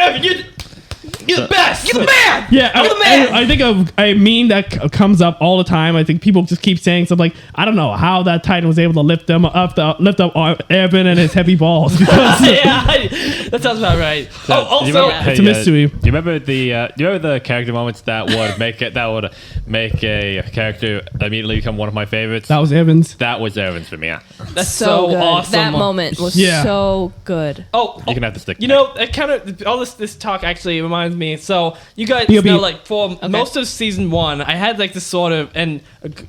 you You're the best. You're the man. Yeah, I'm the man. I think of a meme that comes up all the time. I think people just keep saying something like, "I don't know how that Titan was able to lift up Evan and his heavy balls." Because That sounds about right. Also, it's a mystery. Do you remember the character moments that would make a character immediately become one of my favorites? That was Evans. That was Evans for me. Yeah. that's So good. awesome. That moment was Yeah. so good. Oh, You can have the stick. You know, it kind of all this talk actually reminds me. So you guys B.O.B. know, like for most of season 1, I had like this sort of, and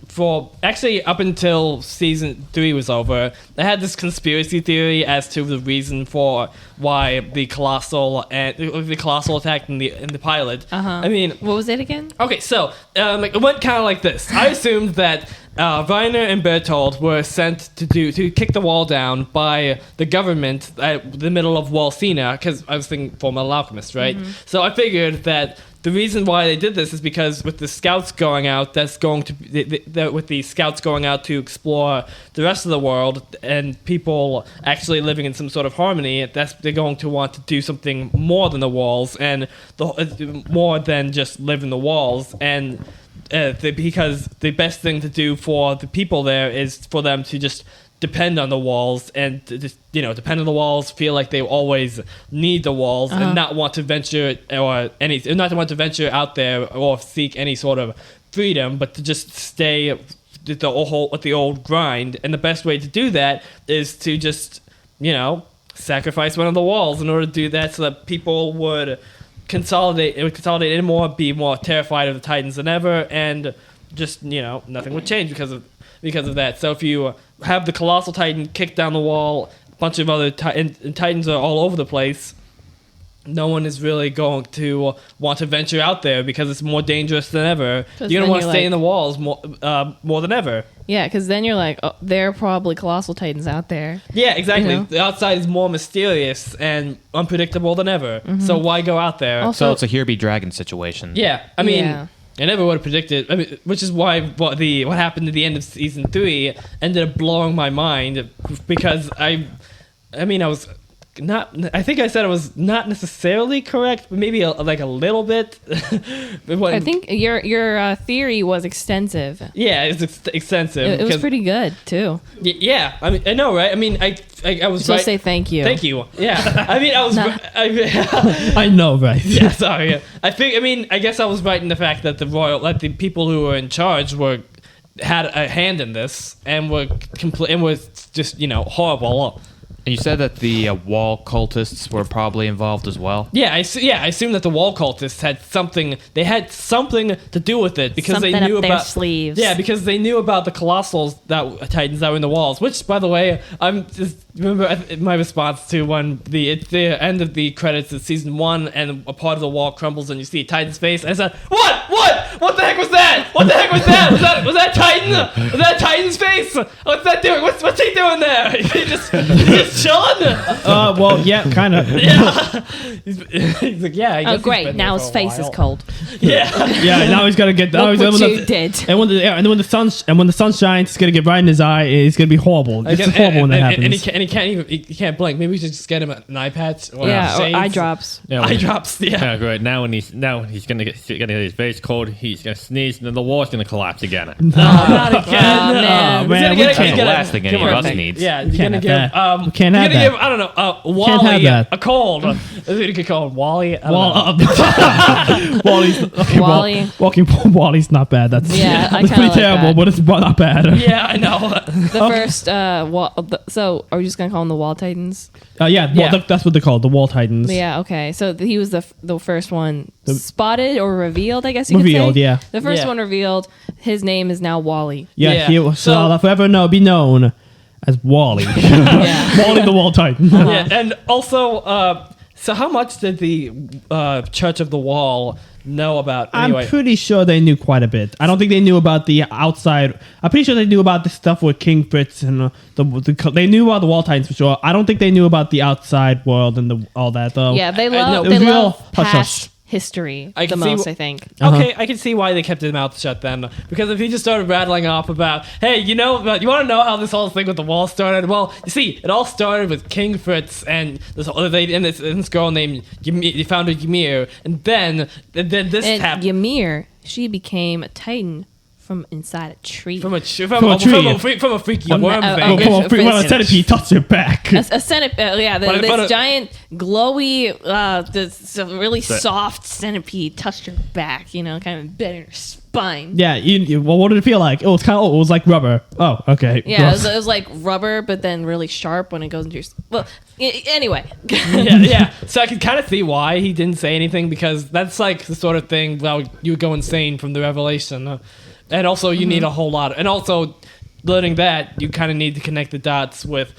for actually up until season 3 was over, I had this conspiracy theory as to the reason for why the colossal attack in the pilot. I mean, What was it again? okay, so it went kind of like this. I assumed that Reiner and Bertold were sent to kick the wall down by the government at the middle of Wall Sina, because I was thinking Full Metal Alchemist, right? So I figured that the reason why they did this is because with the scouts going out, with the scouts going out to explore the rest of the world and people actually living in some sort of harmony, they're going to want to do something more than the walls and more than just live in the walls. And because the best thing to do for the people there is for them to just depend on the walls and to just depend on the walls, feel like they always need the walls and not want to venture out there or seek any sort of freedom, but to just stay with the old grind. And the best way to do that is to just sacrifice one of the walls in order to do that, so that people would consolidate in more, be more terrified of the Titans than ever, and just nothing would change because of that. So if you have the colossal Titan kick down the wall, a bunch of other Titans are all over the place, no one is really going to want to venture out there because it's more dangerous than ever. You're going to want to stay in the walls more than ever. Yeah, because then you're like, oh, there are probably colossal titans out there. Yeah, exactly. The outside is more mysterious and unpredictable than ever. So why go out there? Also- So it's a here be dragon situation. Yeah, I mean, Yeah. I never would have predicted. I mean, which is why what happened at the end of season 3 ended up blowing my mind, because I was not. I think I said I was not necessarily correct, but maybe a little bit. I think your theory was extensive. Yeah, it's extensive. It was pretty good too. Yeah, I mean, I know, right? I mean, I was So right. say thank you. Thank you. Yeah, I mean, I was. Nah. I know, right? Yeah, sorry. I guess I was right in the fact that the people who were in charge had a hand in this and were just horrible. And you said that the wall cultists were probably involved as well. Yeah, I assume that the wall cultists had something. They had something to do with it because Something they knew up their about sleeves. Yeah, because they knew about the colossals Titans that were in the walls. Which, by the way, I'm just remember my response to when the end of the credits of season 1 and a part of the wall crumbles and you see Titan's face. I said, What the heck was that? What the heck was that? Was that Titan? Was that Titan's face? What's that doing? What's he doing there? He just chilling? Well, yeah, kind of. Yeah. He's like, yeah. I guess Oh he's great! been Now there his for a face is while. cold. Yeah. Yeah, now he's gonna get. Look what you did. And when the sun shines, it's gonna get right in his eye. It's gonna be horrible. It's Again, horrible when that happens. And he can't blink. Maybe we should just get him an eye patch. Or Yeah, or shades. eye drops. Yeah, Eye drops. Yeah. Yeah, great. Now he's gonna get his face cold. He's gonna sneeze, and then the wall's gonna collapse again. Not again. Oh, man. Oh, man, He's we gonna That's can't- the last thing any of us Perfect. needs. Yeah, you're can't gonna give have that. We can't you're have gonna that. give, I don't know, Can't have Wally that. a cold. That's what you could call him, Wally. I don't know. Wally's okay, Wally. Wally's not bad. That's Yeah, I that's kinda pretty like terrible, that. but it's not bad. Yeah, I know. The first wall. So are we just gonna call them the Wall Titans? Yeah, Yeah. that's what they're called, the Wall Titans. Yeah. Okay. So he was the first one spotted or revealed. I guess you Revealed, could say. yeah. The first Yeah. one revealed. His name is now Wally. Yeah, Yeah. he will So- shall forever be known as Wally. Yeah. Wally the Wall Titan. Yeah, and also, so how much did the Church of the Wall know about? Anyway, I'm pretty sure they knew quite a bit. I don't think they knew about the outside. I'm pretty sure they knew about the stuff with King Fritz and they knew about the Wall Titans for sure. I don't think they knew about the outside world and all that though. Yeah. They no, love. it They was real love hush past history I the can see most, wh- I think. Okay, I can see why they kept his mouth shut then. Because if he just started rattling off about, hey, you know, you want to know how this whole thing with the wall started? Well, you see, it all started with King Fritz and this girl named Ymir, founder Ymir, and then this And happened. Ymir, she became a titan from inside a tree. From a tree. freaky worm thing. okay. When a centipede touched your back. A centipede, this But giant, glowy, this really soft centipede touched her back, kind of bit in her spine. Yeah, well, what did it feel like? It was it was like rubber. Oh, okay. Yeah, it gross. was like rubber, but then really sharp when it goes into your. Well, anyway. yeah. So I can kind of see why he didn't say anything, because that's like the sort of thing that you would go insane from the revelation. And also, you need a whole lot. And also, learning that, you kind of need to connect the dots with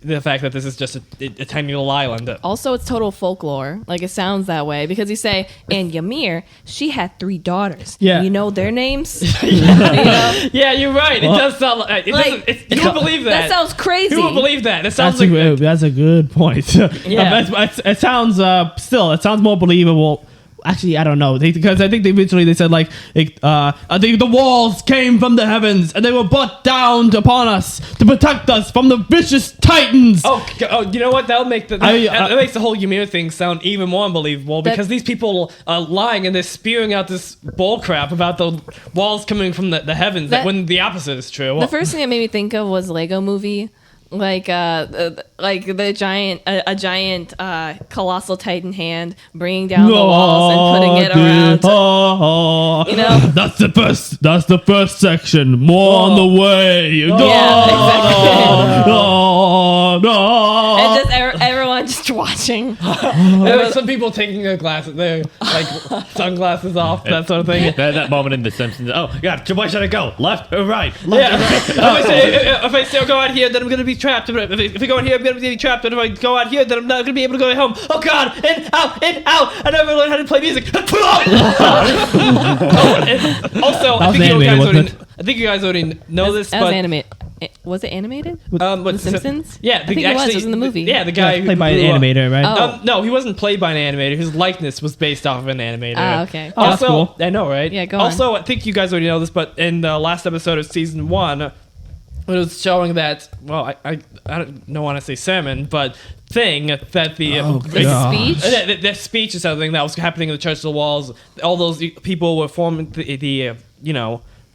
the fact that this is just a tiny little island. Also, it's total folklore. Like, it sounds that way. Because you say, and Ymir, she had 3 daughters. Yeah. You know their names? You know? Yeah, you're right. It does sound like... you would believe that. That sounds crazy. Who would believe that? It sounds That's a good point. Yeah. It sounds it sounds more believable. Actually, I don't know, because I think they said like the walls came from the heavens and they were brought down upon us to protect us from the vicious titans. Oh, you know what? That makes the whole Ymir thing sound even more unbelievable, because these people are lying and they're spewing out this bullcrap about the walls coming from the heavens, when the opposite is true. The first thing that made me think of was Lego Movie. Like the giant colossal titan hand bringing down the walls and putting it around. You know, that's the first section. More on the way. Yeah, exactly. And just everyone just watching. There were some people taking their sunglasses off, that sort of thing. That moment in The Simpsons. Oh, God, where should I go? Left or right? If I still go out here, then I'm gonna be trapped. If I go in here, I'm gonna be trapped. And if I go out here, then I'm not gonna be able to go home. Oh God! In, out! I never learned how to play music. Also, I think you guys already know this. That was animated. Was it animated? The Simpsons? Yeah, I think it was in the movie. Yeah, the guy played by an animator, right? Oh. No, he wasn't played by an animator. His likeness was based off of an animator. Ah, okay. Oh, that's Also, cool. I know, right? Yeah, go on. Also, I think you guys already know this, but in the last episode of season 1, it was showing that, well, I don't want to say sermon, but thing that the speech or something that was happening in the Church of the Walls. All those people were forming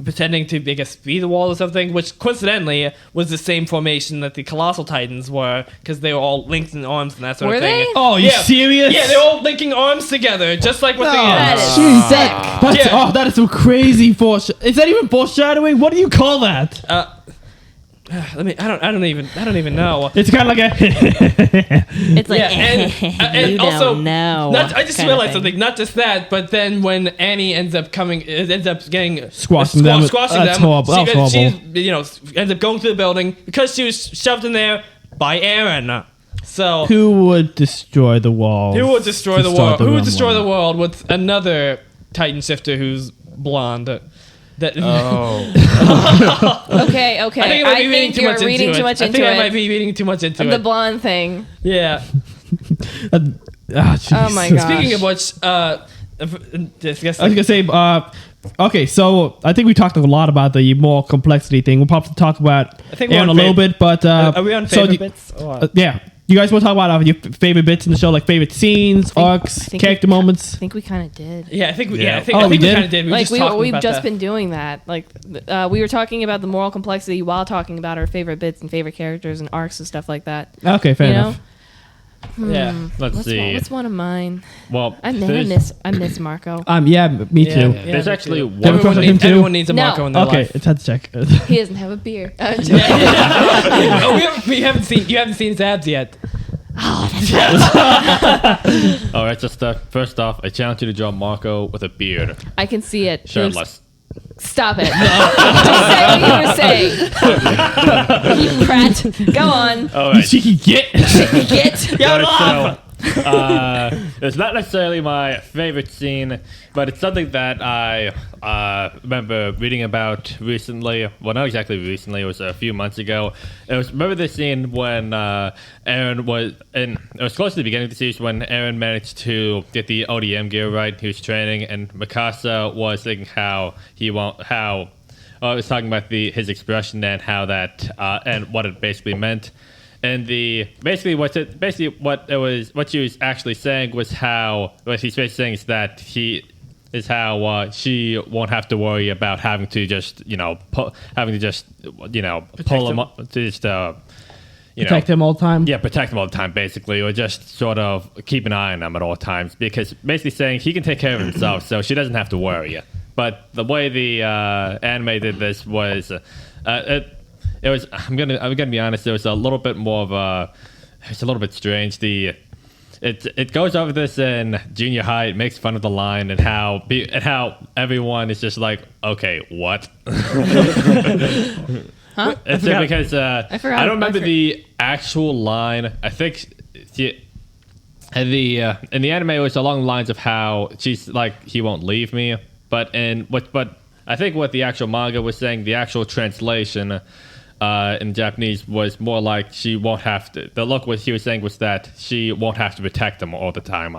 pretending to, I guess, be the wall or something, which coincidentally was the same formation that the Colossal Titans were, because they were all linked in arms and that sort Were of thing. they? Oh, you serious? Yeah, they're all linking arms together, just like what That is Jeez, sick. that is some crazy Is that even foreshadowing? What do you call that? I don't even know. It's kind of like a. It's like, and you also, don't know. I just realized something. Not just that, but then when Annie ends up getting Squashing them. That's horrible. That's horrible. She ends up going through the building because she was shoved in there by Aaron. So who would destroy the wall? Who would destroy the world? Who would destroy the world with another Titan shifter who's blonde? Okay. I think you're reading too much into it. I think I might be reading too much into it. The blonde thing. Yeah. Oh my god. Speaking of which, I was gonna say, okay, so I think we talked a lot about the more complexity thing. We'll probably talk about Aaron a little bit, but are we on favorite bits? Yeah. You guys want to talk about your favorite bits in the show, like favorite scenes, arcs, character moments? I think we kind of did. Yeah, I think we kind of did. We've just been doing that. Like, we were talking about the moral complexity while talking about our favorite bits and favorite characters and arcs and stuff like that. Okay, fair enough. Yeah. Let's see. What's one of mine? Well, I miss Marco. Yeah, me too. There's actually one. Everyone needs a Marco in their life. Okay, it's had to check. He doesn't have a beard. You haven't seen his abs yet. All right, just first off, I challenge you to draw Marco with a beard, I can see it. shirtless. Stop it. Just say what you were saying. You prat. Go on. All You right. cheeky git. Get. Get off! It's not necessarily my favorite scene, but it's something that I remember reading about recently. Well, not exactly recently. It was a few months ago. Remember the scene when Aaron was in. It was close to the beginning of the series when Aaron managed to get the ODM gear right. He was training, and Mikasa was thinking how he won't how. I was talking about his expression and how that and what it basically meant. And what she was actually saying was how what she's basically saying is that she won't have to worry about having to just pull him up to just Protect him all the time. Yeah, protect him all the time, basically, or just sort of keep an eye on him at all times, because basically saying he can take care of himself, so she doesn't have to worry. But the way the anime did this was, it was. I'm gonna be honest. It was a little bit more of it's a little bit strange. It goes over this in junior high. It makes fun of the line and how everyone is just like, okay, what? Huh? It's because I don't remember the actual line. I think in the anime it was along the lines of how she's like, he won't leave me. But I think what the actual manga was saying, the actual translation in Japanese was more like she won't have to. The look what he was saying was that she won't have to protect him all the time,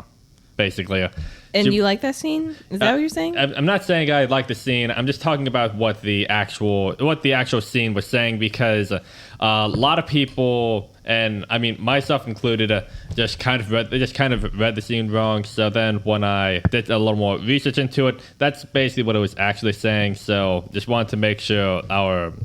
basically. And you like that scene? Is that what you're saying? I'm not saying I like the scene. I'm just talking about what the actual scene was saying, because a lot of people, and I mean myself included, just kind of read the scene wrong. So then when I did a little more research into it, that's basically what it was actually saying. So just wanted to make sure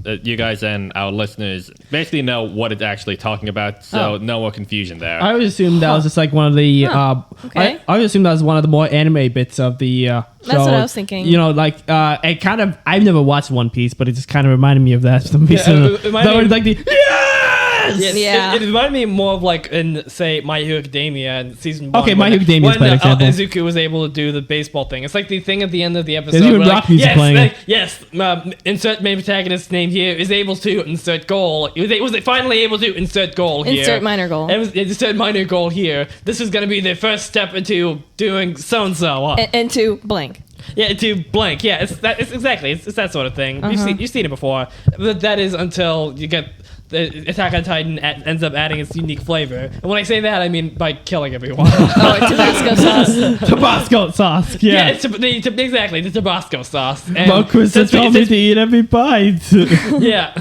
you guys and our listeners basically know what it's actually talking about. So no more confusion there. I always assumed that was just like one of the. Okay. I always assumed that was one of the more anime bits of the show. That's what I was thinking. It kind of. I've never watched One Piece, but it just kind of reminded me of that for some reason. it reminded me- like the yes. Yeah. It reminded me more of like in, say, My Hero Academia in season 1. Okay, My Hero Academia is a better example. Izuku was able to do the baseball thing. It's like the thing at the end of the episode. There's even where, rock music playing. Insert main protagonist's name here, is able to insert goal. Was it finally able to insert goal here? Insert minor goal. Insert minor goal here. This is going to be their first step into doing so-and-so. Into blank. Yeah, to blank. Yeah, it's that sort of thing. You've seen it before. But that is until you get the Attack on Titan ends up adding its unique flavor. And when I say that, I mean by killing everyone. Tabasco sauce. Tabasco sauce. Yeah. Exactly, the Tabasco sauce. And Chris told me to eat every bite. yeah.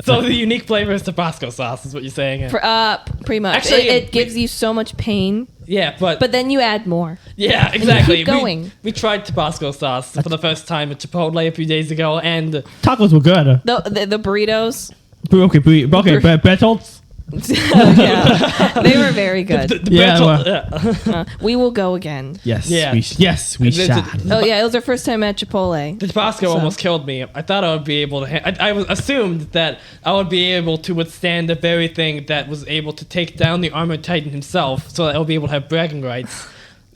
So the unique flavor is Tabasco sauce, is what you're saying. Pretty much. Actually, it gives you so much pain, yeah, but then you add more. yeah, exactly. Keep going. We tried Tabasco sauce for the first time at Chipotle a few days ago, and Tacos were good. The burritos. Okay, Bertoltz. Yeah, they were very good. the We will go again. Yes, Yeah. we shall. Oh yeah, it was our first time at Chipotle. The Tabasco almost killed me. I thought I would be able to. I assumed that I would be able to withstand the very thing that was able to take down the armored titan himself, so that I would be able to have bragging rights.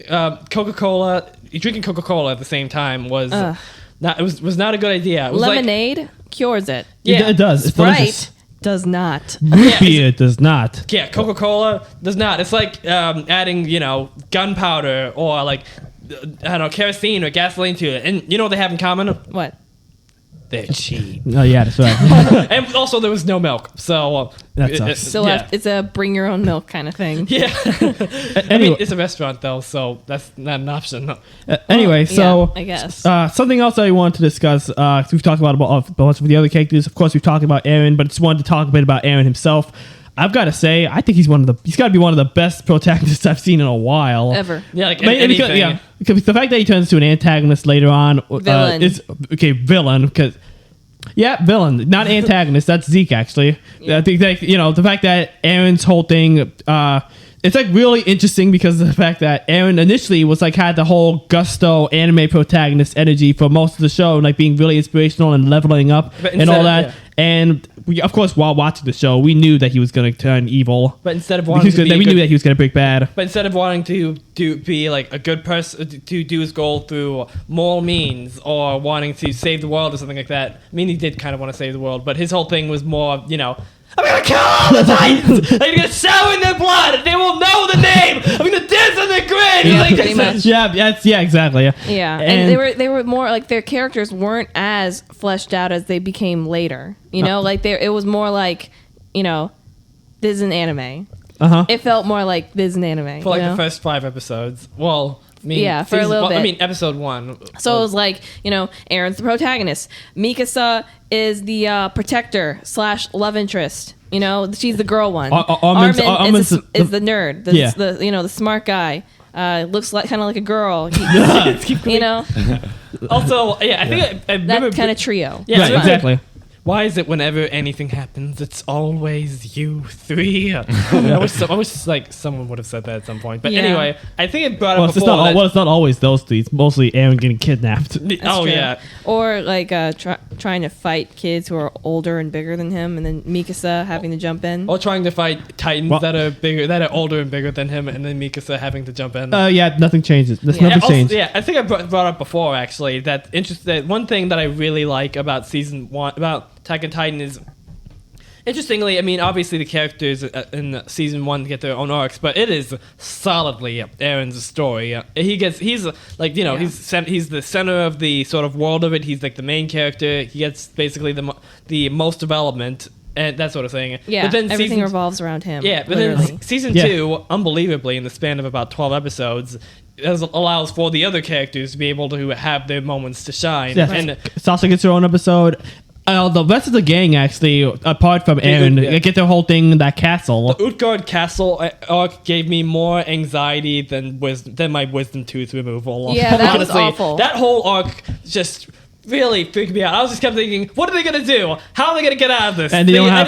Coca-Cola, drinking Coca-Cola at the same time was not. It was not a good idea. It was Lemonade cures it. Yeah. It does. It's delicious. Sprite does not. Root beer does not. Yeah, Coca-Cola does not. It's like adding, gunpowder or like, I don't know, kerosene or gasoline to it. And you know what they have in common? What? They're cheap. Oh yeah, that's right. And also there was no milk, so That sucks. So it's a bring your own milk kind of thing. yeah. Anyway, It's a restaurant though, so that's not an option. anyway, so I guess. something else I wanted to discuss. We've talked about a bunch of the other characters. Of course, we've talked about Aaron, but just wanted to talk a bit about Aaron himself. I've got to say, I think he's got to be one of the best protagonists I've seen in a while. Ever. Yeah, like Mainly anything. because the fact that he turns into an antagonist later on Villain. is villain because. Yeah, villain, not antagonist. That's Zeke, actually. I think that, the fact that Aaron's whole thing, it's like really interesting because of the fact that Aaron initially was like had the whole gusto anime protagonist energy for most of the show, like being really inspirational and leveling up and all that. Yeah. And we, of course, while watching the show, we knew that he was going to turn evil. But instead of wanting we knew that he was going to break bad. But instead of wanting to be like a good person, to do his goal through moral means or wanting to save the world or something like that. I mean, he did kind of want to save the world, but his whole thing was more, I'm gonna kill all the Titans. I'm gonna shower in their blood. They will know the name. I'm gonna dance on their grave. Yeah, Like, pretty much. Yeah, exactly. Yeah. Yeah, and they were more like their characters weren't as fleshed out as they became later. You know, like it was more like, you know, this is an anime. It felt more like this is an anime for like you know? the first 5 episodes. Well, I mean, Yeah, for a little bit. I mean, episode 1. So it was like, you know, Aaron's the protagonist. Mikasa is the protector / love interest. You know, she's the girl one. Armin is the nerd. The you know, the smart guy. Looks like kind of like a girl. You know, Also, yeah, I think I remember that kind of trio. Yeah, Right, exactly. Why is it whenever anything happens, it's always you 3? I wish like someone would have said that at some point. But Yeah. anyway, I think it brought Well, up it's before. not. It's not always those three. It's mostly Aaron getting kidnapped. Oh True. yeah, Or like trying to fight kids who are older and bigger than him, and then Mikasa having to jump in. or trying to fight Titans Well- that are older and bigger than him, and then Mikasa having to jump in. Yeah, nothing changes. There's Yeah. nothing Also, changed. yeah, I think I brought up before actually that one thing that I really like about season 1 about Attack on Titan is, interestingly, I mean, obviously the characters in season 1 get their own arcs, but it is solidly Aaron's story. He's like, you know, Yeah. he's the center of the sort of world of it. He's like the main character. He gets basically the most development and that sort of thing. Yeah, but then everything revolves around him. Yeah, but literally. then season Yeah. 2, unbelievably, in the span of about 12 episodes, allows for the other characters to be able to have their moments to shine. Yeah, And Sasha gets her own episode. The rest of the gang, actually, apart from Aaron, yeah. they get their whole thing in that castle. Utgard Castle arc gave me more anxiety than my wisdom tooth removal. Yeah, that was Honestly, awful. That whole arc just really freaked me out. I was just kept thinking, what are they gonna do? How are they gonna get out of this? And they don't have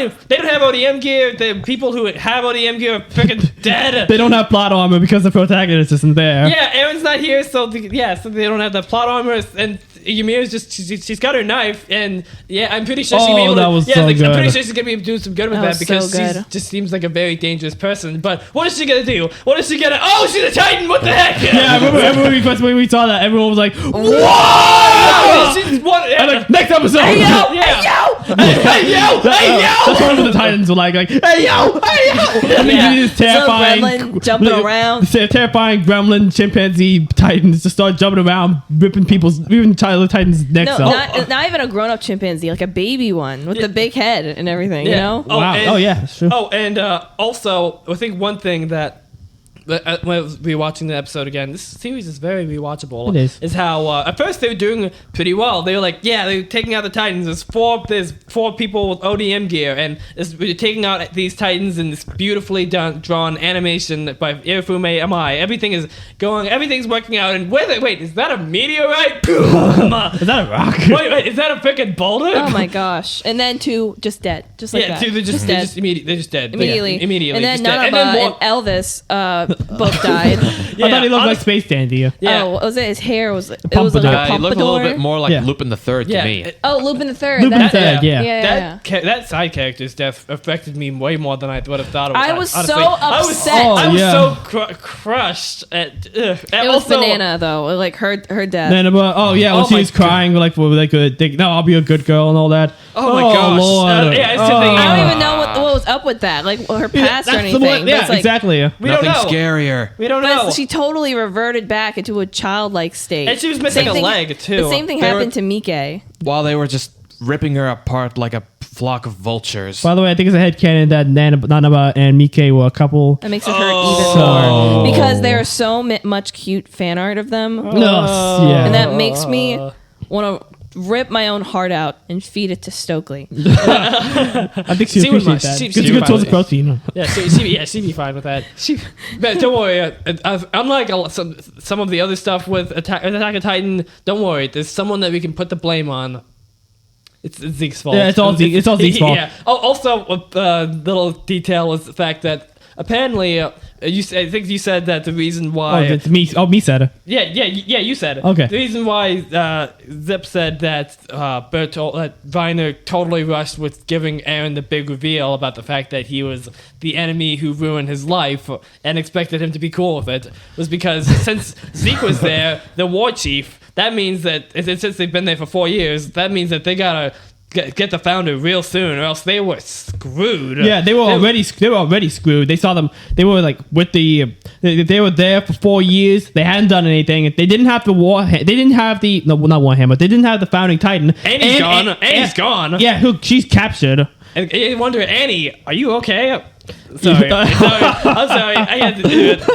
ODM gear. The people who have ODM gear are freaking dead. They don't have plot armor because the protagonist isn't there. Yeah, Aaron's not here, so so they don't have the plot armor, and Ymir's just she's got her knife, and yeah, I'm pretty sure she'll be able to. that was Yeah, so like, I'm pretty good. sure she's gonna be able to do some good with That that was because so she good. just seems like a very dangerous person. But what is she gonna do? What is she gonna? Oh, she's a Titan! What the heck? Yeah, I remember when we saw that, everyone was like, Whoa! She's one. I'm like, next episode. Hey yo! Yeah. Hey yo! That's one of the Titans were like, hey yo, hey yo. And Yeah. then this terrifying, gremlin jumping around. this terrifying gremlin chimpanzee Titans just start jumping around, ripping child Titans' necks No, off. not even a grown-up chimpanzee, like a baby one with the big head and everything. You know? Wow. and- Oh, yeah, that's true. Oh, and also, I think one thing that when I was rewatching the episode again, this series is very rewatchable. It is. How at first they were doing pretty well. They were like, yeah, they're taking out the Titans. There's four people with ODM gear, and we're taking out these Titans in this beautifully drawn animation by Irufume Amai. Everything's working out. And wait, is that a meteorite? Boom! Is that a rock? wait, is that a freaking boulder? Oh my gosh! And then 2 just dead, just like Yeah, that. dude, they're just dead. They're just dead. Immediately. Yeah, immediately. And then just dead. Nanaba and, one- Elvis both died. I thought he looked like Space Dandy. Yeah. Oh, what was it? His hair was. It was Pompadour. like a He looked a little pompadour. bit more like Yeah. Lupin the Third to Yeah, me. Oh, Lupin the Third. Lupin that- the Third, yeah. Yeah. That side character's death affected me way more than I would have thought it was. I was honestly. so upset. Oh, I was yeah. so crushed at. It was Banana though, like her death. Then, oh yeah, when Oh she my was crying, like, well, like, no, I'll be a good girl and all that. Oh my gosh. Lord. Yeah, it's the thing. I don't even know what was up with that, like her past or That's the anything. one- but yeah, it's like, exactly. We don't Nothing know. scarier. We don't But know. she totally reverted back into a childlike state. And she was missing Same a thing- leg, too. The same thing They were- happened to Mike. While they were just ripping her apart like a flock of vultures. By the way, I think it's a headcanon that Nanaba and Mike were a couple. That makes it hurt Oh. even more because there's so much cute fan art of them, No, yeah. and that makes me want to rip my own heart out and feed it to Stokely. I think she She would appreciates mind. that. She- It's she good would towards the mind. protein. Yeah, she'd be fine with that. But don't worry. Unlike some of the other stuff with Attack on Titan, don't worry. There's someone that we can put the blame on. It's Zeke's fault. Yeah, it's all Zeke's fault. Yeah. Oh, also, little detail was the fact that apparently, I think you said that the reason Oh, why. it's me. Oh, me said it. Yeah, you said it. Okay. The reason why Zip said that that Viner totally rushed with giving Aaron the big reveal about the fact that he was the enemy who ruined his life and expected him to be cool with it was because since Zeke was there, the war chief, that means that since they've been there for 4 years, that means that they gotta get the founder real soon, or else they were screwed. Yeah, they were already screwed. They saw them. They were like with the. They were there for 4 years. They hadn't done anything. They didn't have the They didn't have the not Warhammer. They didn't have the founding Titan. Annie's gone. Annie's gone. Yeah, she's captured. And I wonder, Annie, are you okay? Sorry. I'm sorry. I had to do it.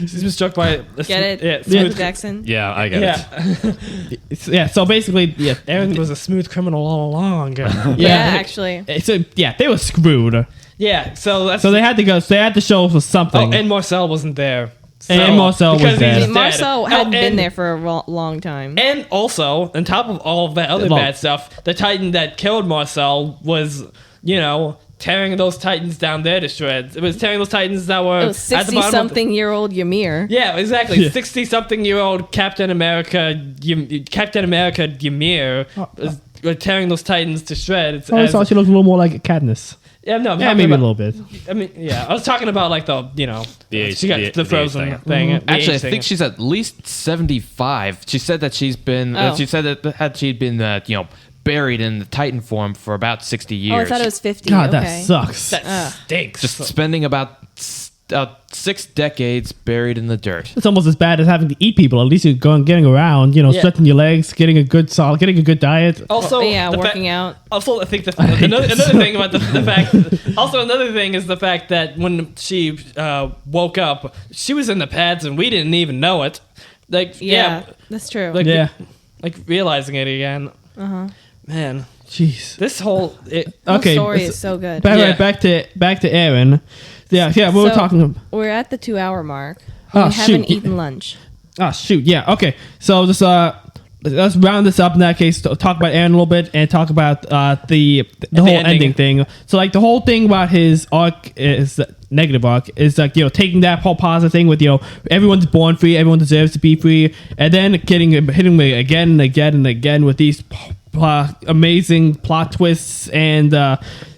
She's been struck by a Get it? Yeah, Smooth Jackson. Yeah, I get it. Yeah, so basically, yeah, Aaron was a smooth criminal all along. Yeah, actually. So yeah, they were screwed. Yeah, so that's So they had to go. So they had to show us something. and Marcel wasn't there. And Marcel was because there. he's I mean, Marcel dead. hadn't been And- there for a long time. And also, on top of all of that other Well- bad stuff, the Titan that killed Marcel was, tearing those Titans down there to shreds. It was tearing those Titans that were It was at the bottom of the- 60-something-year-old Ymir. Yeah, exactly. 60-something-year-old Captain America Ymir was tearing those Titans to shreds. I thought she looked a little more like Katniss. Yeah, no, I'm Yeah, talking maybe a about- little bit. I mean, yeah, I was talking about like the age- she got the- the the Frozen age thing. the Actually, I age think thing. she's at least 75. She said that she's been. Oh. She said that she'd been, buried in the Titan form for about 60 years. Oh, I thought it was 50. God, okay. that sucks. That stinks. Just spending about 6 decades buried in the dirt. It's almost as bad as having to eat people. At least you're getting around, Yeah. stretching your legs, getting a good diet. also, Yeah, the working out. Also, I think another thing about the fact. Also, another thing is the fact that when she woke up, she was in the pads and we didn't even know it. Like, Yeah, that's true. like, Yeah. like realizing it again. Man, Jeez. this whole The Okay. story is so good. Yeah. Back to Aaron. Yeah. We were So, talking. We're at the 2-hour mark. Oh, We haven't shoot. eaten lunch. Oh shoot. Yeah. Okay. So just let's round this up in that case. Talk about Aaron a little bit and talk about the whole ending thing. So like the whole thing about his arc is negative arc is like taking that whole positive thing with everyone's born free, everyone deserves to be free, and then hitting me again and again and again with these amazing plot twists and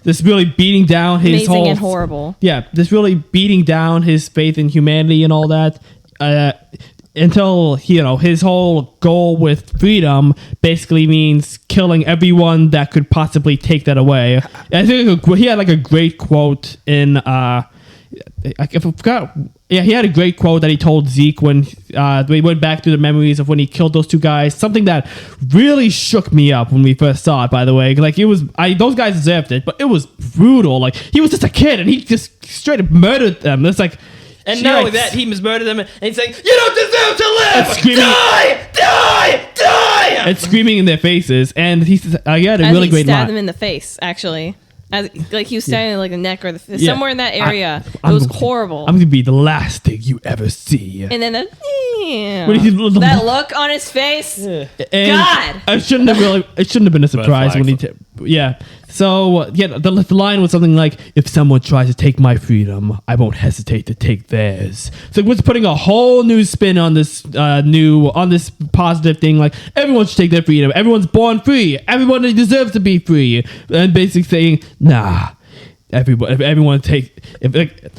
this really beating down his Amazing whole and horrible. yeah, this really beating down his faith in humanity and all that. Until his whole goal with freedom basically means killing everyone that could possibly take that away. I think he had like a great quote in I forgot. Yeah, he had a great quote that he told Zeke when we went back through the memories of when he killed those two guys. Something that really shook me up when we first saw it. By the way, like those guys deserved it, but it was brutal. Like he was just a kid and he just straight up murdered them. It's like. And not only that, he murdered them, and he's saying, "You don't deserve to live! And screaming- Die! And screaming in their faces, and he had a As really he great stabbed line. them in the face, actually. As like he was stabbing in like the neck or the Yeah. somewhere in that area. I'm it was gonna- horrible. I'm gonna be the last thing you ever see. And then When he- that look on his face. And God! It shouldn't have been a surprise when he. Yeah. So the line was something like, "If someone tries to take my freedom, I won't hesitate to take theirs." So it was putting a whole new spin on this this positive thing. Like everyone should take their freedom. Everyone's born free. Everyone deserves to be free. And basically saying, "Nah."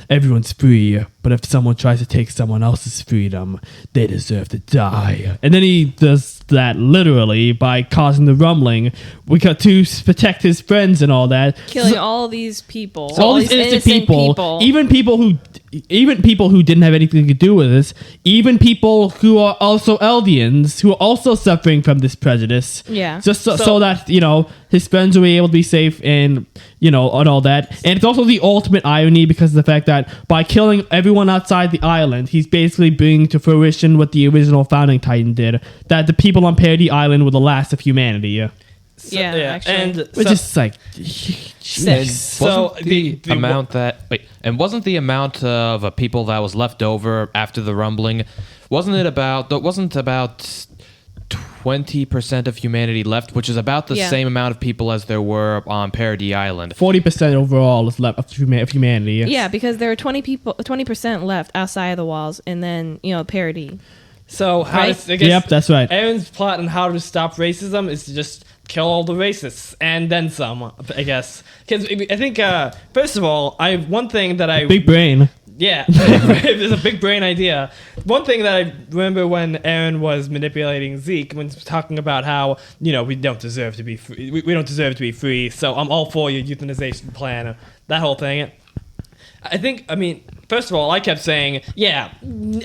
Everyone's free, but if someone tries to take someone else's freedom, they deserve to die. And then he does that literally by causing the rumbling. We got to protect his friends and all that. Killing all these people. So all these innocent people, even people who didn't have anything to do with this, even people who are also Eldians, who are also suffering from this prejudice. Yeah. Just so that, his friends will be able to be safe and, and all that. And it's also the ultimate irony because of the fact that by killing everyone outside the island, he's basically bringing to fruition what the original founding Titan did. That the people on Paradis Island were the last of humanity. Yeah, actually. And Which is like... Sick. so Wasn't the amount wasn't the amount of people that was left over after the rumbling, wasn't about 20% of humanity left, which is about the Yeah. same amount of people as there were on Paradis Island. 40% overall is left of humanity. Yeah, because there were 20% left outside of the walls, and then Paradis. So how Right? does, I guess Yep, that's right. Aaron's plot on how to stop racism is to just kill all the racists and then some, I guess. Because I think, first of all, one thing that I Big brain. Yeah, it's a big brain idea. One thing that I remember when Aaron was manipulating Zeke, when talking about how we don't deserve to be free. We don't deserve to be free. So I'm all for your euthanization plan. That whole thing. I mean, first of all, I kept saying, yeah,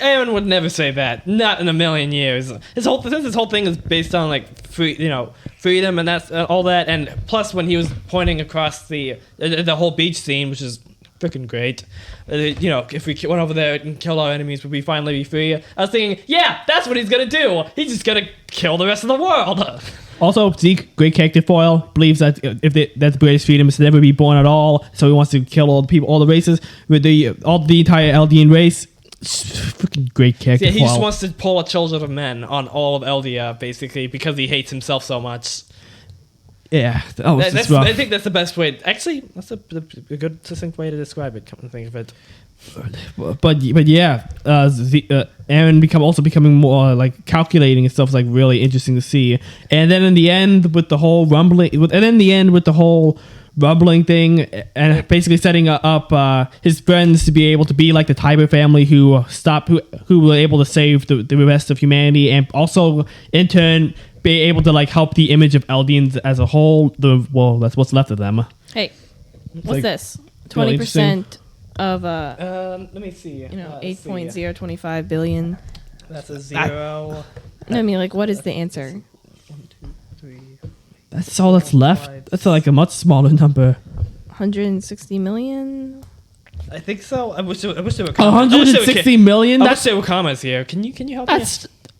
Aaron would never say that. Not in a million years. His whole thing is based on like freedom and that's all that. And plus, when he was pointing across the whole beach scene, which is freaking great. If we went over there and killed our enemies, would we finally be free? I was thinking, yeah, that's what he's gonna do. He's just gonna kill the rest of the world. Also, Zeke, great character foil, believes that that's the greatest freedom is to never be born at all. So he wants to kill all the people, all the races, with the entire Eldian race. Freaking great character Yeah, he foil. just wants to pull a children of men on all of Eldia, basically, because he hates himself so much. Yeah, I think that's the best way. Actually, that's a good succinct way to describe it. Come to think of it. But yeah, Aaron becoming more like calculating and stuff is like really interesting to see. And then in the end with the whole rumbling thing, and basically setting up his friends to be able to be like the Tiber family who were able to save the rest of humanity, and also in turn be able to like help the image of Eldians as a whole. That's what's left of them. Hey, what's like this? really 20% of let me see. 8.025 billion. That's a zero. No, I mean, like, what is the answer? 1, 2, 3. That's all that's left. That's like a much smaller number. 160 million. I think so. I wish there were commas. 160 million. I wish there were commas here. Can you help me?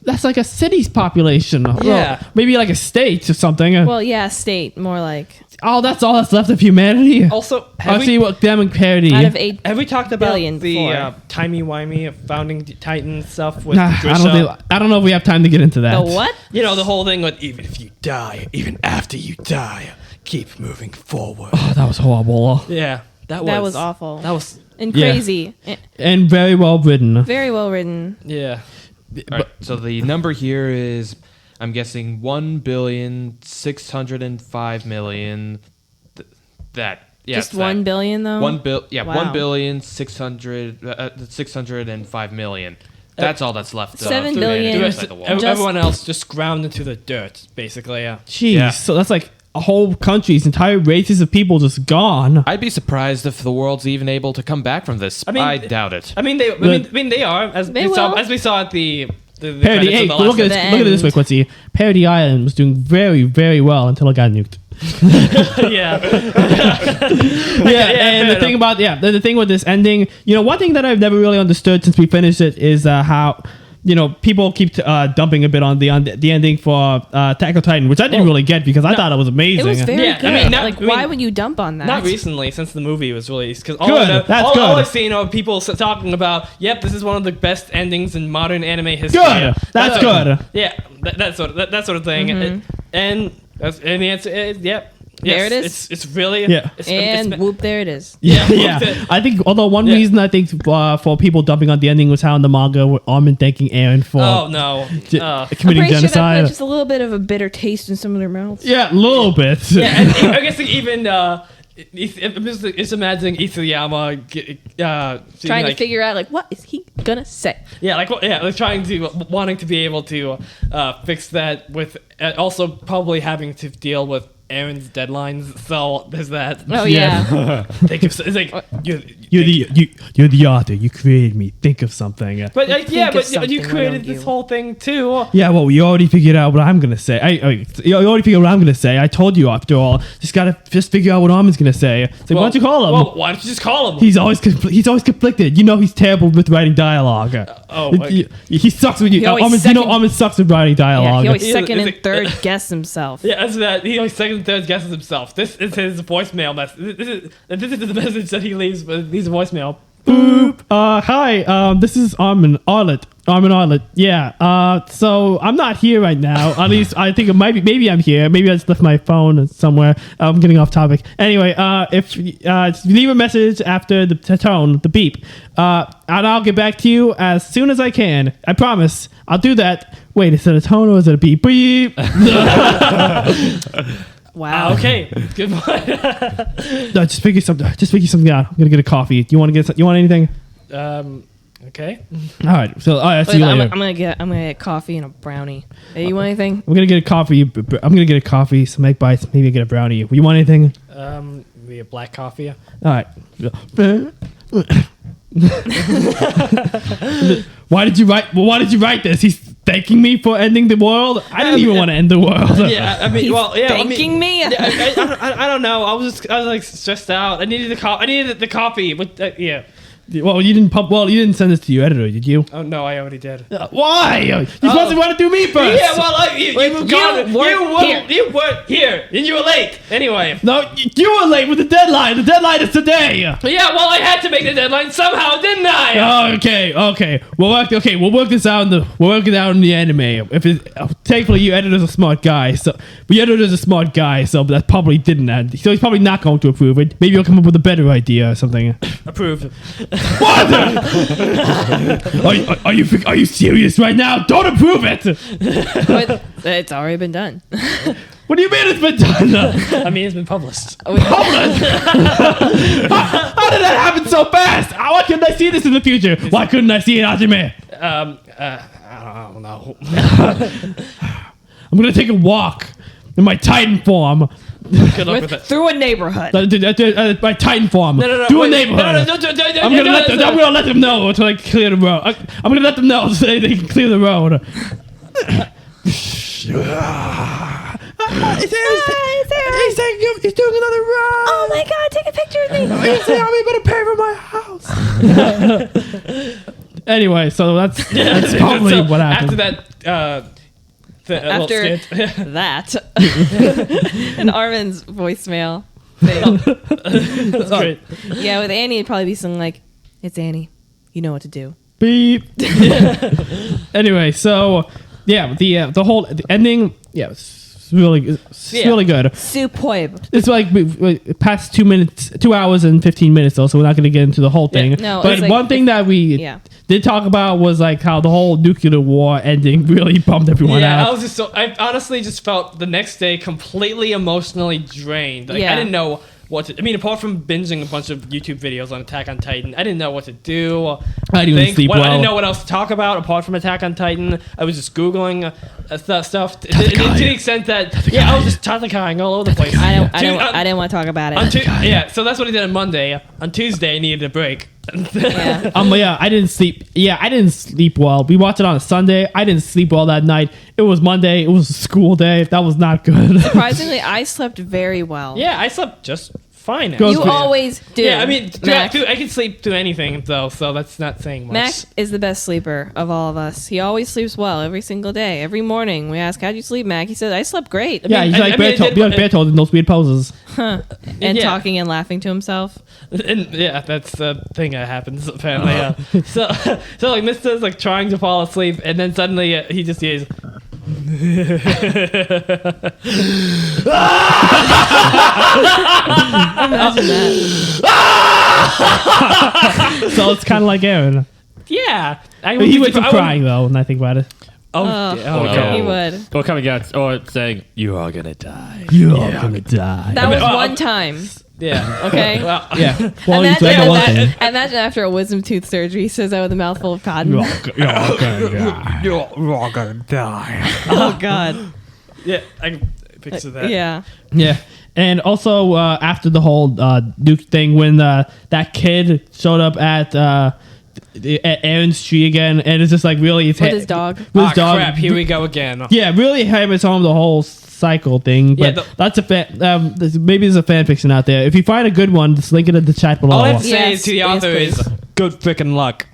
That's like a city's population. Yeah. Well, maybe like a state or something. Well, yeah, state, more like. Oh, that's all that's left of humanity. Also, I see what them and parody. Out of 8 have we talked about billion the before. timey-wimey founding Titan stuff with Nah, Grisha? I don't know if we have time to get into that. The what? The whole thing with even if you die, even after you die, keep moving forward. Oh, that was horrible. Yeah, That was awful. That was and Yeah. crazy. And very well written. Very well written. yeah. All right, so the number here is, I'm guessing 1,605,000,000. Just 1 billion, though? 605 million. That's all that's left. 7 of billion. humanity The outside rest, the wall. everyone else just ground into the dirt, basically. Yeah. Jeez, Yeah. so that's like a whole country's entire races of people just gone. I'd be surprised if the world's even able to come back from this. I mean, I doubt it. I mean, they are as They we saw will. as we saw at the Parody, credits hey, of the look last at The it this way, end. Quincy. Parody Island was doing very, very well until it got nuked. yeah. And the thing about the thing with this ending, one thing that I've never really understood since we finished it is how people keep dumping a bit on the ending for Attack on Titan, which I didn't really get because I thought it was amazing. It was very Yeah, I good. mean, why would you dump on that? Not recently, since the movie was released. Because Good, that's all good. I've seen are people talking about, yep, this is one of the best endings in modern anime history. Good. That's good. Yeah, that sort of thing. And the answer is, yep. There Yes, it is. It's really Yeah. And whoop, there it is. Yeah. I think, although one reason I think for people dumping on the ending was how in the manga Armin thanking Aaron for Oh no. committing I'm pretty sure that genocide. put just a little bit of a bitter taste in some of their mouths. Yeah, a little bit. Yeah, and I guess even I'm just imagining Isayama Trying to figure out, what is he gonna say? like wanting to be able to fix that with also probably having to deal with Aaron's deadlines. So there's that. Oh, yeah. It's like You're the author. You created me. Think of something. but Think of you something, why created don't this you? whole thing too. Yeah, well, you already figured out what I'm gonna say. You already figured out what I'm gonna say. I told you after all. Just figure out what Armin's gonna say. It's like, why don't you call him? Well, why don't you just call him? He's always conflicted. He's terrible with writing dialogue. He sucks with you. He always Armin sucks with writing Yeah, dialogue. he always He's- second he's and like- third guess himself. Yeah, that's that. He always second and third guesses himself. This is his voicemail message. This is the message that he leaves a voicemail. Boop. Hi. This is Armin Arlet. Yeah. So I'm not here right now. At least I think it might be. Maybe I'm here. Maybe I just left my phone somewhere. I'm getting off topic. Anyway, if just leave a message after the tone, the beep, and I'll get back to you as soon as I can. I promise. I'll do that. Wait, is it a tone or is it a beep? Beep. Wow. Okay. Good one. No, just figure something out. I'm gonna get a coffee. Do you want anything? Okay. All right. So I'll see Wait, you I'm later. gonna get coffee and a brownie. Hey, you want anything? I'm gonna get a coffee. I'm gonna get a coffee, some egg bites, maybe get a brownie. You want anything? We have black coffee. All right. Why did you write this? He's thanking me for ending the world. I didn't even want to end the world. Yeah, I mean, He's well, yeah. thanking me. Yeah, I don't know. I was like stressed out. I needed the coffee. But yeah. Well, you didn't send this to your editor, did you? Oh no, I already did. Why? You're supposed to want to do me first. Yeah, well, you weren't here, and you were late. Anyway. No, you were late with the deadline. The deadline is today. Yeah, well, I had to make the deadline somehow, didn't I? Okay. We'll work this out in the anime. Thankfully, your editor's a smart guy. So that probably didn't end. So he's probably not going to approve it. Maybe he'll come up with a better idea or something. Approved. What? Are you serious right now? Don't approve it. But it's already been done. What do you mean it's been done? I mean, it's been published. How did that happen so fast? Why couldn't I see this in the future? Why couldn't I see it, Hajime? I don't know. I'm gonna take a walk in my Titan form. Good luck with it. Through a neighborhood. My Titan form. No. Do a wait, neighborhood. No, I'm gonna let them know until I clear the road. I'm gonna let them know so they can clear the road. He's doing another round. Oh my god, take a picture of me. He's saying I'm gonna pay for my house. Anyway, so that's probably So, what happened. After that, After skit. that, and Armin's voicemail thing. That's great. Yeah, with Annie, it'd probably be something like, "It's Annie. You know what to do." Beep. Anyway, so yeah, the whole ending, yeah, it's really good. Superb. It's like past 2 hours and 15 minutes though, so we're not going to get into the whole thing. No, but it's like- one thing that we did talk about was like how the whole nuclear war ending really bummed everyone Yeah, out. I honestly just felt the next day completely emotionally drained. Like, Yeah. I didn't know what to. I mean, apart from binging a bunch of YouTube videos on Attack on Titan, I didn't know what to do. I didn't even sleep I well. didn't know what else to talk about apart from Attack on Titan. I was just googling stuff to the extent that I was just Tatakaing all over the place. I didn't want to talk about it. Yeah, so that's what I did on Monday. On Tuesday, I needed a break. Yeah. I didn't sleep. Yeah, I didn't sleep well. We watched it on a Sunday. I didn't sleep well that night. It was Monday. It was a school day. That was not good. Surprisingly, I slept very well. Yeah, I slept just fine. Go- You Yeah. always do. Yeah, I mean, Mac. I can sleep through anything though, so that's not saying much. Mac is the best sleeper of all of us. He always sleeps well every single day. Every morning we ask, "How'd you sleep, Mac?" He says, "I slept great." Yeah, he's like Bertold in those weird poses. And Yeah. talking and laughing to himself. And yeah, that's the thing that happens apparently. So like Mister's like trying to fall asleep, and then suddenly he just hears. Imagine that. So it's kind of like Aaron. Yeah, He went to crying though, when I think about it. Okay. He would. Or coming out, or saying, "You are gonna die." You're gonna die. That was one time. Yeah. Okay. Well, Yeah. Well, Imagine, he's one thing. imagine after a wisdom tooth surgery, he says that with a mouthful of cotton. You're gonna die. Oh God. yeah, I can picture that. Yeah. Yeah. And also after the whole Duke thing, when that kid showed up at Aaron's tree again, and it's just like really With his dog. With his dog. Crap! Here we go again. Yeah, really hammers home the whole cycle thing. But Yeah, that's a fan. Maybe there's a fan fiction out there. If you find a good one, just link it in the chat below. All I have to say Yes, to the yes, author please. is good freaking luck.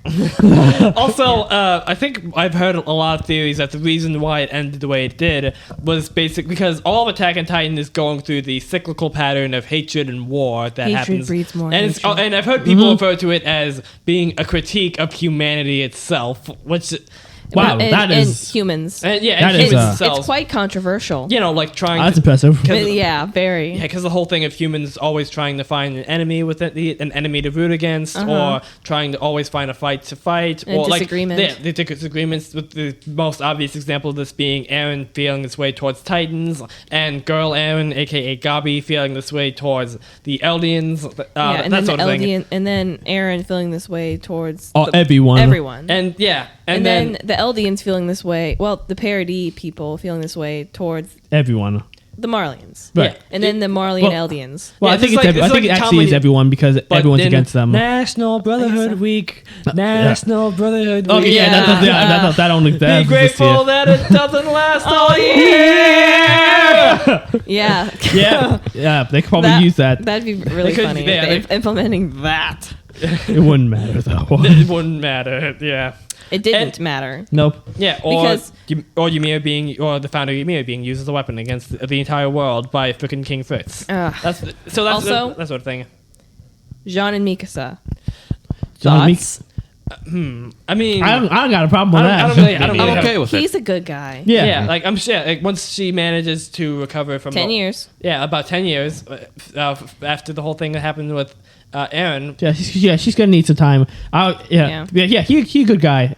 Also, I think I've heard a lot of theories that the reason why it ended the way it did was basically because all of Attack on Titan is going through the cyclical pattern of hatred and war that Hatred happens. breeds more and hatred. and I've heard people refer to it as being a critique of humanity itself, which Wow, and, that and is humans. And yeah, That and is, humans uh, themselves. It's quite controversial. You know, like trying. that's to, impressive. Yeah, very. Yeah, because the whole thing of humans always trying to find an enemy with it, an enemy to root against, or trying to always find a fight to fight, And or disagreement. like the disagreements. With the most obvious example of this being Aaron feeling this way towards Titans, and girl Aaron, aka Gabi, feeling this way towards the Eldians. Yeah, and that then sort the of thing. Eldian, and then Aaron feeling this way towards Everyone. everyone. And yeah, And then the Eldians feeling this way. Well, the parody people feeling this way towards Everyone. the Marlians. Right. Yeah. And then the Marlian Well- Eldians. Well, Yeah, I think it's it's like- I it's think like it actually comedy- is everyone because but everyone's then against them. National Brotherhood Week. National Brotherhood Week. Okay, yeah, Yeah. that only Be that's grateful that it doesn't last all year. Yeah. yeah, they could probably use that. That'd be really They could- funny yeah, if they implementing that. It wouldn't matter though. It wouldn't matter. Yeah. It didn't matter. Nope. Yeah, or Because- Ymir being, or the founder of Ymir being used as a weapon against the entire world by frickin' King Fritz. Ugh. That's Also- that sort of thing. Jean and Mikasa. John Meek- Thoughts? I mean, I don't got a problem with I that. don't really I'm have- okay with it. He's a good guy. yeah. yeah, like I'm sure, like once she manages to recover from 10 years. yeah, about 10 years after the whole thing that happened with Aaron. She's gonna need some time. He's a good guy.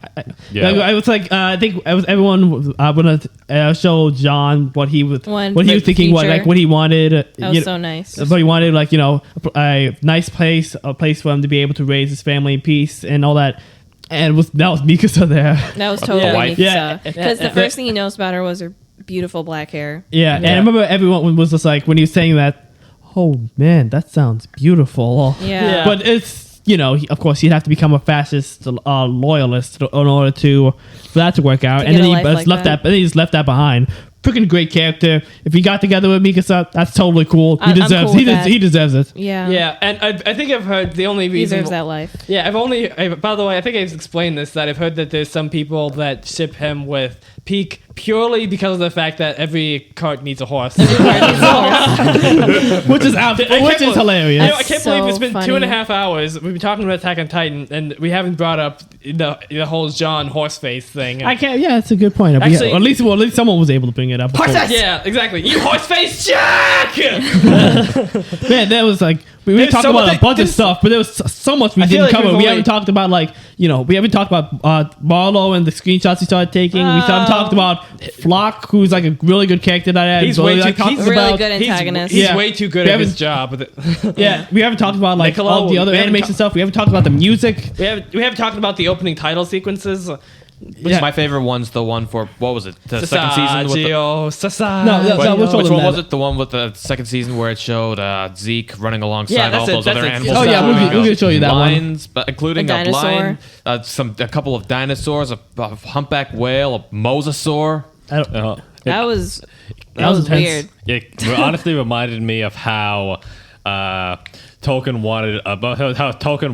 Yeah. I was like, I think it was everyone when show John what he was One what he was for thinking, future. what he wanted. That was so nice. But he wanted a nice place, a place for him to be able to raise his family in peace and all that. And that was Mikasa there. That was totally Yeah. Mikasa. Yeah. Because the Yeah. first thing he knows about her was her beautiful black hair. Yeah, and I remember everyone was just like when he was saying that. Oh man, that sounds beautiful. Yeah. But it's of course he'd have to become a fascist loyalist in order for that to work out, To and get then a he life like left that. And then he just left that behind. Freaking great character. If he got together with Mikasa, that's totally cool. He I'm deserves. cool with that. He deserves it. Yeah. Yeah, and I think I've heard the only He reason. deserves that life. Yeah, by the way, I think I've explained this, that I've heard that there's some people that ship him with Peak purely because of the fact that every cart needs a horse. Which is hilarious. I can't So believe it's been funny. 2.5 hours. We've been talking about Attack on Titan, and we haven't brought up the whole John Horseface thing. I can't. Yeah, that's a good point. Actually- at least someone was able to bring it up. before. Yeah, exactly. You Horseface Jack! Man, that was like we There's talked so about much- a bunch of stuff, but there was so much we I feel didn't like cover. we've We only- haven't talked about we haven't talked about Marlo and the screenshots he started taking. We haven't talked about Flock, who's like a really good character that I had. He's really way like too- talking he's really about. good antagonist. He's Yeah. way too good We at his haven't- job. Yeah, we haven't talked about like Niccolo, all the other we haven't animation stuff. We haven't talked about the music. We haven't talked about the opening title sequences. Yeah. My favorite one's the one for what was it? The second season with the, Sasagio, No, Wait, which which one one was was it? The one with the second season where it showed Zeke running alongside Yeah, that's all it, those that's other it. animals. Oh, yeah, we're gonna show you that one. Lions, but including A a, dinosaur. lion, a couple of dinosaurs, a humpback whale, a mosasaur. That was That was intense. weird. It honestly reminded me of how Tolkien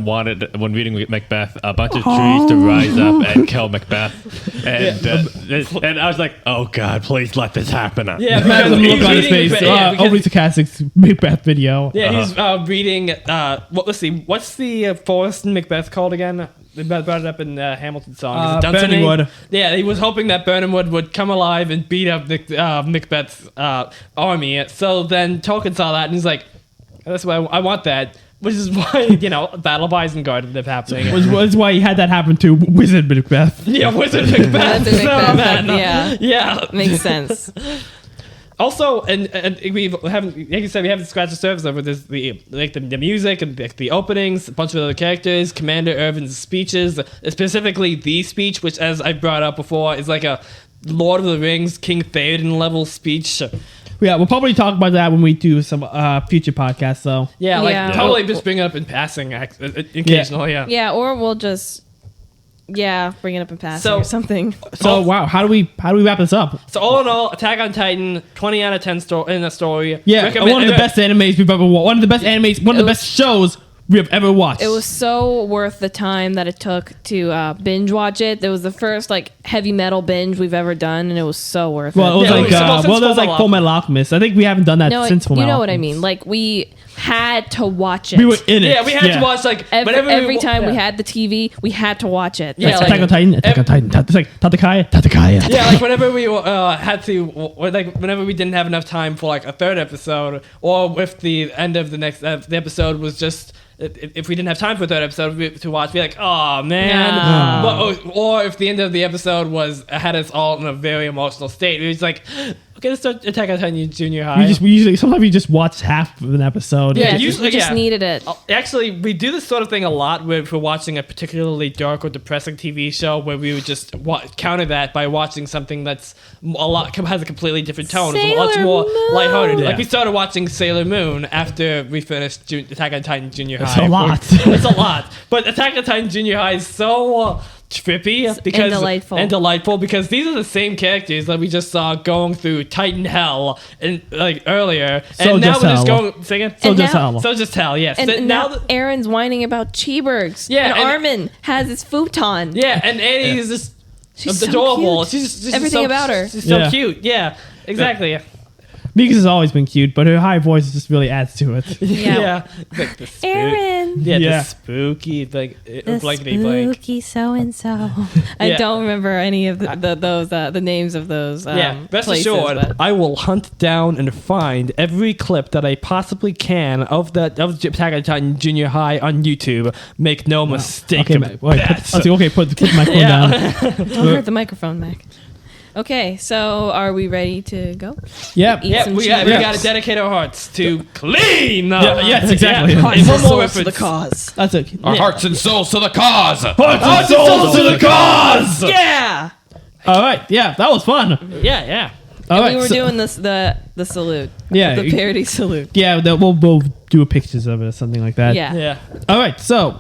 wanted when reading Macbeth a bunch of trees to rise up and kill Macbeth, and I was like, oh god, please let this happen. Yeah, Imagine the he's look on his reading face. Macbeth, yeah, because- Overly sarcastic Macbeth video. Yeah, he's reading. Let's see. What's the forest in Macbeth called again? They brought it up in Hamilton's song. Is it Dunsany? Burning Wood. Yeah, he was hoping that Burning Wood would come alive and beat up Macbeth's army. So then Tolkien saw that and he's like, "That's why I want that." Which is why Battle of Isengard ended up happening. Was why he had that happen to Wizard Macbeth. Yeah, Wizard Macbeth. Wizard Macbeth, man. yeah. Yeah. Makes sense. Also, and we haven't, like you said, we haven't scratched the surface over this, the music and the openings, a bunch of other characters, Commander Irvin's speeches, specifically the speech, which, as I brought up before, is like a Lord of the Rings, King Theoden level speech. Yeah, we'll probably talk about that when we do some future podcasts, though. Yeah, like Yeah. totally just bring it up in passing, occasionally. Yeah. Yeah, or we'll just bring it up in passing So- or something. So wow, how do we wrap this up? So all in all, Attack on Titan, 20 out of 10 in a story. Yeah, Recommend- one of the best animes we've ever watched. One of the best animes. One of the best shows we have ever watched. It was so worth the time that it took to binge watch it. It was the first heavy metal binge we've ever done, and it was so worth Well, it it. was Yeah, like it was Full Metal Alchemist. I think we haven't done that No, since Full you Metal know what I Alchemist. mean. Like had to watch it. We were in it. Yeah, we had to watch like every time we had the TV, we had to watch it. Yeah, Attack on Titan. Attack on Titan. It's like Tatakaya. Yeah, like whenever we had to, like whenever we didn't have enough time for like a third episode, or if the end of the next the episode was just. If we didn't have time for a third episode to watch, we'd be like, oh man. Or if the end of the episode had us all in a very emotional state, we was like, okay, let's start Attack on Titan Junior High. Sometimes we just watch half of an episode. Yeah, we just needed it. Actually, we do this sort of thing a lot where if we're watching a particularly dark or depressing TV show where we would just counter that by watching something that's has a completely different tone. It's much more lighthearted. Yeah. Like we started watching Sailor Moon after we finished Attack on Titan Junior High. It's a lot. It's a lot. But Attack on Titan Junior High is so trippy because and delightful because these are the same characters that we just saw going through Titan Hell and like earlier, and now we're just going singing. So just hell, yes. And now Aaron's whining about cheeseburgers. Yeah, and Armin has his futon. Yeah, and Annie is just She's adorable. So cute. She's everything about her. She's so cute. Yeah, exactly. Mika has always been cute, but her high voice just really adds to it. Yeah. Like the Aaron. Yeah, Yeah. the spooky The blankety blank. spooky so and so. I Yeah. don't remember any of the names of those. Rest places, assured, but- I will hunt down and find every clip that I possibly can of Attack on Titan Junior High on YouTube. Make no mistake Okay, about wait, that. put my phone down. Don't hurt the microphone, Mac. Okay, so are we ready to go? Yep. Eat Yeah, some we cheeseburgers. got to dedicate our hearts to clean. yes, exactly. Yeah. Hearts And and one more souls to the reference. cause. That's it. Our hearts and souls to the cause. Hearts and souls to the cause. Yeah. All right. Yeah, that was fun. Yeah. All right. We were so- doing this the salute. Yeah, The parody salute. Yeah, we'll do pictures of it or something like that. Yeah. Yeah. All right. So,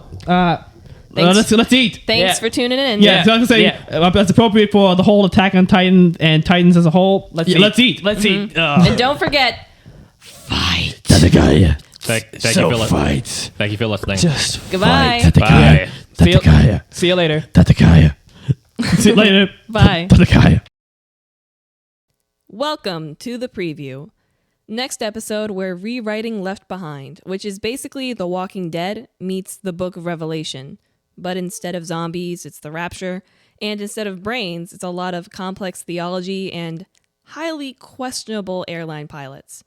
Thanks. let's eat. Thanks Yeah. for tuning in. Yeah, so I was gonna say that's appropriate for the whole Attack on Titan and Titans as a whole. Let's eat. Let's eat. And don't forget, fight. Thank you for listening. Goodbye. Bye. See you later. See you later. Bye. Tatakaya. Welcome to the preview. Next episode, we're rewriting Left Behind, which is basically The Walking Dead meets the Book of Revelation. But instead of zombies, it's the rapture. And instead of brains, it's a lot of complex theology and highly questionable airline pilots.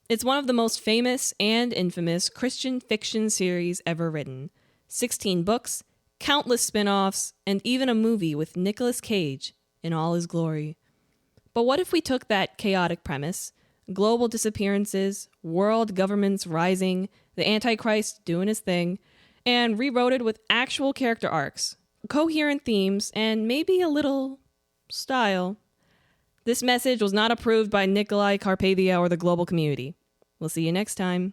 It's one of the most famous and infamous Christian fiction series ever written. 16 books, countless spin-offs, and even a movie with Nicolas Cage in all his glory. But what if we took that chaotic premise, global disappearances, world governments rising, the Antichrist doing his thing, and rewrote it with actual character arcs, coherent themes, and maybe a little style? This message was not approved by Nikolai Carpathia or the global community. We'll see you next time.